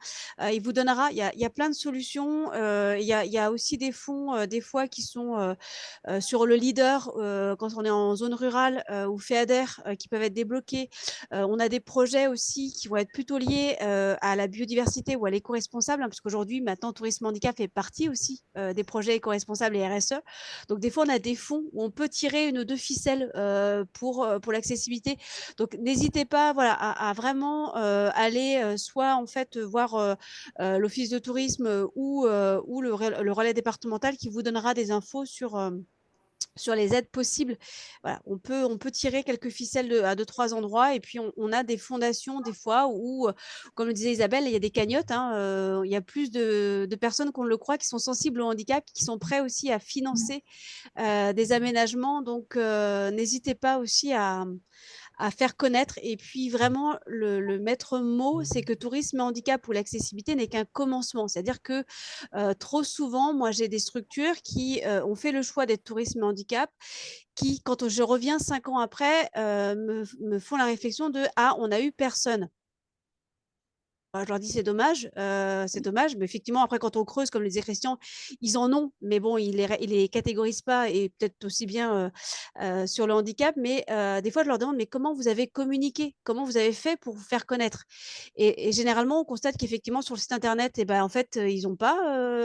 Il vous donnera il y a plein de solutions, il y a aussi des fonds, des fois qui sont, sur le leader, quand on est en zone rurale, ou FEADER, qui peuvent être débloqués. On a des projets aussi qui vont être plutôt liés, à la biodiversité ou à l'éco-responsable, hein, puisqu'aujourd'hui, maintenant, Tourisme Handicap fait partie aussi, des projets éco-responsables et RSE. Donc des fois, on a des fonds où on peut tirer 1 ou 2 ficelles, pour l'accessibilité. Donc n'hésitez pas, voilà, à vraiment, aller, soit en fait, voir, l'office de tourisme, ou le relais départemental qui vous donnera des infos sur les aides possibles. Voilà, on peut tirer quelques ficelles à 2-3 endroits et puis on a des fondations des fois où, comme le disait Isabelle, il y a des cagnottes, hein, il y a plus de personnes qu'on ne le croit qui sont sensibles au handicap, qui sont prêts aussi à financer, des aménagements. Donc n'hésitez pas aussi à faire connaître. Et puis vraiment, le maître mot, c'est que tourisme et handicap ou l'accessibilité n'est qu'un commencement. C'est-à-dire que trop souvent, moi, j'ai des structures qui ont fait le choix d'être tourisme et handicap, qui, quand je reviens 5 ans après, me font la réflexion de ah, on n'a eu personne. Je leur dis: c'est dommage», mais effectivement après quand on creuse comme le disait Christian, ils en ont, mais bon ils les catégorisent pas et peut-être aussi bien, sur le handicap, mais des fois je leur demande: «Mais comment vous avez communiqué? Comment vous avez fait pour vous faire connaître?» Et généralement on constate qu'effectivement sur le site internet et ben, en fait, ils ont pas,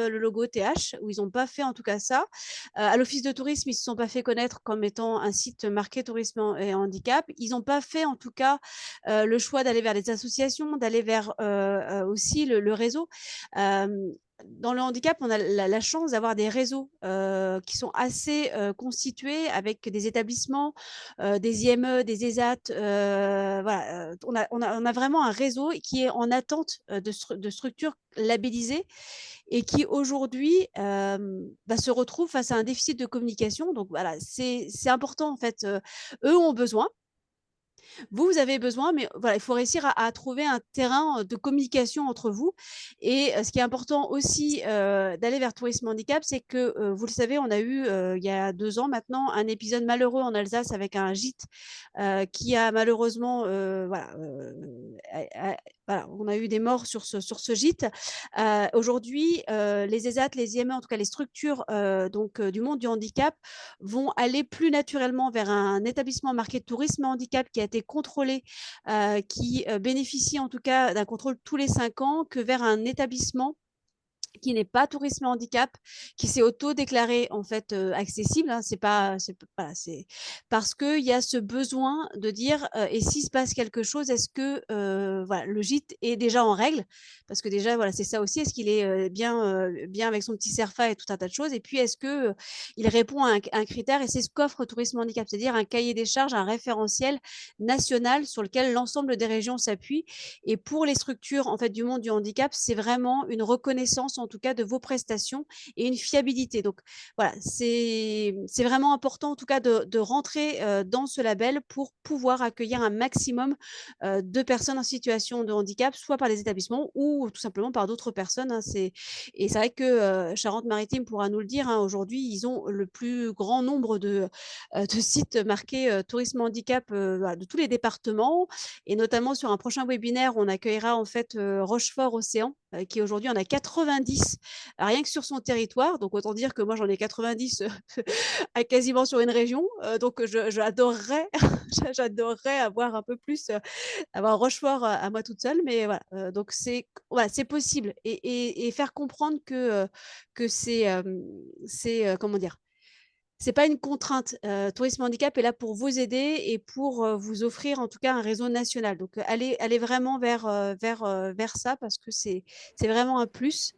le logo TH ou ils ont pas fait en tout cas ça. À l'office de tourisme, ils se sont pas fait connaître comme étant un site marqué tourisme et handicap. Ils ont pas fait en tout cas, le choix d'aller vers les associations, d'aller vers, aussi le réseau. Dans le handicap, on a la chance d'avoir des réseaux, qui sont assez, constitués avec des établissements, des IME, des ESAT, voilà, on a vraiment un réseau qui est en attente, de structures labellisées et qui aujourd'hui, se retrouvent face à un déficit de communication. Donc voilà, c'est important en fait, eux ont besoin, vous avez besoin, mais voilà, il faut réussir à trouver un terrain, de communication entre vous et ce qui est important aussi, d'aller vers Tourisme Handicap, c'est que, vous le savez, on a eu, il y a 2 ans maintenant, un épisode malheureux en Alsace avec un gîte, qui a malheureusement, voilà, on a eu des morts sur ce gîte. Aujourd'hui, les ESAT, les IME, en tout cas les structures, du monde du handicap vont aller plus naturellement vers un établissement marqué tourisme handicap qui a été contrôlé, qui, bénéficie en tout cas d'un contrôle tous les 5 ans, que vers un établissement qui n'est pas tourisme handicap, qui s'est auto-déclaré en fait, accessible, hein. C'est parce qu'il y a ce besoin de dire, «Et s'il se passe quelque chose, est-ce que, voilà, le gîte est déjà en règle?» Parce que déjà, voilà, c'est ça aussi, est-ce qu'il est, bien avec son petit CERFA et tout un tas de choses? Et puis est-ce que, il répond à un critère? Et c'est ce qu'offre Tourisme Handicap, c'est-à-dire un cahier des charges, un référentiel national sur lequel l'ensemble des régions s'appuient. Et pour les structures en fait du monde du handicap, c'est vraiment une reconnaissance en tout cas de vos prestations et une fiabilité. Donc voilà, c'est vraiment important en tout cas de rentrer dans ce label pour pouvoir accueillir un maximum de personnes en situation de handicap, soit par les établissements ou tout simplement par d'autres personnes, hein. Et c'est vrai que Charente-Maritime pourra nous le dire, hein, aujourd'hui, ils ont le plus grand nombre de sites marqués tourisme handicap voilà, de tous les départements. Et notamment sur un prochain webinaire, on accueillera en fait Rochefort-Océan, qui aujourd'hui en a 90, rien que sur son territoire. Donc autant dire que moi j'en ai 90 quasiment sur une région. Donc j'adorerais j'adorerais avoir un peu plus, avoir Rochefort à moi toute seule. Mais voilà, donc voilà, c'est possible. Et faire comprendre que c'est comment dire, c'est pas une contrainte. Tourisme Handicap est là pour vous aider et pour vous offrir en tout cas un réseau national. Donc allez vraiment vers ça parce que c'est vraiment un plus.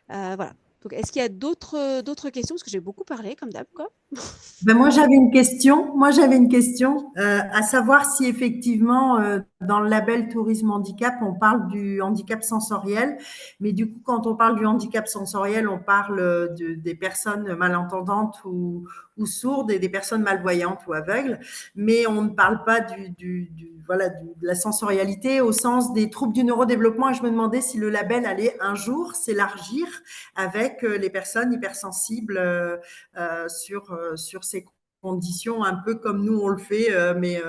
Voilà. Donc est-ce qu'il y a d'autres questions? Parce que j'ai beaucoup parlé comme d'hab, quoi. Ben moi, j'avais une question. Moi, j'avais une question, à savoir si effectivement, dans le label tourisme handicap, on parle du handicap sensoriel. Mais du coup, quand on parle du handicap sensoriel, on parle des personnes malentendantes ou sourdes et des personnes malvoyantes ou aveugles. Mais on ne parle pas voilà, de la sensorialité au sens des troubles du neurodéveloppement. Et je me demandais si le label allait un jour s'élargir avec les personnes hypersensibles sur ces conditions, un peu comme nous on le fait, mais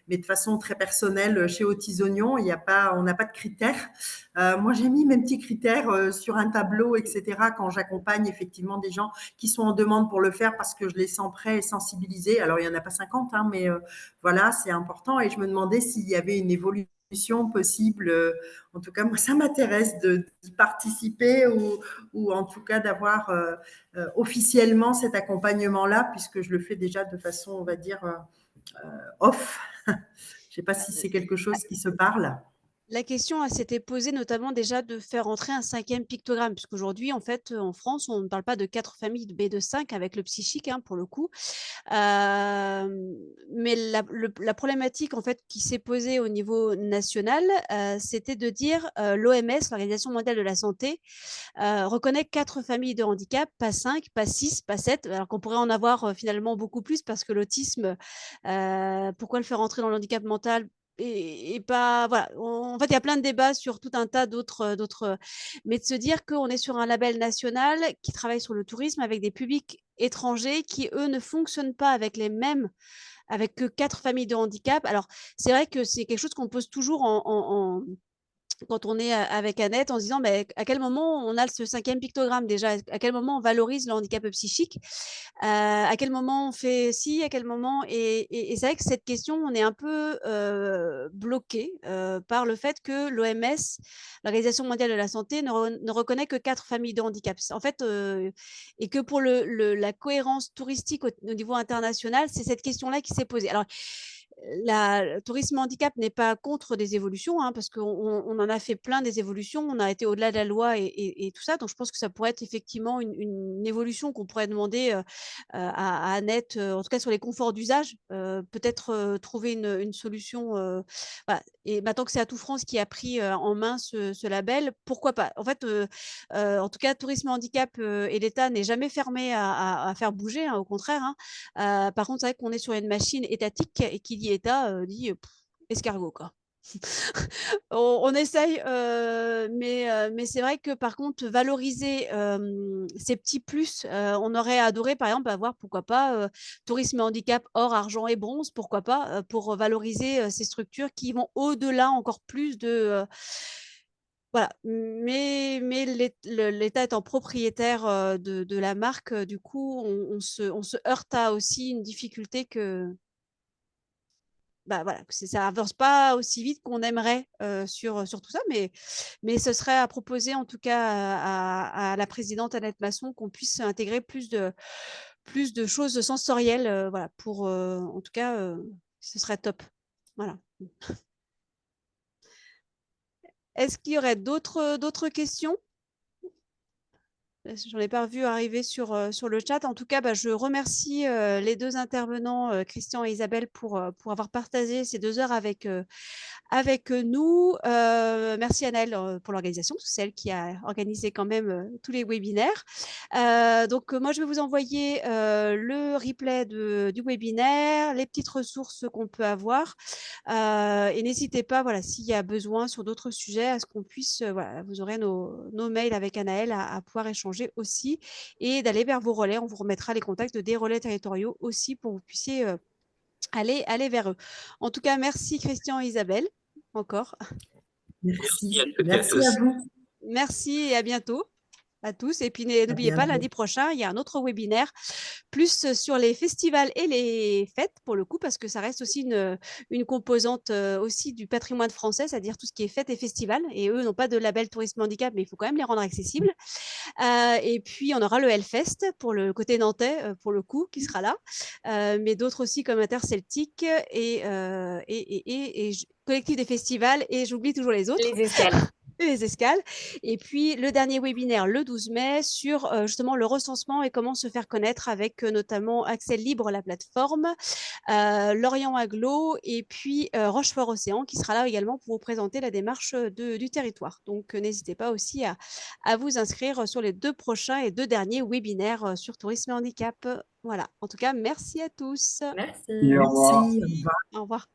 de façon très personnelle chez Otis-Oignon. On n'a pas de critères. Moi, j'ai mis mes petits critères sur un tableau, etc. quand j'accompagne effectivement des gens qui sont en demande pour le faire parce que je les sens prêts et sensibilisés. Alors, il n'y en a pas 50, hein, mais voilà, c'est important. Et je me demandais s'il y avait une évolution possible. En tout cas, moi, ça m'intéresse d'y participer ou en tout cas d'avoir officiellement cet accompagnement-là, puisque je le fais déjà de façon, on va dire, off. Je ne sais pas si c'est quelque chose qui se parle. La question, elle s'était posée notamment déjà de faire entrer un 5e pictogramme, puisqu'aujourd'hui, en fait, en France, on ne parle pas de 4 familles de B2-5 avec le psychique, hein, pour le coup. Mais la problématique, en fait, qui s'est posée au niveau national, c'était de dire l'OMS, l'Organisation mondiale de la santé, reconnaît 4 familles de handicap, pas 5, pas 6, pas 7, alors qu'on pourrait en avoir finalement beaucoup plus parce que l'autisme, pourquoi le faire entrer dans le handicap mental et pas voilà, en fait, il y a plein de débats sur tout un tas d'autres, mais de se dire qu'on est sur un label national qui travaille sur le tourisme avec des publics étrangers qui, eux, ne fonctionnent pas avec que 4 familles de handicap. Alors, c'est vrai que c'est quelque chose qu'on pose toujours quand on est avec Annette, en se disant mais à quel moment on a ce 5e pictogramme déjà, à quel moment on valorise le handicap psychique, à quel moment on fait ci, à quel moment, et c'est vrai que cette question, on est un peu bloqué par le fait que l'OMS, l'Organisation mondiale de la santé, ne reconnaît que 4 familles de handicap. En fait, et que pour la cohérence touristique au niveau international, c'est cette question-là qui s'est posée. Alors, le tourisme handicap n'est pas contre des évolutions, hein, parce qu'on en a fait plein des évolutions, on a été au-delà de la loi et tout ça. Donc, je pense que ça pourrait être effectivement une évolution qu'on pourrait demander à Annette, en tout cas sur les conforts d'usage, peut-être trouver une solution. Voilà. Et maintenant que c'est Atout France qui a pris en main ce label, pourquoi pas. En fait, en tout cas, Tourisme Handicap et l'État n'est jamais fermé à faire bouger, hein, au contraire, hein. Par contre, c'est vrai qu'on est sur une machine étatique et qui dit État dit escargot, quoi. On essaye, mais c'est vrai que par contre, valoriser ces petits plus, on aurait adoré par exemple avoir, pourquoi pas, tourisme et handicap or, argent et bronze, pourquoi pas, pour valoriser ces structures qui vont au-delà encore plus de. Voilà, mais l'État étant propriétaire de la marque, du coup, on se heurte à aussi une difficulté que, bah, voilà, que ça avance pas aussi vite qu'on aimerait sur tout ça, mais ce serait à proposer en tout cas à la présidente Annette Masson qu'on puisse intégrer plus de choses sensorielles, voilà, pour en tout cas, ce serait top. Voilà. Est-ce qu'il y aurait d'autres questions? j'en ai pas vu arriver sur le chat. En tout cas, je remercie les deux intervenants, Christian et Isabelle, pour avoir partagé ces 2 heures avec nous. Merci Anaëlle pour l'organisation, parce que c'est elle qui a organisé quand même tous les webinaires. Donc, moi, je vais vous envoyer le replay du webinaire, les petites ressources qu'on peut avoir. Et n'hésitez pas, voilà, s'il y a besoin sur d'autres sujets, à ce qu'on puisse, voilà, vous aurez nos mails avec Anaëlle à pouvoir échanger aussi, et d'aller vers vos relais. On vous remettra les contacts des relais territoriaux aussi pour que vous puissiez aller vers eux. En tout cas, merci Christian et Isabelle, encore. Merci. à toutes et à Merci tous. à vous. Merci et à bientôt à tous. Et puis, À n'oubliez pas, bientôt. lundi prochain, il y a un autre webinaire, plus sur les festivals et les fêtes, pour le coup, parce que ça reste aussi une composante aussi du patrimoine français, c'est-à-dire tout ce qui est fêtes et festivals. Et eux n'ont pas de label tourisme handicap, mais il faut quand même les rendre accessibles. Et puis, on aura le Hellfest pour le côté nantais, pour le coup, qui sera là. Mais d'autres aussi, comme Interceltique et Collectif des festivals. Et j'oublie toujours les autres. Les escales. Les escales. Et puis, le dernier webinaire le 12 mai sur justement le recensement et comment se faire connaître, avec notamment Accès Libre, la plateforme, Lorient Agglo, et puis Rochefort-Océan, qui sera là également pour vous présenter la démarche du territoire. Donc, n'hésitez pas aussi à vous inscrire sur les 2 prochains et 2 derniers webinaires sur tourisme et handicap. Voilà. En tout cas, merci à tous. Merci. Merci. Au revoir. Au revoir.